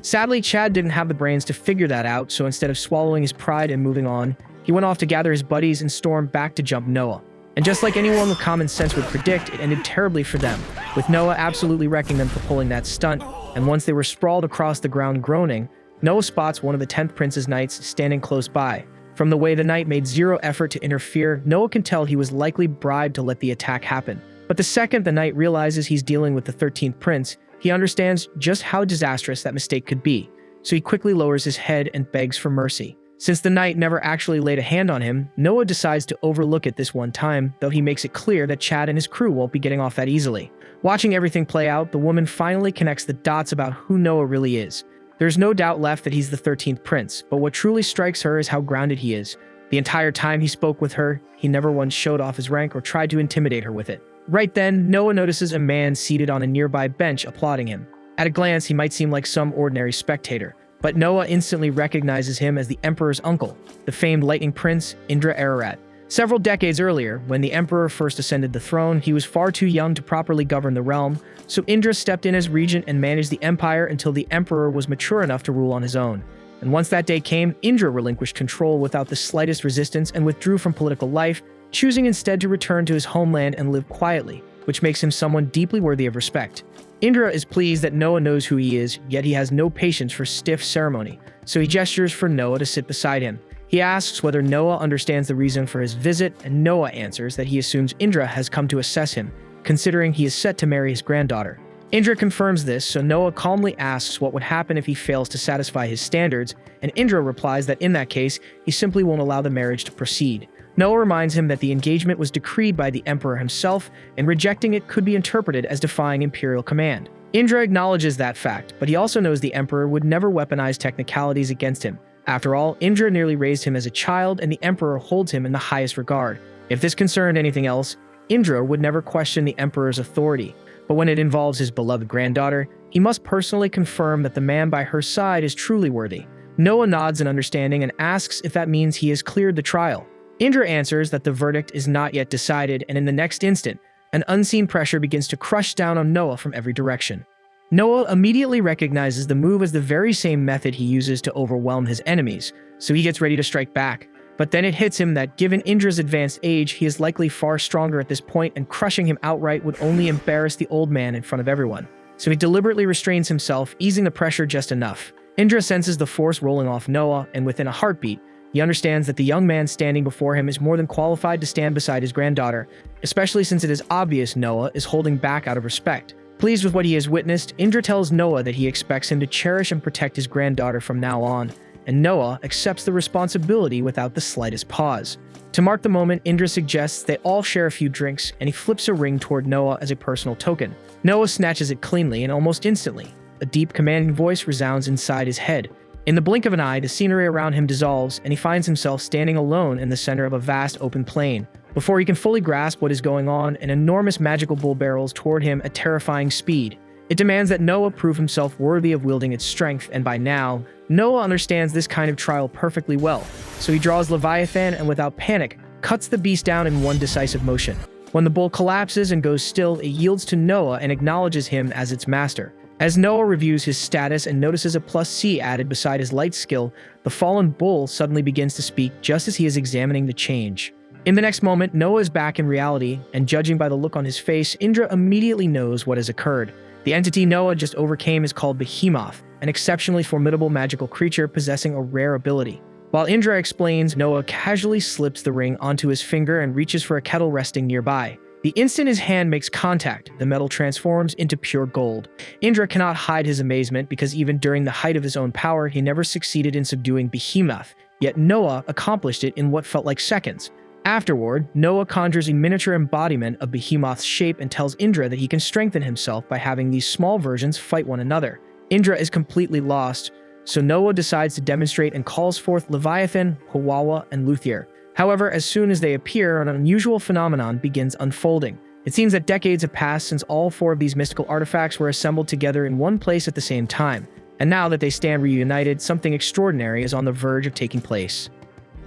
Sadly, Chad didn't have the brains to figure that out, so instead of swallowing his pride and moving on, he went off to gather his buddies and stormed back to jump Noah. And just like anyone with common sense would predict, it ended terribly for them, with Noah absolutely wrecking them for pulling that stunt, and once they were sprawled across the ground groaning, Noah spots one of the 10th prince's knights standing close by. From the way the knight made zero effort to interfere, Noah can tell he was likely bribed to let the attack happen. But the second the knight realizes he's dealing with the 13th prince, he understands just how disastrous that mistake could be, so he quickly lowers his head and begs for mercy. Since the knight never actually laid a hand on him, Noah decides to overlook it this one time, though he makes it clear that Chad and his crew won't be getting off that easily. Watching everything play out, the woman finally connects the dots about who Noah really is. There's no doubt left that he's the 13th prince, but what truly strikes her is how grounded he is. The entire time he spoke with her, he never once showed off his rank or tried to intimidate her with it. Right then, Noah notices a man seated on a nearby bench applauding him. At a glance, he might seem like some ordinary spectator, but Noah instantly recognizes him as the Emperor's uncle, the famed Lightning Prince, Indra Ararat. Several decades earlier, when the Emperor first ascended the throne, he was far too young to properly govern the realm, so Indra stepped in as regent and managed the empire until the Emperor was mature enough to rule on his own. And once that day came, Indra relinquished control without the slightest resistance and withdrew from political life, choosing instead to return to his homeland and live quietly, which makes him someone deeply worthy of respect. Indra is pleased that Noah knows who he is, yet he has no patience for stiff ceremony, so he gestures for Noah to sit beside him. He asks whether Noah understands the reason for his visit, and Noah answers that he assumes Indra has come to assess him, considering he is set to marry his granddaughter. Indra confirms this, so Noah calmly asks what would happen if he fails to satisfy his standards, and Indra replies that in that case, he simply won't allow the marriage to proceed. Noah reminds him that the engagement was decreed by the emperor himself, and rejecting it could be interpreted as defying imperial command. Indra acknowledges that fact, but he also knows the emperor would never weaponize technicalities against him. After all, Indra nearly raised him as a child, and the emperor holds him in the highest regard. If this concerned anything else, Indra would never question the emperor's authority. But when it involves his beloved granddaughter, he must personally confirm that the man by her side is truly worthy. Noah nods in understanding and asks if that means he has cleared the trial. Indra answers that the verdict is not yet decided, and in the next instant, an unseen pressure begins to crush down on Noah from every direction. Noah immediately recognizes the move as the very same method he uses to overwhelm his enemies, so he gets ready to strike back. But then it hits him that given Indra's advanced age, he is likely far stronger at this point, and crushing him outright would only embarrass the old man in front of everyone. So he deliberately restrains himself, easing the pressure just enough. Indra senses the force rolling off Noah, and within a heartbeat, he understands that the young man standing before him is more than qualified to stand beside his granddaughter, especially since it is obvious Noah is holding back out of respect. Pleased with what he has witnessed, Indra tells Noah that he expects him to cherish and protect his granddaughter from now on, and Noah accepts the responsibility without the slightest pause. To mark the moment, Indra suggests they all share a few drinks, and he flips a ring toward Noah as a personal token. Noah snatches it cleanly, and almost instantly, a deep, commanding voice resounds inside his head. In the blink of an eye, the scenery around him dissolves, and he finds himself standing alone in the center of a vast open plain. Before he can fully grasp what is going on, an enormous magical bull barrels toward him at terrifying speed. It demands that Noah prove himself worthy of wielding its strength, and by now, Noah understands this kind of trial perfectly well. So he draws Leviathan and without panic, cuts the beast down in one decisive motion. When the bull collapses and goes still, it yields to Noah and acknowledges him as its master. As Noah reviews his status and notices a +C added beside his light skill, the fallen bull suddenly begins to speak just as he is examining the change. In the next moment, Noah is back in reality, and judging by the look on his face, Indra immediately knows what has occurred. The entity Noah just overcame is called Behemoth, an exceptionally formidable magical creature possessing a rare ability. While Indra explains, Noah casually slips the ring onto his finger and reaches for a kettle resting nearby. The instant his hand makes contact, the metal transforms into pure gold. Indra cannot hide his amazement because even during the height of his own power, he never succeeded in subduing Behemoth, yet Noah accomplished it in what felt like seconds. Afterward, Noah conjures a miniature embodiment of Behemoth's shape and tells Indra that he can strengthen himself by having these small versions fight one another. Indra is completely lost, so Noah decides to demonstrate and calls forth Leviathan, Hawawa, and Luthier. However, as soon as they appear, an unusual phenomenon begins unfolding. It seems that decades have passed since all four of these mystical artifacts were assembled together in one place at the same time, and now that they stand reunited, something extraordinary is on the verge of taking place.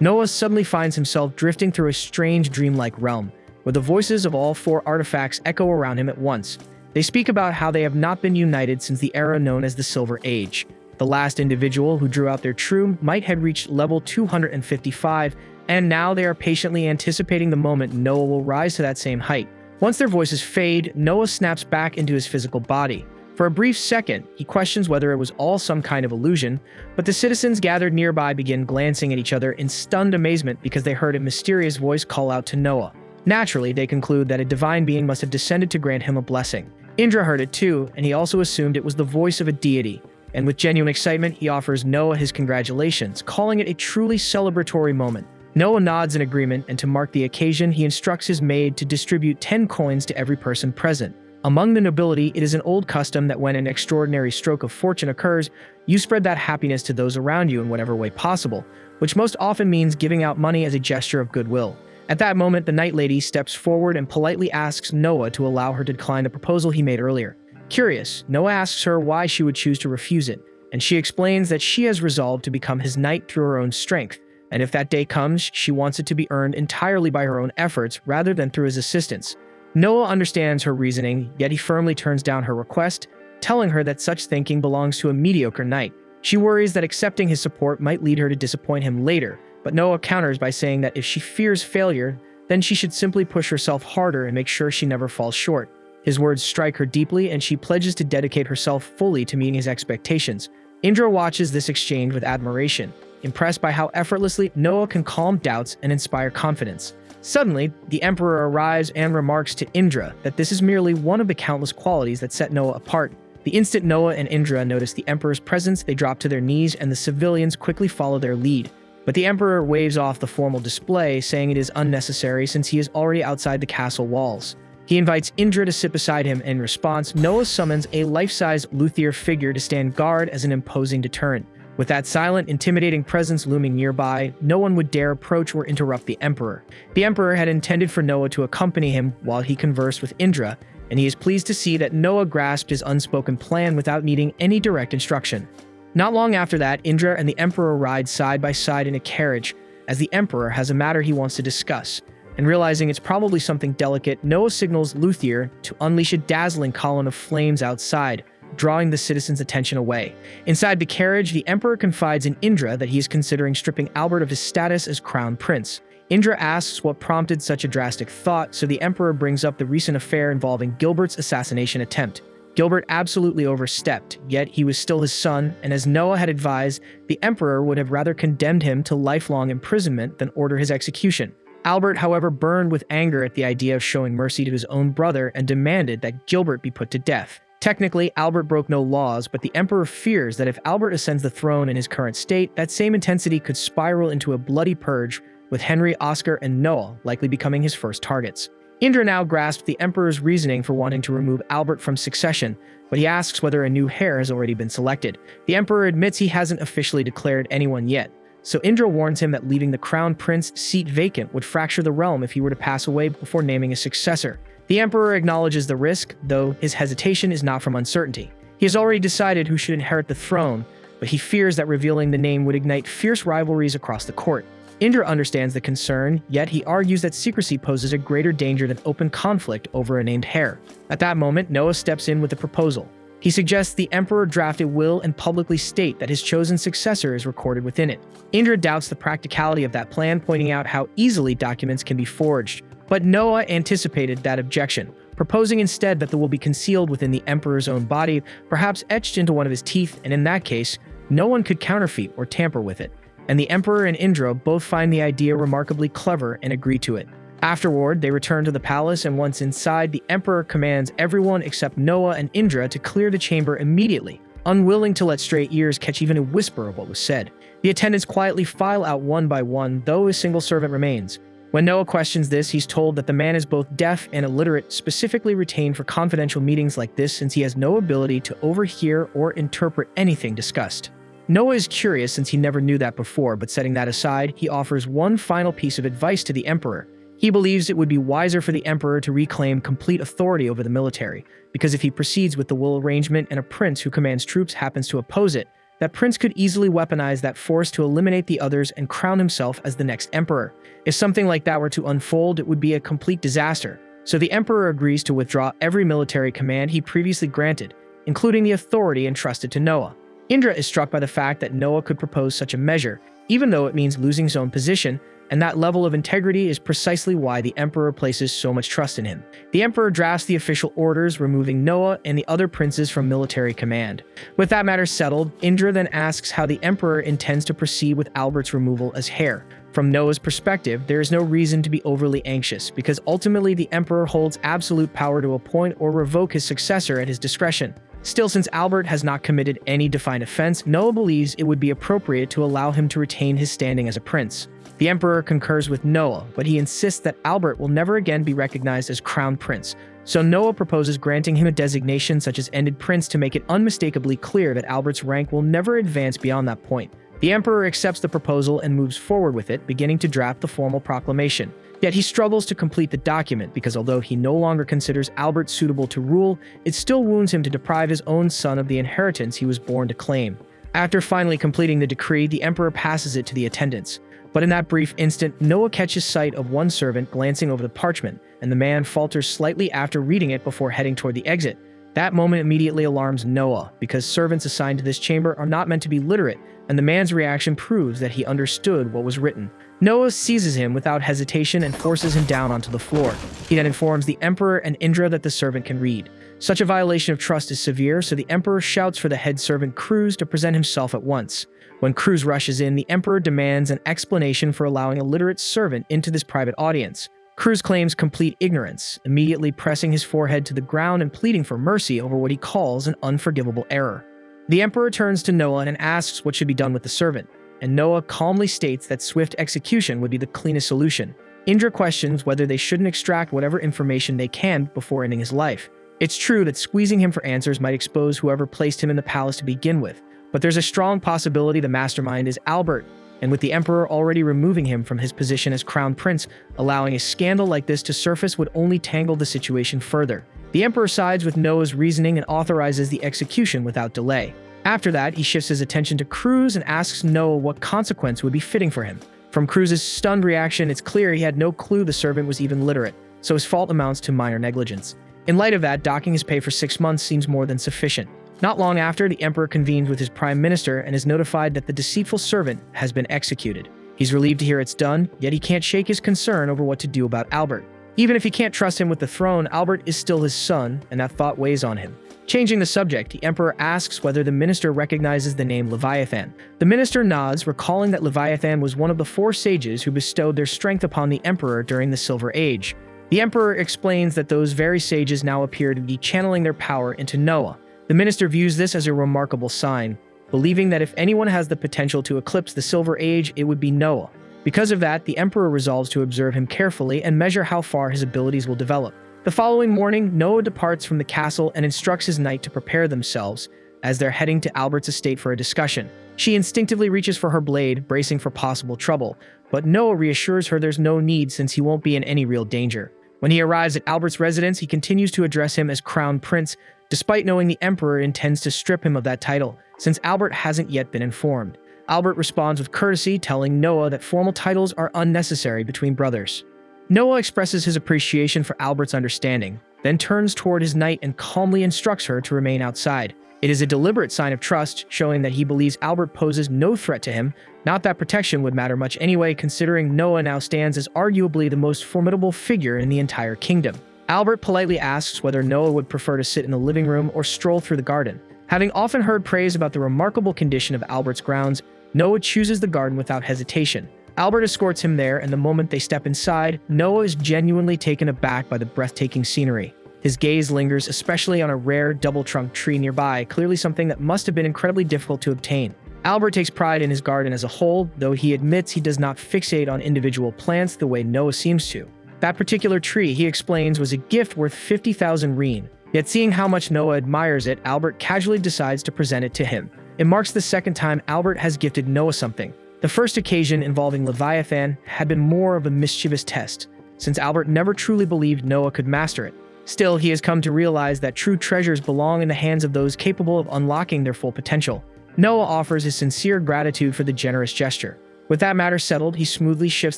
Noah suddenly finds himself drifting through a strange dreamlike realm, where the voices of all four artifacts echo around him at once. They speak about how they have not been united since the era known as the Silver Age. The last individual who drew out their true might had reached level 255, and now they are patiently anticipating the moment Noah will rise to that same height. Once their voices fade, Noah snaps back into his physical body. For a brief second, he questions whether it was all some kind of illusion, but the citizens gathered nearby begin glancing at each other in stunned amazement because they heard a mysterious voice call out to Noah. Naturally, they conclude that a divine being must have descended to grant him a blessing. Indra heard it too, and he also assumed it was the voice of a deity. And with genuine excitement, he offers Noah his congratulations, calling it a truly celebratory moment. Noah nods in agreement, and to mark the occasion, he instructs his maid to distribute 10 coins to every person present. Among the nobility, it is an old custom that when an extraordinary stroke of fortune occurs, you spread that happiness to those around you in whatever way possible, which most often means giving out money as a gesture of goodwill. At that moment, the Night Lady steps forward and politely asks Noah to allow her to decline the proposal he made earlier. Curious, Noah asks her why she would choose to refuse it, and she explains that she has resolved to become his knight through her own strength, and if that day comes, she wants it to be earned entirely by her own efforts rather than through his assistance. Noah understands her reasoning, yet he firmly turns down her request, telling her that such thinking belongs to a mediocre knight. She worries that accepting his support might lead her to disappoint him later, but Noah counters by saying that if she fears failure, then she should simply push herself harder and make sure she never falls short. His words strike her deeply, and she pledges to dedicate herself fully to meeting his expectations. Indra watches this exchange with admiration, impressed by how effortlessly Noah can calm doubts and inspire confidence. Suddenly, the Emperor arrives and remarks to Indra that this is merely one of the countless qualities that set Noah apart. The instant Noah and Indra notice the Emperor's presence, they drop to their knees and the civilians quickly follow their lead. But the Emperor waves off the formal display, saying it is unnecessary since he is already outside the castle walls. He invites Indra to sit beside him. In response, Noah summons a life-size luthier figure to stand guard as an imposing deterrent. With that silent, intimidating presence looming nearby, no one would dare approach or interrupt the Emperor. The Emperor had intended for Noah to accompany him while he conversed with Indra, and he is pleased to see that Noah grasped his unspoken plan without needing any direct instruction. Not long after that, Indra and the Emperor ride side by side in a carriage, as the Emperor has a matter he wants to discuss. And realizing it's probably something delicate, Noah signals Luthier to unleash a dazzling column of flames outside, drawing the citizens' attention away. Inside the carriage, the Emperor confides in Indra that he is considering stripping Albert of his status as crown prince. Indra asks what prompted such a drastic thought, so the Emperor brings up the recent affair involving Gilbert's assassination attempt. Gilbert absolutely overstepped, yet he was still his son, and as Noah had advised, the Emperor would have rather condemned him to lifelong imprisonment than order his execution. Albert, however, burned with anger at the idea of showing mercy to his own brother and demanded that Gilbert be put to death. Technically, Albert broke no laws, but the Emperor fears that if Albert ascends the throne in his current state, that same intensity could spiral into a bloody purge, with Henry, Oscar, and Noah likely becoming his first targets. Indra now grasped the Emperor's reasoning for wanting to remove Albert from succession, but he asks whether a new heir has already been selected. The Emperor admits he hasn't officially declared anyone yet, so Indra warns him that leaving the crown prince seat vacant would fracture the realm if he were to pass away before naming a successor. The Emperor acknowledges the risk, though his hesitation is not from uncertainty. He has already decided who should inherit the throne, but he fears that revealing the name would ignite fierce rivalries across the court. Indra understands the concern, yet he argues that secrecy poses a greater danger than open conflict over a named heir. At that moment, Noah steps in with a proposal. He suggests the Emperor draft a will and publicly state that his chosen successor is recorded within it. Indra doubts the practicality of that plan, pointing out how easily documents can be forged. But Noah anticipated that objection, proposing instead that the will be concealed within the Emperor's own body, perhaps etched into one of his teeth, and in that case, no one could counterfeit or tamper with it. And the Emperor and Indra both find the idea remarkably clever and agree to it. Afterward, they return to the palace, and once inside, the Emperor commands everyone except Noah and Indra to clear the chamber immediately, unwilling to let stray ears catch even a whisper of what was said. The attendants quietly file out one by one, though a single servant remains. When Noah questions this, he's told that the man is both deaf and illiterate, specifically retained for confidential meetings like this since he has no ability to overhear or interpret anything discussed. Noah is curious since he never knew that before, but setting that aside, he offers one final piece of advice to the Emperor. He believes it would be wiser for the Emperor to reclaim complete authority over the military, because if he proceeds with the will arrangement and a prince who commands troops happens to oppose it, that prince could easily weaponize that force to eliminate the others and crown himself as the next emperor. If something like that were to unfold, it would be a complete disaster. So the Emperor agrees to withdraw every military command he previously granted, including the authority entrusted to Noah. Indra is struck by the fact that Noah could propose such a measure, even though it means losing his own position, and that level of integrity is precisely why the Emperor places so much trust in him. The Emperor drafts the official orders, removing Noah and the other princes from military command. With that matter settled, Indra then asks how the Emperor intends to proceed with Albert's removal as heir. From Noah's perspective, there is no reason to be overly anxious, because ultimately the Emperor holds absolute power to appoint or revoke his successor at his discretion. Still, since Albert has not committed any defined offense, Noah believes it would be appropriate to allow him to retain his standing as a prince. The Emperor concurs with Noah, but he insists that Albert will never again be recognized as crown prince. So Noah proposes granting him a designation such as ended prince to make it unmistakably clear that Albert's rank will never advance beyond that point. The Emperor accepts the proposal and moves forward with it, beginning to draft the formal proclamation. Yet he struggles to complete the document because although he no longer considers Albert suitable to rule, it still wounds him to deprive his own son of the inheritance he was born to claim. After finally completing the decree, the Emperor passes it to the attendants. But in that brief instant, Noah catches sight of one servant glancing over the parchment, and the man falters slightly after reading it before heading toward the exit. That moment immediately alarms Noah, because servants assigned to this chamber are not meant to be literate, and the man's reaction proves that he understood what was written. Noah seizes him without hesitation and forces him down onto the floor. He then informs the Emperor and Indra that the servant can read. Such a violation of trust is severe, so the Emperor shouts for the head servant Cruz to present himself at once. When Cruz rushes in, the Emperor demands an explanation for allowing a literate servant into this private audience. Cruz claims complete ignorance, immediately pressing his forehead to the ground and pleading for mercy over what he calls an unforgivable error. The Emperor turns to Noah and asks what should be done with the servant, and Noah calmly states that swift execution would be the cleanest solution. Indra questions whether they shouldn't extract whatever information they can before ending his life. It's true that squeezing him for answers might expose whoever placed him in the palace to begin with, but there's a strong possibility the mastermind is Albert, and with the Emperor already removing him from his position as Crown Prince, allowing a scandal like this to surface would only tangle the situation further. The Emperor sides with Noah's reasoning and authorizes the execution without delay. After that, he shifts his attention to Cruz and asks Noah what consequence would be fitting for him. From Cruz's stunned reaction, it's clear he had no clue the servant was even literate, so his fault amounts to minor negligence. In light of that, docking his pay for 6 months seems more than sufficient. Not long after, the Emperor convenes with his Prime Minister and is notified that the deceitful servant has been executed. He's relieved to hear it's done, yet he can't shake his concern over what to do about Albert. Even if he can't trust him with the throne, Albert is still his son, and that thought weighs on him. Changing the subject, the Emperor asks whether the minister recognizes the name Leviathan. The minister nods, recalling that Leviathan was one of the 4 sages who bestowed their strength upon the Emperor during the Silver Age. The Emperor explains that those very sages now appear to be channeling their power into Noah. The minister views this as a remarkable sign, believing that if anyone has the potential to eclipse the Silver Age, it would be Noah. Because of that, the Emperor resolves to observe him carefully and measure how far his abilities will develop. The following morning, Noah departs from the castle and instructs his knight to prepare themselves as they're heading to Albert's estate for a discussion. She instinctively reaches for her blade, bracing for possible trouble, but Noah reassures her there's no need since he won't be in any real danger. When he arrives at Albert's residence, he continues to address him as Crown Prince, despite knowing the Emperor intends to strip him of that title, since Albert hasn't yet been informed. Albert responds with courtesy, telling Noah that formal titles are unnecessary between brothers. Noah expresses his appreciation for Albert's understanding, then turns toward his knight and calmly instructs her to remain outside. It is a deliberate sign of trust, showing that he believes Albert poses no threat to him, not that protection would matter much anyway, considering Noah now stands as arguably the most formidable figure in the entire kingdom. Albert politely asks whether Noah would prefer to sit in the living room or stroll through the garden. Having often heard praise about the remarkable condition of Albert's grounds, Noah chooses the garden without hesitation. Albert escorts him there, and the moment they step inside, Noah is genuinely taken aback by the breathtaking scenery. His gaze lingers especially on a rare double-trunked tree nearby, clearly something that must have been incredibly difficult to obtain. Albert takes pride in his garden as a whole, though he admits he does not fixate on individual plants the way Noah seems to. That particular tree, he explains, was a gift worth 50,000 reen. Yet seeing how much Noah admires it, Albert casually decides to present it to him. It marks the second time Albert has gifted Noah something. The first occasion involving Leviathan had been more of a mischievous test, since Albert never truly believed Noah could master it. Still, he has come to realize that true treasures belong in the hands of those capable of unlocking their full potential. Noah offers his sincere gratitude for the generous gesture. With that matter settled, he smoothly shifts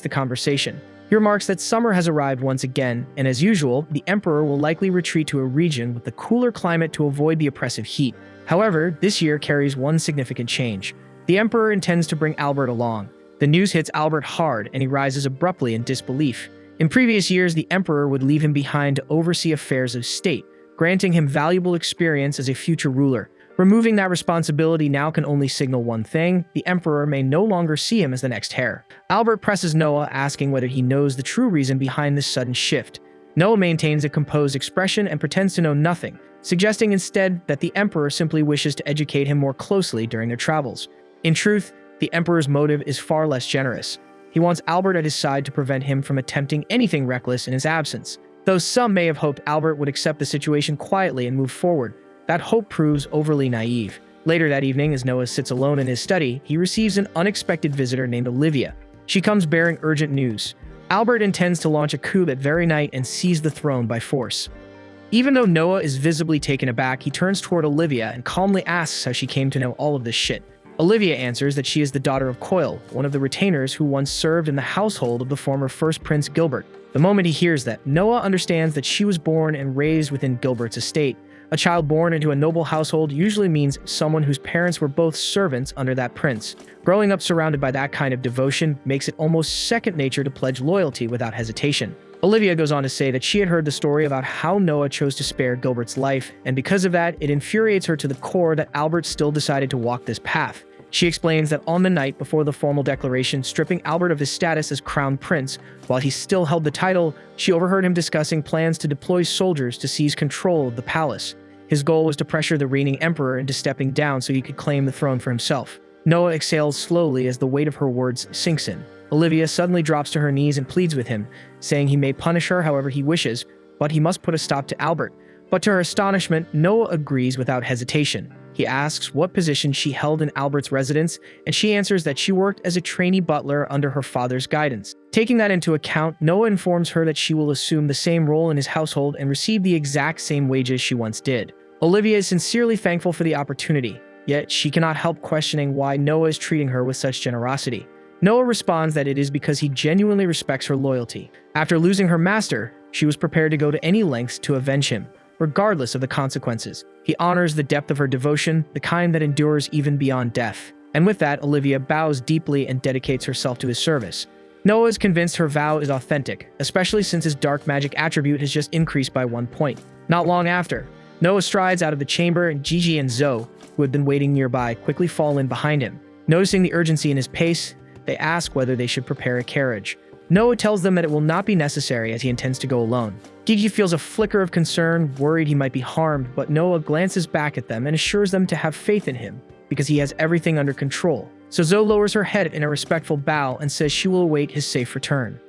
the conversation. He remarks that summer has arrived once again, and as usual, the Emperor will likely retreat to a region with a cooler climate to avoid the oppressive heat. However, this year carries one significant change. The Emperor intends to bring Albert along. The news hits Albert hard, and he rises abruptly in disbelief. In previous years, the Emperor would leave him behind to oversee affairs of state, granting him valuable experience as a future ruler. Removing that responsibility now can only signal one thing: the Emperor may no longer see him as the next heir. Albert presses Noah, asking whether he knows the true reason behind this sudden shift. Noah maintains a composed expression and pretends to know nothing, suggesting instead that the Emperor simply wishes to educate him more closely during their travels. In truth, the Emperor's motive is far less generous. He wants Albert at his side to prevent him from attempting anything reckless in his absence. Though some may have hoped Albert would accept the situation quietly and move forward, that hope proves overly naive. Later that evening, as Noah sits alone in his study, he receives an unexpected visitor named Olivia. She comes bearing urgent news. Albert intends to launch a coup that very night and seize the throne by force. Even though Noah is visibly taken aback, he turns toward Olivia and calmly asks how she came to know all of this shit. Olivia answers that she is the daughter of Coil, one of the retainers who once served in the household of the former First Prince Gilbert. The moment he hears that, Noah understands that she was born and raised within Gilbert's estate. A child born into a noble household usually means someone whose parents were both servants under that prince. Growing up surrounded by that kind of devotion makes it almost second nature to pledge loyalty without hesitation. Olivia goes on to say that she had heard the story about how Noah chose to spare Gilbert's life, and because of that, it infuriates her to the core that Albert still decided to walk this path. She explains that on the night before the formal declaration stripping Albert of his status as crown prince, while he still held the title, she overheard him discussing plans to deploy soldiers to seize control of the palace. His goal was to pressure the reigning emperor into stepping down so he could claim the throne for himself. Noah exhales slowly as the weight of her words sinks in. Olivia suddenly drops to her knees and pleads with him, saying he may punish her however he wishes, but he must put a stop to Albert. But to her astonishment, Noah agrees without hesitation. He asks what position she held in Albert's residence, and she answers that she worked as a trainee butler under her father's guidance. Taking that into account, Noah informs her that she will assume the same role in his household and receive the exact same wages she once did. Olivia is sincerely thankful for the opportunity, yet she cannot help questioning why Noah is treating her with such generosity. Noah responds that it is because he genuinely respects her loyalty. After losing her master, she was prepared to go to any lengths to avenge him, regardless of the consequences. He honors the depth of her devotion, the kind that endures even beyond death. And with that, Olivia bows deeply and dedicates herself to his service. Noah is convinced her vow is authentic, especially since his dark magic attribute has just increased by 1 point. Not long after, Noah strides out of the chamber, and Gigi and Zoe, who had been waiting nearby, quickly fall in behind him. Noticing the urgency in his pace, they ask whether they should prepare a carriage. Noah tells them that it will not be necessary as he intends to go alone. Gigi feels a flicker of concern, worried he might be harmed, but Noah glances back at them and assures them to have faith in him, because he has everything under control. So Zoe lowers her head in a respectful bow and says she will await his safe return.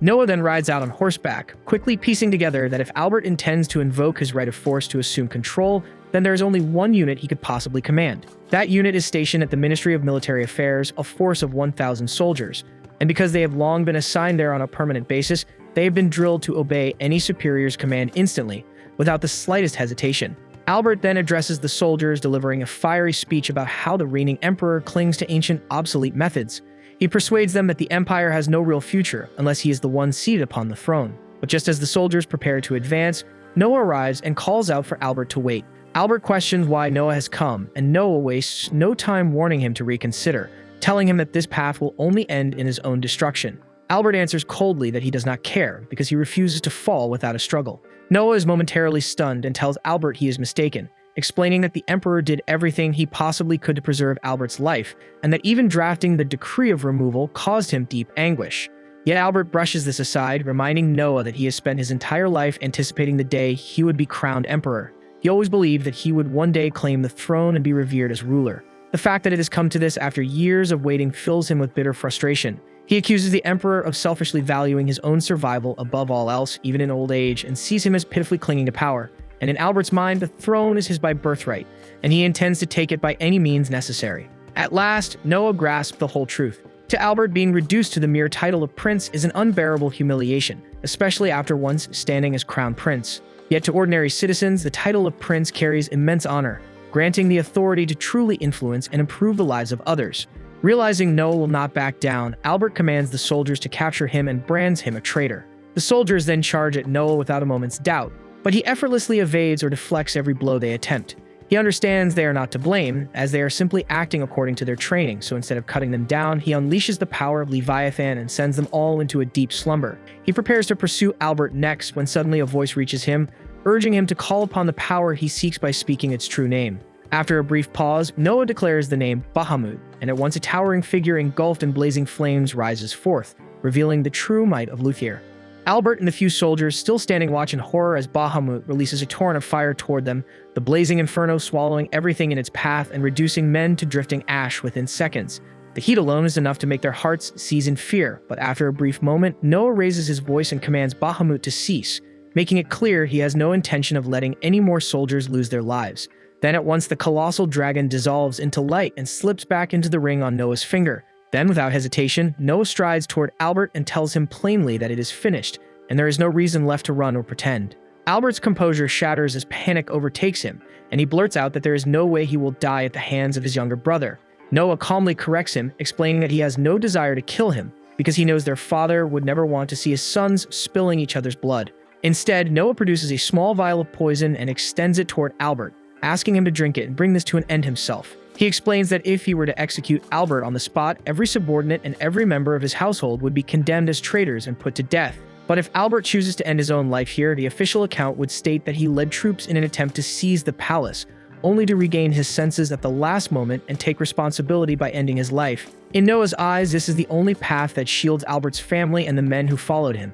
Noah then rides out on horseback, quickly piecing together that if Albert intends to invoke his right of force to assume control, then there is only one unit he could possibly command. That unit is stationed at the Ministry of Military Affairs, a force of 1,000 soldiers. And because they have long been assigned there on a permanent basis, they have been drilled to obey any superior's command instantly, without the slightest hesitation. Albert then addresses the soldiers, delivering a fiery speech about how the reigning emperor clings to ancient, obsolete methods. He persuades them that the empire has no real future unless he is the one seated upon the throne. But just as the soldiers prepare to advance, Noah arrives and calls out for Albert to wait. Albert questions why Noah has come, and Noah wastes no time warning him to reconsider, telling him that this path will only end in his own destruction. Albert answers coldly that he does not care, because he refuses to fall without a struggle. Noah is momentarily stunned and tells Albert he is mistaken, explaining that the emperor did everything he possibly could to preserve Albert's life, and that even drafting the decree of removal caused him deep anguish. Yet Albert brushes this aside, reminding Noah that he has spent his entire life anticipating the day he would be crowned emperor. He always believed that he would one day claim the throne and be revered as ruler. The fact that it has come to this after years of waiting fills him with bitter frustration. He accuses the emperor of selfishly valuing his own survival above all else, even in old age, and sees him as pitifully clinging to power. And in Albert's mind, the throne is his by birthright, and he intends to take it by any means necessary. At last, Noah grasped the whole truth. To Albert, being reduced to the mere title of prince is an unbearable humiliation, especially after once standing as crown prince. Yet to ordinary citizens, the title of prince carries immense honor, granting the authority to truly influence and improve the lives of others. Realizing Noah will not back down, Albert commands the soldiers to capture him and brands him a traitor. The soldiers then charge at Noah without a moment's doubt, but he effortlessly evades or deflects every blow they attempt. He understands they are not to blame, as they are simply acting according to their training, so instead of cutting them down, he unleashes the power of Leviathan and sends them all into a deep slumber. He prepares to pursue Albert next when suddenly a voice reaches him, urging him to call upon the power he seeks by speaking its true name. After a brief pause, Noah declares the name Bahamut, and at once a towering figure engulfed in blazing flames rises forth, revealing the true might of Luthier. Albert and the few soldiers still standing watch in horror as Bahamut releases a torrent of fire toward them, the blazing inferno swallowing everything in its path and reducing men to drifting ash within seconds. The heat alone is enough to make their hearts seize in fear, but after a brief moment, Noah raises his voice and commands Bahamut to cease, making it clear he has no intention of letting any more soldiers lose their lives. Then at once the colossal dragon dissolves into light and slips back into the ring on Noah's finger. Then, without hesitation, Noah strides toward Albert and tells him plainly that it is finished, and there is no reason left to run or pretend. Albert's composure shatters as panic overtakes him, and he blurts out that there is no way he will die at the hands of his younger brother. Noah calmly corrects him, explaining that he has no desire to kill him, because he knows their father would never want to see his sons spilling each other's blood. Instead, Noah produces a small vial of poison and extends it toward Albert, asking him to drink it and bring this to an end himself. He explains that if he were to execute Albert on the spot, every subordinate and every member of his household would be condemned as traitors and put to death. But if Albert chooses to end his own life here, the official account would state that he led troops in an attempt to seize the palace, only to regain his senses at the last moment and take responsibility by ending his life. In Noah's eyes, this is the only path that shields Albert's family and the men who followed him.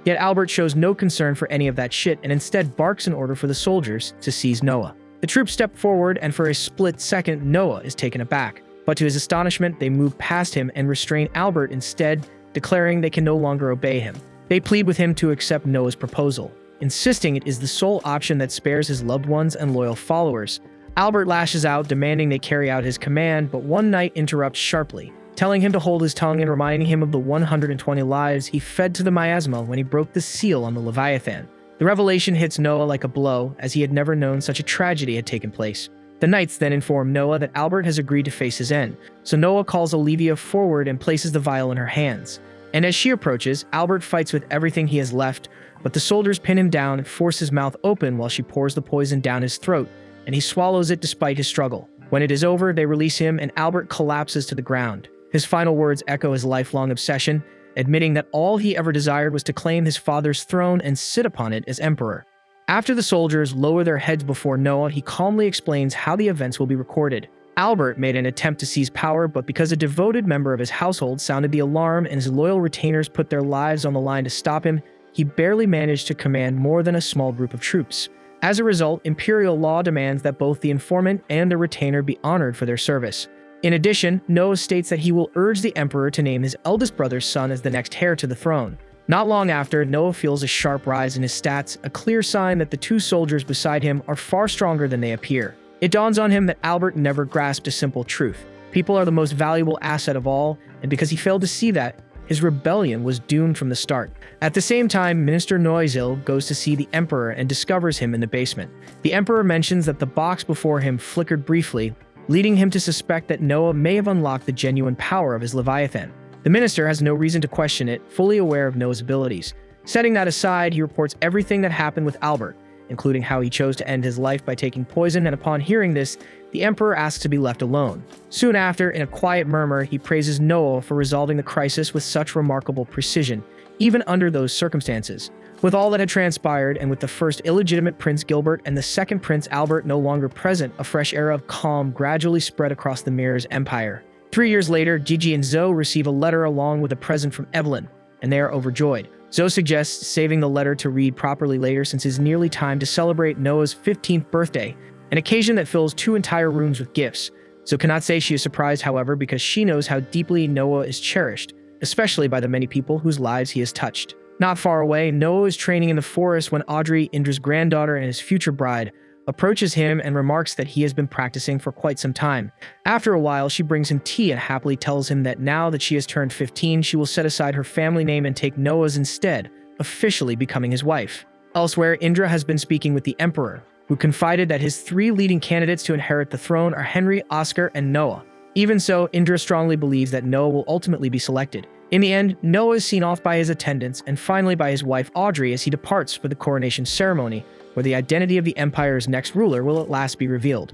Yet Albert shows no concern for any of that shit and instead barks an order for the soldiers to seize Noah. The troops step forward, and for a split second, Noah is taken aback. But to his astonishment, they move past him and restrain Albert instead, declaring they can no longer obey him. They plead with him to accept Noah's proposal, insisting it is the sole option that spares his loved ones and loyal followers. Albert lashes out, demanding they carry out his command, but one knight interrupts sharply, telling him to hold his tongue and reminding him of the 120 lives he fed to the miasma when he broke the seal on the Leviathan. The revelation hits Noah like a blow, as he had never known such a tragedy had taken place. The knights then inform Noah that Albert has agreed to face his end, so Noah calls Olivia forward and places the vial in her hands. And as she approaches, Albert fights with everything he has left, but the soldiers pin him down and force his mouth open while she pours the poison down his throat, and he swallows it despite his struggle. When it is over, they release him, and Albert collapses to the ground. His final words echo his lifelong obsession, admitting that all he ever desired was to claim his father's throne and sit upon it as emperor. After the soldiers lower their heads before Noah, he calmly explains how the events will be recorded. Albert made an attempt to seize power, but because a devoted member of his household sounded the alarm and his loyal retainers put their lives on the line to stop him, he barely managed to command more than a small group of troops. As a result, imperial law demands that both the informant and the retainer be honored for their service. In addition, Noah states that he will urge the emperor to name his eldest brother's son as the next heir to the throne. Not long after, Noah feels a sharp rise in his stats, a clear sign that the two soldiers beside him are far stronger than they appear. It dawns on him that Albert never grasped a simple truth. People are the most valuable asset of all, and because he failed to see that, his rebellion was doomed from the start. At the same time, Minister Noizil goes to see the Emperor and discovers him in the basement. The Emperor mentions that the box before him flickered briefly, leading him to suspect that Noah may have unlocked the genuine power of his Leviathan. The minister has no reason to question it, fully aware of Noah's abilities. Setting that aside, he reports everything that happened with Albert, including how he chose to end his life by taking poison, and upon hearing this, the Emperor asks to be left alone. Soon after, in a quiet murmur, he praises Noah for resolving the crisis with such remarkable precision, even under those circumstances. With all that had transpired, and with the first illegitimate Prince Gilbert and the second Prince Albert no longer present, a fresh era of calm gradually spread across the Mirror's empire. 3 years later, Gigi and Zoe receive a letter along with a present from Evelyn, and they are overjoyed. Zoe suggests saving the letter to read properly later since it's nearly time to celebrate Noah's 15th birthday, an occasion that fills 2 entire rooms with gifts. Zoe cannot say she is surprised, however, because she knows how deeply Noah is cherished, especially by the many people whose lives he has touched. Not far away, Noah is training in the forest when Audrey, Indra's granddaughter and his future bride, approaches him and remarks that he has been practicing for quite some time. After a while, she brings him tea and happily tells him that now that she has turned 15, she will set aside her family name and take Noah's instead, officially becoming his wife. Elsewhere, Indra has been speaking with the Emperor, who confided that his 3 leading candidates to inherit the throne are Henry, Oscar, and Noah. Even so, Indra strongly believes that Noah will ultimately be selected. In the end, Noah is seen off by his attendants and finally by his wife Audrey as he departs for the coronation ceremony, where the identity of the Empire's next ruler will at last be revealed.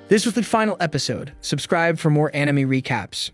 This was the final episode. Subscribe for more anime recaps.